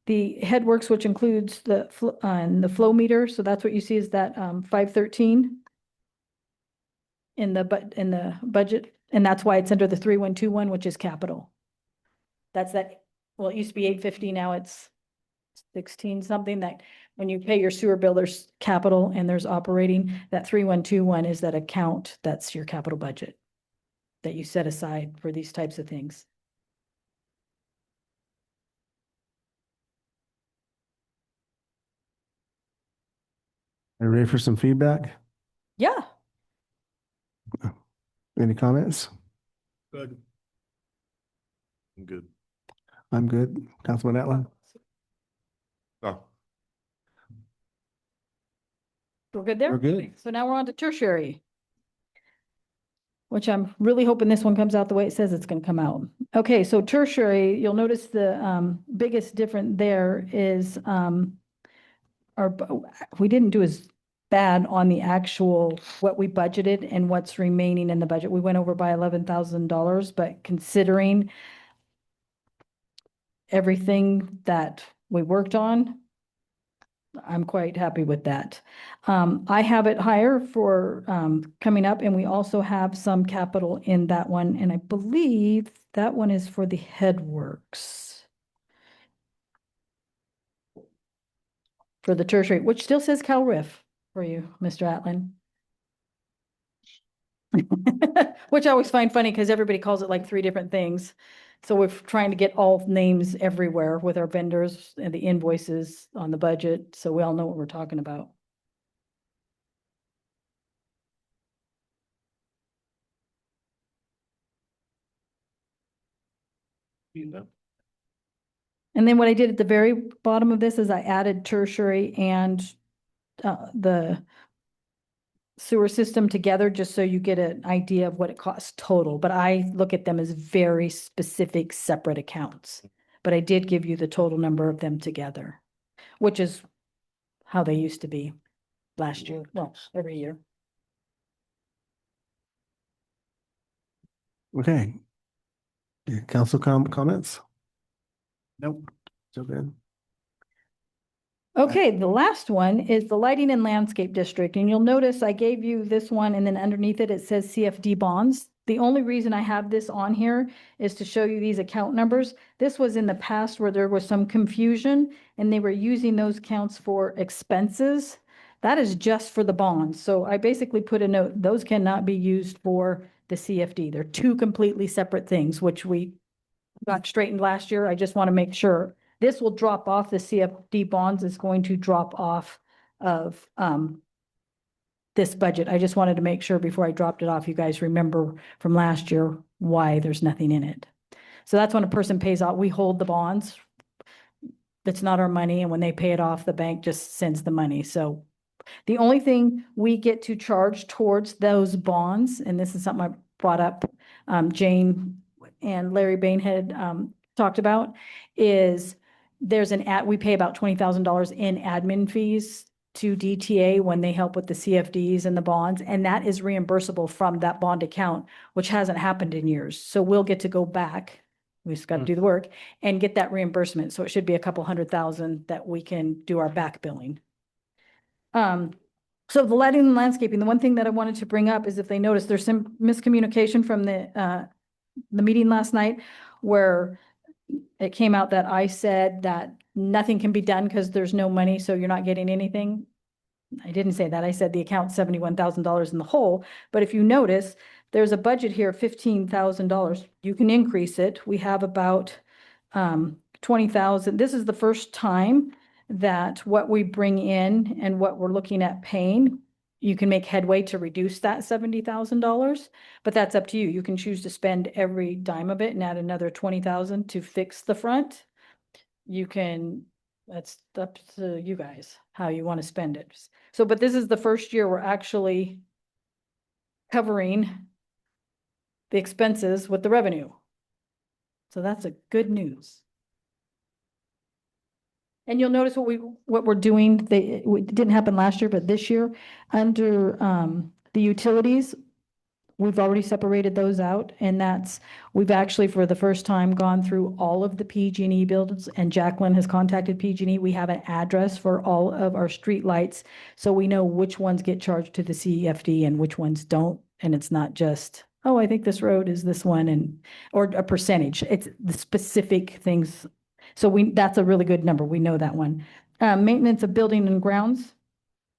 The headworks, which includes the flow meter, so that's what you see is that 513 in the budget, and that's why it's under the 3121, which is capital. That's that, well, it used to be 850, now it's 16 something. That when you pay your sewer bill, there's capital and there's operating. That 3121 is that account, that's your capital budget that you set aside for these types of things. Are you ready for some feedback? Yeah. Any comments? Good. Good. I'm good. Councilman Atlan? Oh. We're good there? We're good. So now we're on to tertiary, which I'm really hoping this one comes out the way it says it's going to come out. Okay, so tertiary, you'll notice the biggest difference there is we didn't do as bad on the actual what we budgeted and what's remaining in the budget. We went over by $11,000, but considering everything that we worked on, I'm quite happy with that. I have it higher for coming up, and we also have some capital in that one, and I believe that one is for the headworks. For the tertiary, which still says Cal Riff for you, Mr. Atlan. Which I always find funny because everybody calls it like 3 different things. So we're trying to get all names everywhere with our vendors and the invoices on the budget, so we all know what we're talking about. And then what I did at the very bottom of this is I added tertiary and the sewer system together, just so you get an idea of what it costs total. But I look at them as very specific, separate accounts. But I did give you the total number of them together, which is how they used to be last year, well, every year. Okay. Council comments? Nope. So good. Okay, the last one is the Lighting and Landscape District, and you'll notice I gave you this one, and then underneath it, it says CFD bonds. The only reason I have this on here is to show you these account numbers. This was in the past where there was some confusion, and they were using those accounts for expenses. That is just for the bonds. So I basically put a note, those cannot be used for the CFD. They're 2 completely separate things, which we got straightened last year. I just want to make sure. This will drop off, the CFD bonds is going to drop off of this budget. I just wanted to make sure before I dropped it off, you guys remember from last year why there's nothing in it. So that's when a person pays out, we hold the bonds. That's not our money, and when they pay it off, the bank just sends the money. So the only thing we get to charge towards those bonds, and this is something I brought up, Jane and Larry Bain had talked about, is there's we pay about $20,000 in admin fees to DTA when they help with the CFDs and the bonds, and that is reimbursable from that bond account, which hasn't happened in years. So we'll get to go back, we just got to do the work, and get that reimbursement. So it should be a couple $100,000 that we can do our back billing. So the lighting and landscaping, the one thing that I wanted to bring up is if they notice there's some miscommunication from the meeting last night where it came out that I said that nothing can be done because there's no money, so you're not getting anything. I didn't say that. I said the account's $71,000 in the hole. But if you notice, there's a budget here of $15,000. You can increase it. We have about 20,000. This is the first time that what we bring in and what we're looking at paying, you can make headway to reduce that $70,000, but that's up to you. You can choose to spend every dime of it and add another 20,000 to fix the front. You can, that's up to you guys, how you want to spend it. So, but this is the first year we're actually covering the expenses with the revenue. So that's a good news. And you'll notice what we're doing, it didn't happen last year, but this year, under the utilities, we've already separated those out, and we've actually for the first time gone through all of the PG&E builds, and Jacqueline has contacted PG&E. We have an address for all of our street lights, so we know which ones get charged to the CFD and which ones don't, and it's not just, oh, I think this road is this one, or a percentage. It's the specific things. So that's a really good number. We know that one. Maintenance of building and grounds.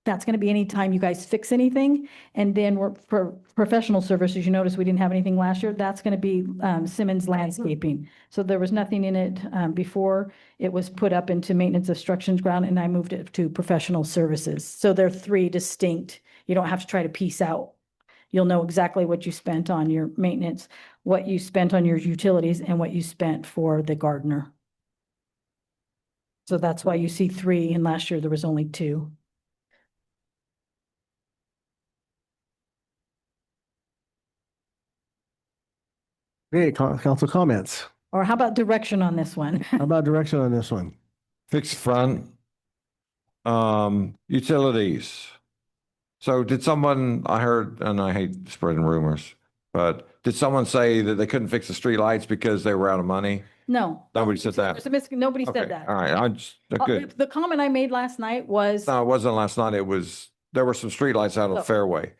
That's going to be anytime you guys fix anything. And then for professional services, you notice we didn't have anything last year. That's going to be Simmons Landscaping. So there was nothing in it before. It was put up into maintenance of structures ground, and I moved it to professional services. So they're three distinct. You don't have to try to piece out. You'll know exactly what you spent on your maintenance, what you spent on your utilities, and what you spent for the gardener. So that's why you see three, and last year there was only two. Okay, council comments. Or how about direction on this one? How about direction on this one? Fixed front. Utilities. So did someone, I heard, and I hate spreading rumors, but did someone say that they couldn't fix the street lights because they were out of money? No. Nobody said that. Nobody Okay, said that. all right, good. The comment I made last night was, No, it wasn't last night. There were some streetlights out on Oh. Fairway.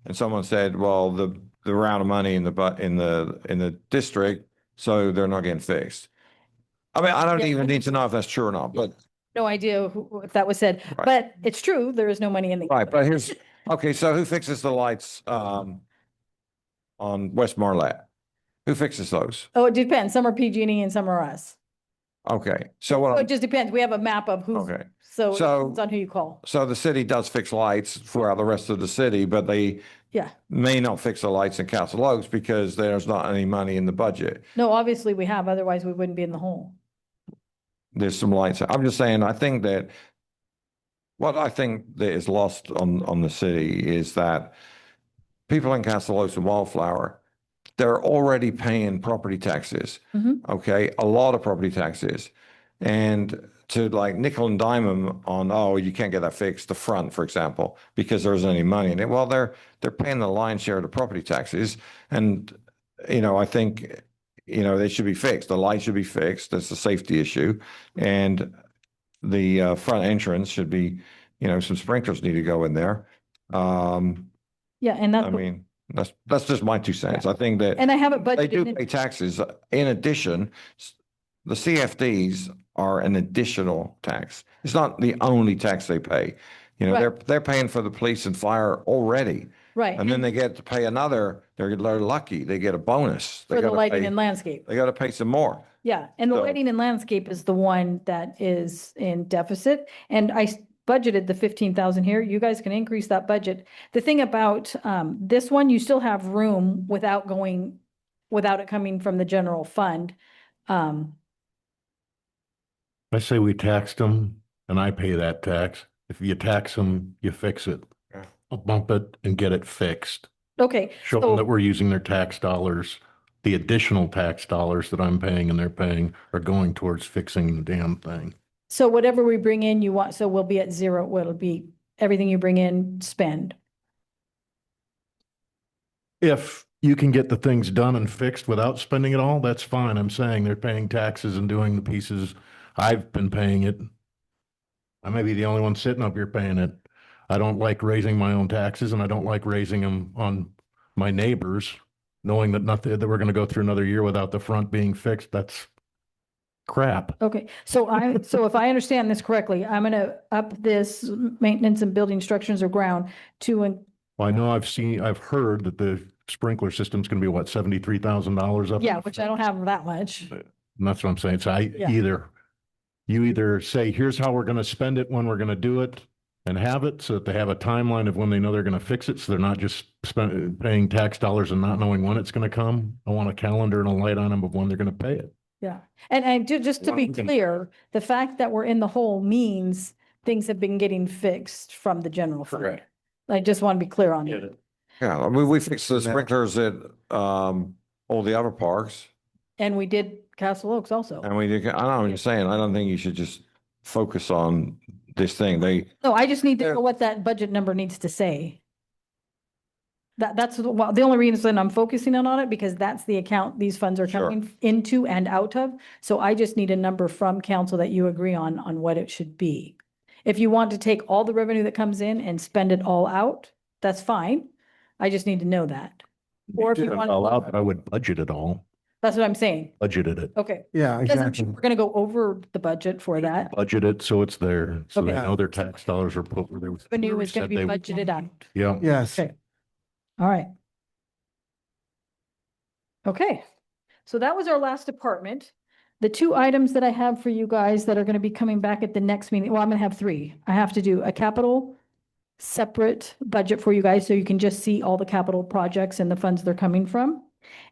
And someone said, well, they're out of money in the district, so they're not getting fixed. I mean, I don't Yeah. even need to know if that's true or not, but, no idea if that was said, Right. but it's true. There is no money in the. right, but okay, so who fixes the lights, on West Marlette? Who fixes those? Oh, it depends. Some are PG&E and some are us. Okay, so So what, it just depends. We have a map of who's, okay, so it So- depends on who you call. so the city does fix lights throughout the rest of the city, but they Yeah. may not fix the lights in Castle Oaks because there's not any money in the budget. No, obviously we have, otherwise we wouldn't be in the hole. There's some lights. I'm just saying, what I think that is lost on the city is that people in Castle Oaks and Wildflower, they're already paying property taxes. Mhm. Okay, a lot of property taxes. And to like nickel and dime them on, oh, you can't get that fixed, the front, for example, because there isn't any money in it. Well, they're paying the lion's share of the property taxes. And, I think, they should be fixed. The light should be fixed. That's a safety issue. And the front entrance should be, some sprinklers need to go in there. Yeah, and I that's, mean, that's just my 2 cents. I think that and I have it they do budgeted. pay taxes. In addition, the CFDs are an additional tax. It's not the only tax they pay. Right. They're paying for the police and fire already. Right. And then they get to pay another, they're lucky, they get a bonus. They For the gotta lighting pay- and landscape. They gotta pay some more. Yeah, and the So- lighting and landscape is the one that is in deficit, and budgeted the 15,000 here. You guys can increase that budget. The thing about this one, you still have room without it coming from the general fund. I say we taxed them and I pay that tax. If you tax them, you fix it. Yeah. I'll bump it and get it fixed. Okay, Show them that so, we're using their tax dollars. The additional tax dollars that I'm paying and they're paying are going towards fixing the damn thing. so whatever we bring in, so we'll be at zero. It'll be everything you bring in, spend. If you can get the things done and fixed without spending it all, that's fine. I'm saying they're paying taxes and doing the pieces. I've been paying it. I may be the only one sitting up here paying it. I don't like raising my own taxes and I don't like raising them on my neighbors, knowing that we're going to go through another year without the front being fixed. That's crap. Okay, so if I understand this correctly, I'm gonna up this maintenance and building structures or ground to, Well, I know I've heard that the sprinkler system's going to be what, $73,000 up? yeah, which I don't have that much. And that's what I'm saying. So Yeah. you either say, here's how we're going to spend it, when we're going to do it, and have it so that they have a timeline of when they know they're going to fix it. So they're not just paying tax dollars and not knowing when it's going to come. I want a calendar and a light on them of when they're going to pay it. Yeah, and just to be Well, clear, the fact that we're in the hole means things have been getting fixed from the general fund. Correct. I just want to be clear on that. Yeah, I mean, we fixed the sprinklers at, all the other parks. And we did Castle Oaks also. And I'm just saying, I don't think you should just focus on this thing. No, I just need to know what that budget number needs to say. Well, the only reason I'm focusing on it, because that's the account these funds are Sure. coming into and out of. So I just need a number from council that you agree on what it should be. If you want to take all the revenue that comes in and spend it all out, that's fine. I just need to know that. Or if you want, I would budget it all, that's what I'm saying. budgeted it, Okay. Yeah, Doesn't exactly. mean we're gonna go over the budget for that. budget it so it's there, so they Okay. know their tax dollars are put where they were. Revenue is gonna said be they would. budgeted out. Yeah. Yes. Okay. All right. Okay, so that was our last department. The two items that I have for you guys that are gonna be coming back at the next meeting, well, I'm gonna have three. I have to do a capital separate budget for you guys, so you can just see all the capital projects and the funds they're coming from.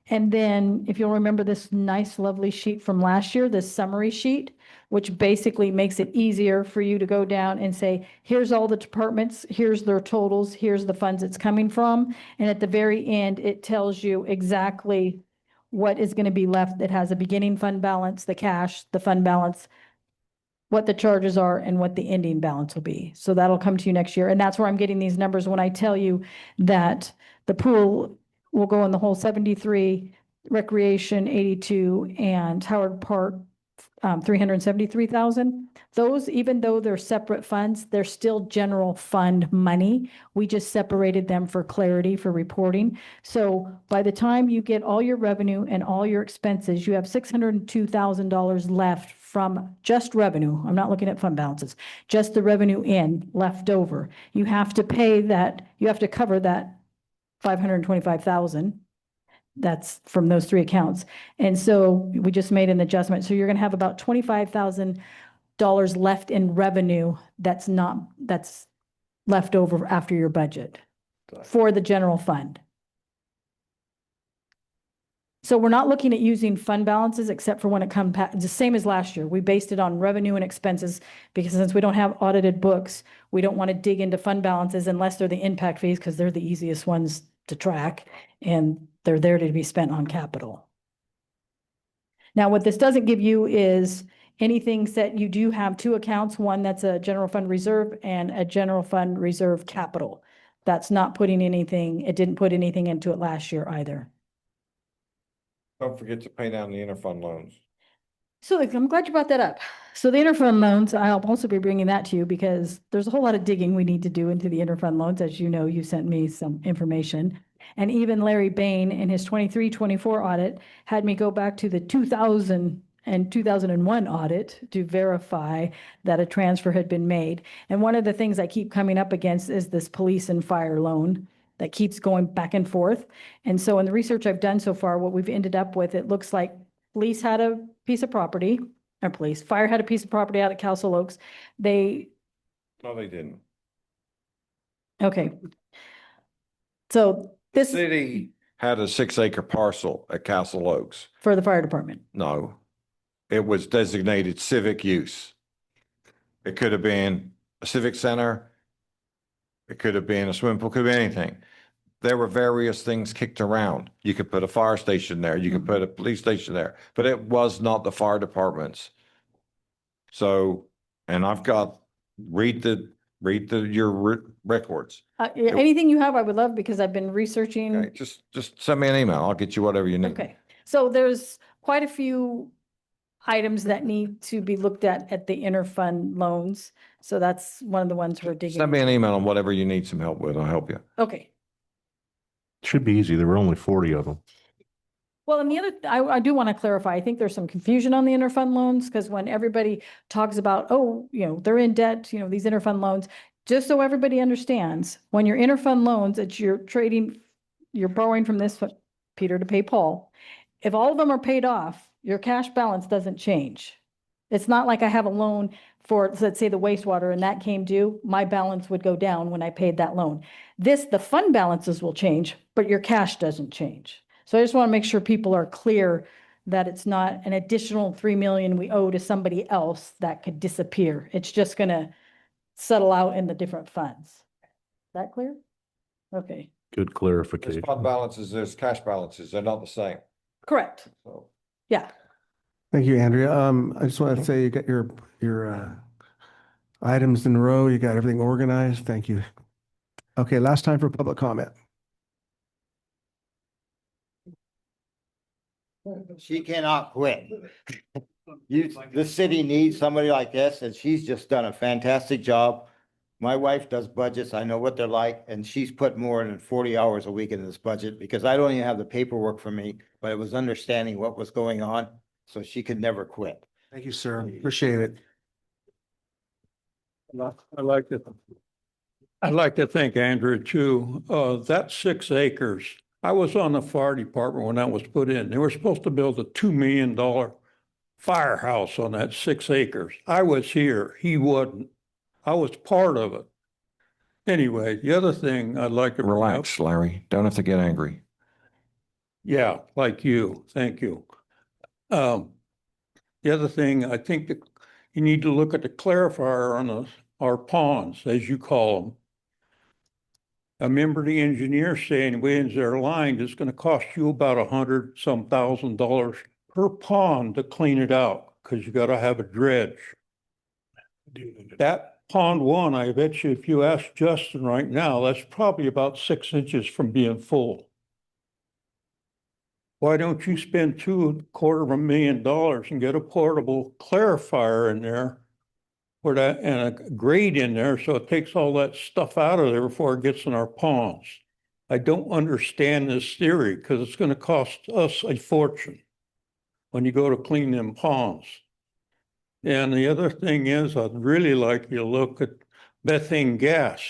And then if you'll remember this nice, lovely sheet from last year, this summary sheet, which basically makes it easier for you to go down and say, here's all the departments, here's their totals, here's the funds it's coming from. And at the very end, it tells you exactly what is going to be left. That has a beginning fund balance, the cash, the fund balance, what the charges are, and what the ending balance will be. So that'll come to you next year. And that's where I'm getting these numbers when I tell you that the pool will go in the whole 73, recreation 82, and Howard Park 373,000. Those, even though they're separate funds, they're still general fund money. We just separated them for clarity for reporting. So by the time you get all your revenue and all your expenses, you have $602,000 left from just revenue. I'm not looking at fund balances, just the revenue in left over. You have to pay that, you have to cover that 525,000. That's from those three accounts. And so we just made an adjustment. So you're gonna have about $25,000 left in revenue that's left over after your budget for the general fund. So we're not looking at using fund balances except for when it comes back, the same as last year. We based it on revenue and expenses because since we don't have audited books, we don't want to dig into fund balances unless they're the impact fees because they're the easiest ones to track and they're there to be spent on capital. Now, what this doesn't give you is anything that you do have two accounts, one that's a general fund reserve and a general fund reserve capital. That's not putting anything, it didn't put anything into it last year either. Don't forget to pay down the interfund loans. So I'm glad you brought that up. So the interfund loans, I'll also be bringing that to you because there's a whole lot of digging we need to do into the interfund loans. As you know, you sent me some information. And even Larry Bain in his 23-24 audit had me go back to the 2000 and 2001 audit to verify that a transfer had been made. And one of the things I keep coming up against is this police and fire loan that keeps going back and forth. And so in the research I've done so far, what we've ended up with, it looks like police had a piece of property, or fire had a piece of property out at Castle Oaks. No, they didn't. Okay. So The this city had a 6-acre parcel at Castle Oaks. for the fire department. No, it was designated civic use. It could have been a civic center. It could have been a swimming pool, could have been anything. There were various things kicked around. You could put a fire station there, you could put a police station there, but it was not the fire department's. So, and I've got, read your records. Anything you have, I would love because I've been researching. Okay, just send me an email. I'll get you whatever you need. Okay, so there's quite a few items that need to be looked at the interfund loans. So that's one of the ones we're digging. Send me an email on whatever you need some help with. I'll help you. Okay. Should be easy. There were only 40 of them. Well, and the other, I do want to clarify, I think there's some confusion on the interfund loans because when everybody talks about, oh, they're in debt, these interfund loans, just so everybody understands, when you're interfund loans, it's you're borrowing from this Peter to pay Paul. If all of them are paid off, your cash balance doesn't change. It's not like I have a loan for, let's say, the wastewater and that came due, my balance would go down when I paid that loan. The fund balances will change, but your cash doesn't change. So I just want to make sure people are clear that it's not an additional 3 million we owe to somebody else that could disappear. It's just going to settle out in the different funds. Is that clear? Okay. Good clarification. There's fund balances, there's cash balances. They're not the same. Correct. So. Yeah. Thank you, Andrea. I just want to say you got your items in a row. You got everything organized. Thank you. Okay, last time for public comment. She cannot quit. The city needs somebody like this, and she's just done a fantastic job. My wife does budgets. I know what they're like, and she's put more than 40 hours a week in this budget because I don't even have the paperwork for me, but it was understanding what was going on, so she could never quit. Thank you, sir. Appreciate it. I'd like to thank Andrew too. That 6 acres, I was on the fire department when that was put in. They were supposed to build a $2 million firehouse on that 6 acres. I was here, he wasn't. I was part of it. Anyway, the other thing I'd like to bring up. Relax, Larry. Don't have to get angry. Yeah, like you. Thank you. The other thing, I think that you need to look at the clarifier on our ponds, as you call them. I remember the engineer saying, when's their line, it's gonna cost you about $100,000 per pond to clean it out, because you gotta have a dredge. That pond one, I bet you if you ask Justin right now, that's probably about 6 inches from being full. Why don't you spend $250,000 and get a portable clarifier in there for that and a grate in there so it takes all that stuff out of there before it gets in our ponds? I don't understand this theory because it's going to cost us a fortune when you go to clean them ponds. And the other thing is, I'd really like you to look at methane gas.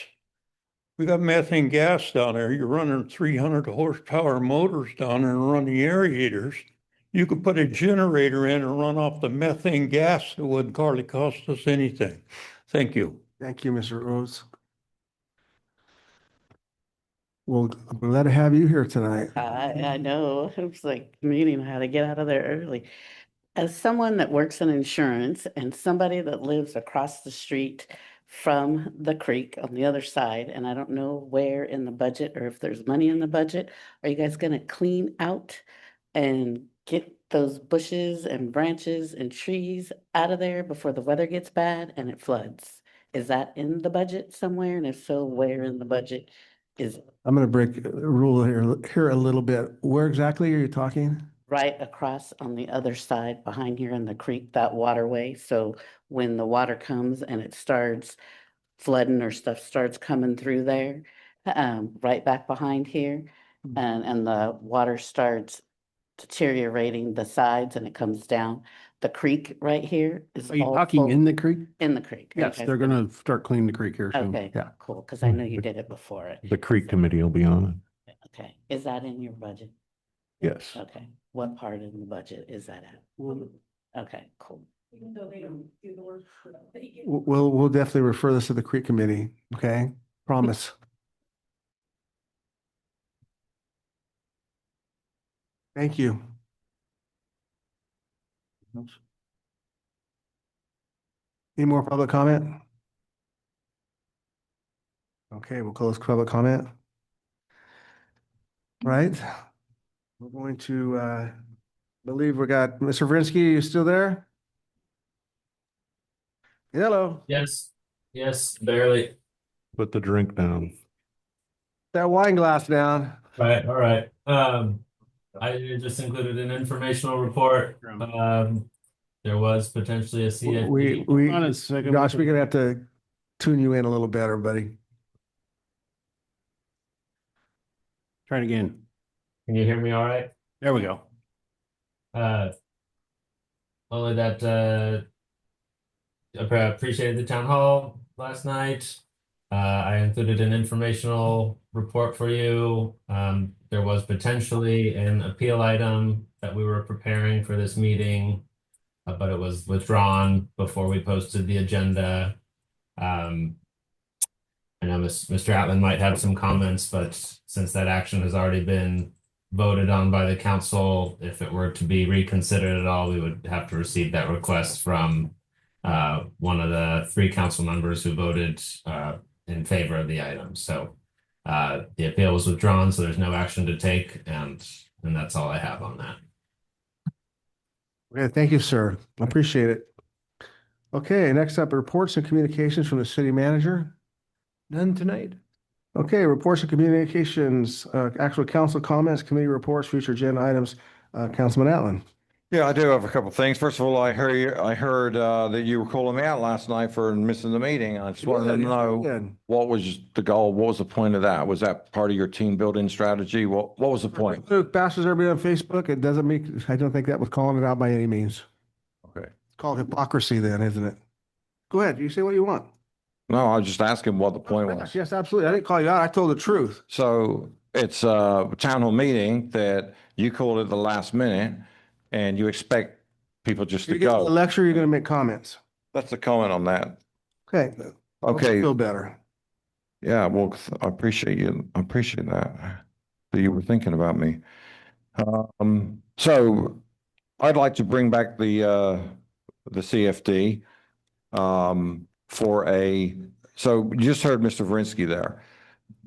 We got methane gas down there. You're running 300 horsepower motors down there and run the aerators. You could put a generator in and run off the methane gas. It wouldn't hardly cost us anything. Thank you. Thank you, Mr. Rose. Well, I'm glad to have you here tonight. I know. It was like meeting how to get out of there early. As someone that works in insurance and somebody that lives across the street from the creek on the other side, and I don't know where in the budget or if there's money in the budget, are you guys gonna clean out and get those bushes and branches and trees out of there before the weather gets bad and it floods? Is that in the budget somewhere? And if so, where in the budget is it? I'm going to break a rule here a little bit. Where exactly are you talking? Right across on the other side behind here in the creek, that waterway. So when the water comes and it starts flooding or stuff starts coming through there, right back behind here, and the water starts deteriorating the sides and it comes down. The creek right here is Are you all talking full- in the creek? In the creek. Yes, Okay. they're gonna start cleaning the creek here soon. Okay, Yeah. cool, because I know you did it before it. The creek committee will be on Okay, is that in your budget? it. Yes. Okay, what part in the budget is that at? Okay, cool. Even though they don't do the work. We'll definitely refer this to the Creek Committee, okay? Promise. Thank you. Any more public comment? Okay, we'll close public comment. Right. We're going to believe we got Mr. Vrinsky, you still there? Hello. Yes, barely. Put the drink down. That wine glass down. Right, all right. I just included an informational report. There was potentially a CFP. We, Hold on a second. Josh, we're gonna have to tune you in a little better, buddy. Try it again. Can you hear me all right? There we go. Only that I appreciated the town hall last night. I included an informational report for you. There was potentially an appeal item that we were preparing for this meeting, but it was withdrawn before we posted the agenda. I know Mr. Atman might have some comments, but since that action has already been voted on by the council, if it were to be reconsidered at all, we would have to receive that request from one of the 3 council members who voted in favor of the item. So the appeal was withdrawn, so there's no action to take, and that's all I have on that. Okay, thank you, sir. I appreciate it. Okay, next up, reports and communications from the city manager. None tonight. Okay, reports and communications, actual council comments, committee reports, future agenda items. Councilman Allen. Yeah, I do have a couple of things. First of all, I heard that you were calling me out last night for missing the meeting. I just wanted to know what was the goal? What was the point of that? Was that part of your team building strategy? What was the point? It bashes everybody on Facebook. It doesn't make, I don't think that was calling it out by any means. Okay. It's called hypocrisy then, isn't it? Go ahead. You say what you want. No, I was just asking what the point was. Yes, absolutely. I didn't call you out. I told the truth. So it's a town hall meeting that you called at the last minute and you expect people just to You get to the go. lecture, you're going to make comments. That's a comment on that. Okay. Okay. Feel better. Yeah, well, I appreciate you. I appreciate that you were thinking about me. So I'd like to bring back the CFD so you just heard Mr. Verinsky there.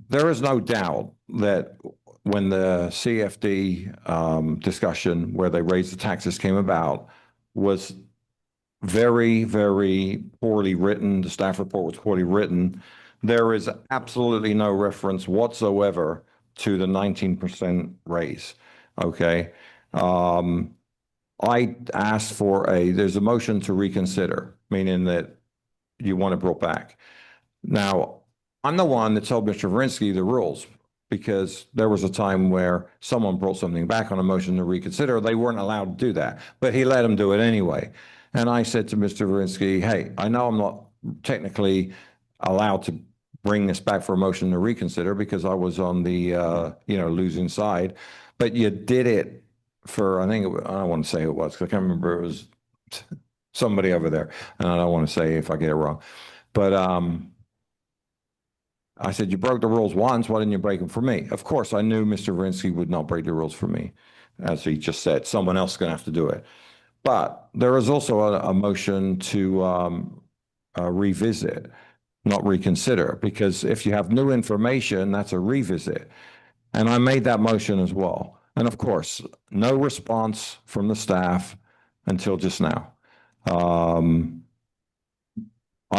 There is no doubt that when the CFD discussion where they raised the taxes came about was very, very poorly written. The staff report was poorly written. There is absolutely no reference whatsoever to the 19% raise. Okay. I asked for there's a motion to reconsider, meaning that you want it brought back. Now, I'm the one that told Mr. Verinsky the rules because there was a time where someone brought something back on a motion to reconsider. They weren't allowed to do that, but he let them do it anyway. And I said to Mr. Verinsky, hey, I know I'm not technically allowed to bring this back for a motion to reconsider because I was on the, losing side, but you did it for, I don't want to say who it was, because I can't remember, it was somebody over there, and I don't want to say if I get it wrong. But I said, you broke the rules once, why didn't you break them for me? Of course, I knew Mr. Verinsky would not break the rules for me. As he just said, someone else is going to have to do it. But there is also a motion to revisit, not reconsider, because if you have new information, that's a revisit. And I made that motion as well. And of course, no response from the staff until just now. I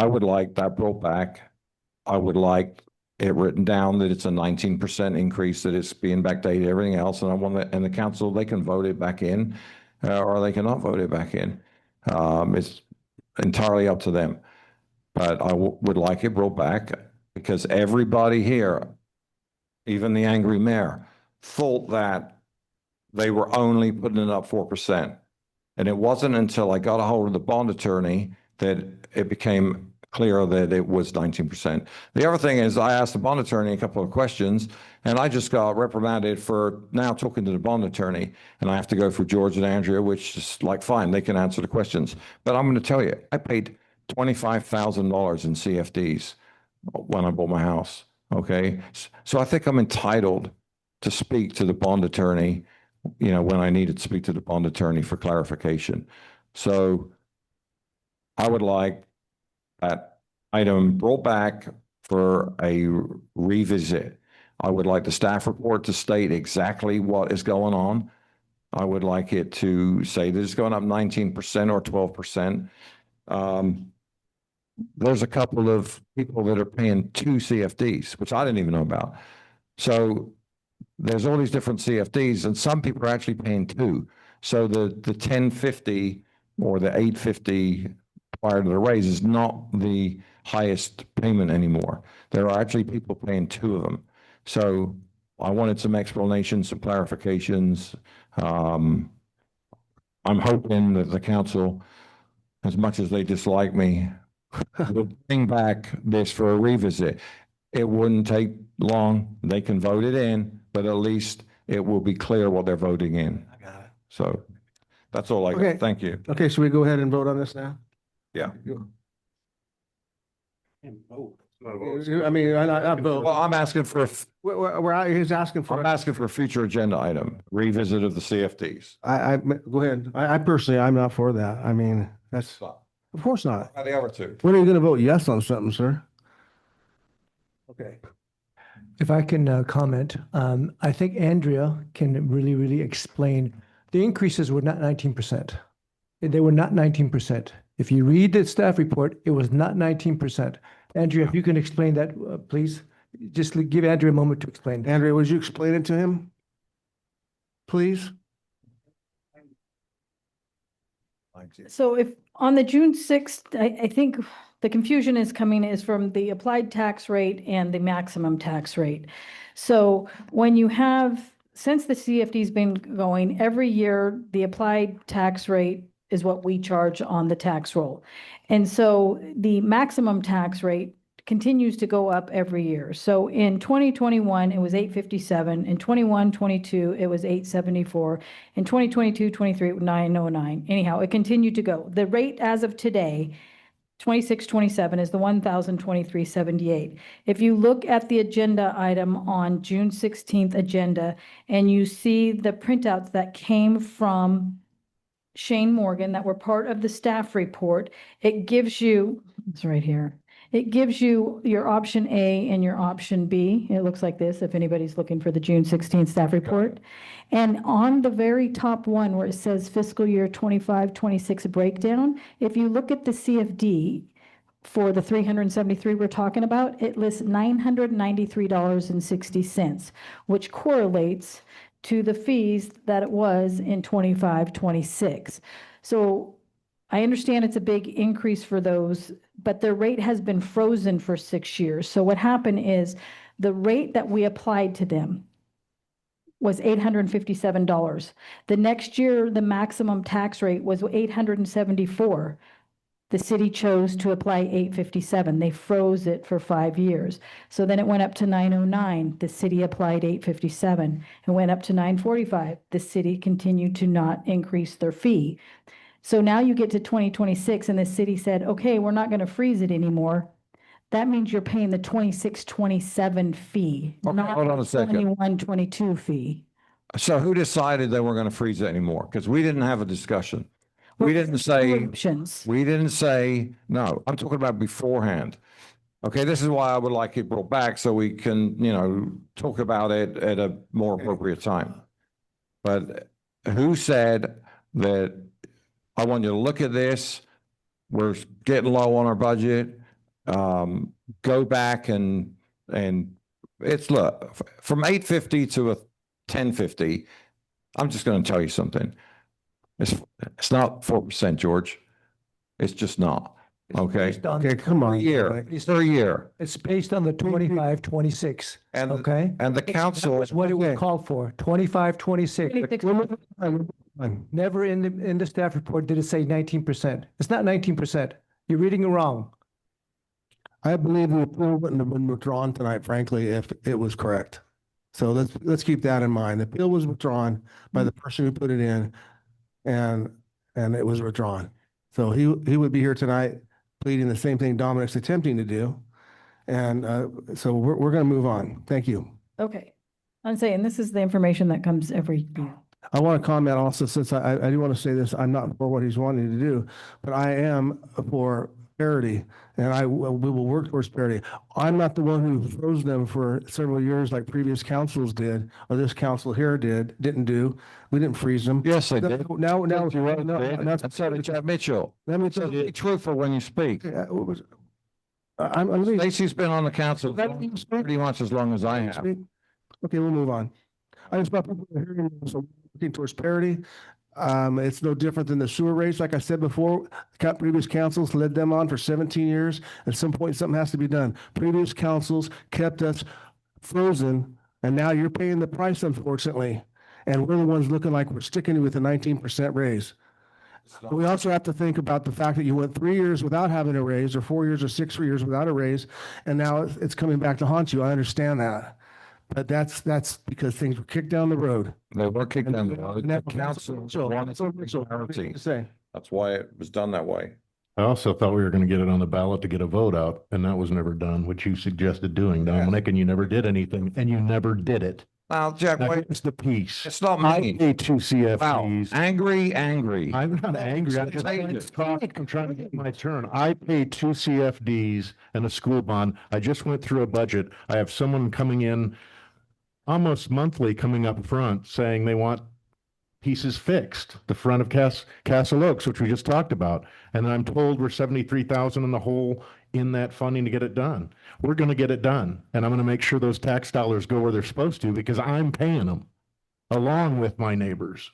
would like that brought back. I would like it written down that it's a 19% increase, that it's being backdated, everything else. And I want and the council, they can vote it back in or they cannot vote it back in. It's entirely up to them. But I would like it brought back because everybody here, even the angry mayor, thought that they were only putting it up 4%. And it wasn't until I got a hold of the bond attorney that it became clear that it was 19%. The other thing is I asked the bond attorney a couple of questions and I just got reprimanded for now talking to the bond attorney, and I have to go for George and Andrea, which is like, fine, they can answer the questions. But I'm going to tell you, I paid $25,000 in CFDs when I bought my house. Okay. So I think I'm entitled to speak to the bond attorney, when I needed to speak to the bond attorney for clarification. So I would like that item brought back for a revisit. I would like the staff report to state exactly what is going on. I would like it to say that it's going up 19% or 12%. There's a couple of people that are paying 2 CFDs, which I didn't even know about. So there's all these different CFDs, and some people are actually paying 2. So the 1050 or the 850 prior to the raise is not the highest payment anymore. There are actually people paying 2 of them. So I wanted some explanations, some clarifications. I'm hoping that the council, as much as they dislike me, will bring back this for a revisit. It wouldn't take long. They can vote it in, but at least it will be clear what they're voting in. I got it. So that's all I Okay. got. Thank you. Okay, should we go ahead and vote on this now? Yeah. I mean, I vote. Well, I'm asking for, He's asking for. I'm asking for a future agenda item, revisit of the CFDs. Go ahead. I personally, I'm not for that. I mean, that's, of course not. How the other two? When are you going to vote yes on something, sir? Okay. If I can comment, I think Andrea can really, really explain. The increases were not 19%. They were not 19%. If you read the staff report, it was not 19%. Andrea, if you can explain that, please. Just give Andrea a moment to explain. Andrea, would you explain it to him? Please? So if, on the June 6th, I think the confusion is from the applied tax rate and the maximum tax rate. So when you have, since the CFD's been going, every year, the applied tax rate is what we charge on the tax roll. And so the maximum tax rate continues to go up every year. So in 2021, it was 857. In 21, 22, it was 874. In 2022, 23, it was 909. Anyhow, it continued to go. The rate as of today, 26, 27 is the 1,023.78. If you look at the agenda item on June 16th agenda and you see the printouts that came from Shane Morgan that were part of the staff report, it gives you, it's right here. It gives you your option A and your option B. It looks like this, if anybody's looking for the June 16th staff report. And on the very top one where it says fiscal year 25, 26 breakdown, if you look at the CFD for the 373 we're talking about, it lists $993.60, which correlates to the fees that it was in 25, 26. So I understand it's a big increase for those, but their rate has been frozen for 6 years. So what happened is the rate that we applied to them was $857. The next year, the maximum tax rate was $874. The city chose to apply $857. They froze it for 5 years. So then it went up to $909. The city applied $857. It went up to $945. The city continued to not increase their fee. So now you get to 2026 and the city said, okay, we're not going to freeze it anymore. That means you're paying the 26, 27 fee, Okay, not hold on a the second. 21, 22 fee. So who decided they were going to freeze it anymore? Because we didn't have a discussion. We didn't say, Options. we didn't say, no, I'm talking about beforehand. Okay, this is why I would like it brought back so we can, talk about it at a more appropriate time. But who said that I want you to look at this, we're getting low on our budget, go back and it's, look, from 850 to a 1050, I'm just going to tell you something. It's not 4%, George. It's just not. Okay. Based on Okay, come on. It's per year. It's based on the 25, 26, And, okay? and the That council, was what it was Okay. called for, 25, 26. 26. Never in the staff report did it say 19%. It's not 19%. You're reading it wrong. I believe the appeal wouldn't have been withdrawn tonight, frankly, if it was correct. So let's keep that in mind. The appeal was withdrawn by the person who put it in, and it was withdrawn. So he would be here tonight pleading the same thing Dominic's attempting to do. And so we're going to move on. Thank you. Okay. I'm saying this is the information that comes every year. I want to comment also, since I do want to say this, I'm not for what he's wanting to do, but I am for parity, and we will work towards parity. I'm not the one who froze them for several years like previous councils did, or this council here didn't do. We didn't freeze them. yes, they did. Now, Yes, you are, no, did. that's- And so did Chad Mitchell. Let me So tell be truthful when you speak. I'm leaving. Stacy's been on the council Let me speak. pretty much as long as I have. Okay, we'll move on. I just thought people were hearing, so working towards parity. It's no different than the sewer rates. Like I said before, previous councils led them on for 17 years. At some point, something has to be done. Previous councils kept us frozen, and now you're paying the price, unfortunately. And we're the ones looking like we're sticking with a 19% raise. But we also have to think about the fact that you went 3 years without having a raise, or 4 years or 6 years without a raise, and now it's coming back to haunt you. I understand that. But that's because things were kicked down the road. They were kicked down the road. Now- The council So- wanted so- clarity. Say. That's why it was done that way. I also thought we were going to get it on the ballot to get a vote out, and that was never done, which you suggested doing, Dominic, and you never did anything, and you never did it. Now, Jack, Now, wait, here's the piece. it's not I me. pay 2 Wow, CFDs. angry. I'm not angry. I'm just trying to talk. I'm trying to get my turn. I pay 2 CFDs and a school bond. I just went through a budget. I have someone coming in almost monthly coming up front saying they want pieces fixed, the front of Castle Oaks, which we just talked about. And I'm told we're 73,000 in the hole in that funding to get it done. We're going to get it done. And I'm going to make sure those tax dollars go where they're supposed to, because I'm paying them along with my neighbors.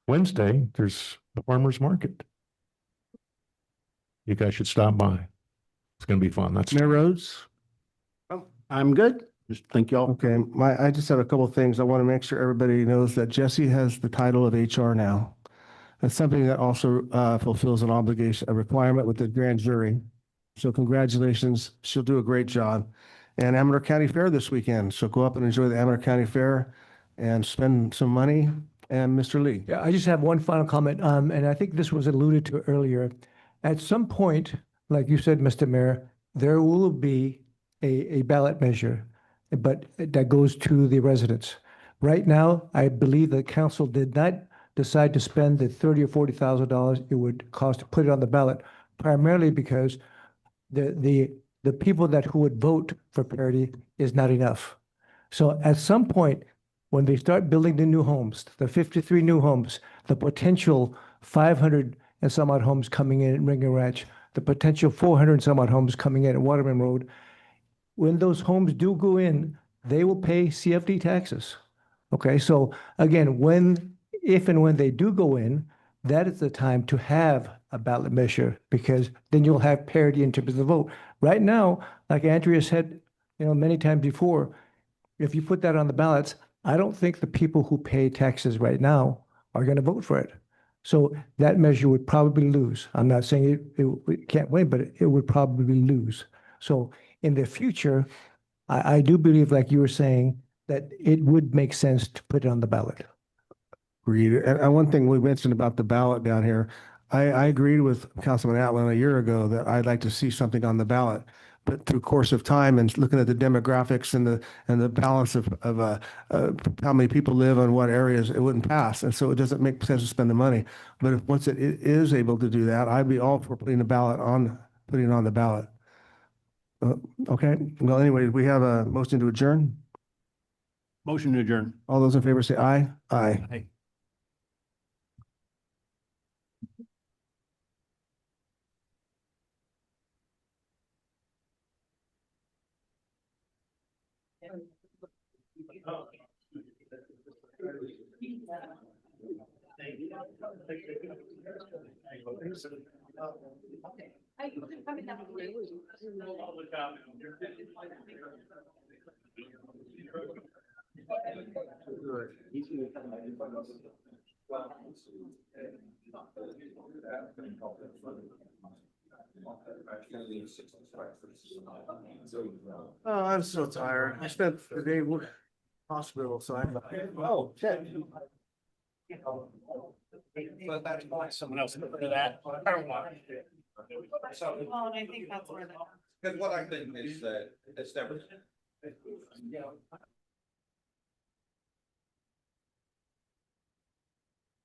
Wednesday, there's the farmer's market. You guys should stop by. It's gonna be fun. That's Mayor Rhodes? I'm good. Just thank y'all. Okay, I just have a couple of things. I want to make sure everybody knows that Jesse has the title of HR now. That's something that also fulfills an obligation, a requirement with the grand jury. So congratulations, she'll do a great job. And Amador County Fair this weekend, so go up and enjoy the Amador County Fair and spend some money. And Mr. Lee. Yeah, I just have one final comment, and I think this was alluded to earlier. At some point, like you said, Mr. Mayor, there will be a ballot measure, but that goes to the residents. Right now, I believe the council did not decide to spend the $30,000 or $40,000 it would cost to put it on the ballot, primarily because the people who would vote for parity is not enough. So at some point, when they start building the new homes, the 53 new homes, the potential 500 and some odd homes coming in at Ringo Ranch, the potential 400 and some odd homes coming in at Waterman Road, when those homes do go in, they will pay CFD taxes. Okay, so again, if and when they do go in, that is the time to have a ballot measure, because then you'll have parity in terms of the vote. Right now, like Andrea said, many times before, if you put that on the ballots, I don't think the people who pay taxes right now are going to vote for it. So that measure would probably lose. I'm not saying it can't win, but it would probably lose. So in the future, I do believe, like you were saying, that it would make sense to put it on the ballot. Agreed. And one thing we mentioned about the ballot down here, I agreed with Councilman Atlan a year ago that I'd like to see something on the ballot. But through course of time and looking at the demographics and the balance of how many people live in what areas, it wouldn't pass. And so it doesn't make sense to spend the money. But if once it is able to do that, I'd be all for putting it on the ballot. Okay. Well, anyway, we have a motion to adjourn. Motion to adjourn. All those in favor say aye. Aye. Aye. Oh, I'm so tired. I spent the day in hospital, so I'm, oh, shit. But that's why someone else put that. I don't want it. Well, and I think that's where the. Because what I think is that it's never.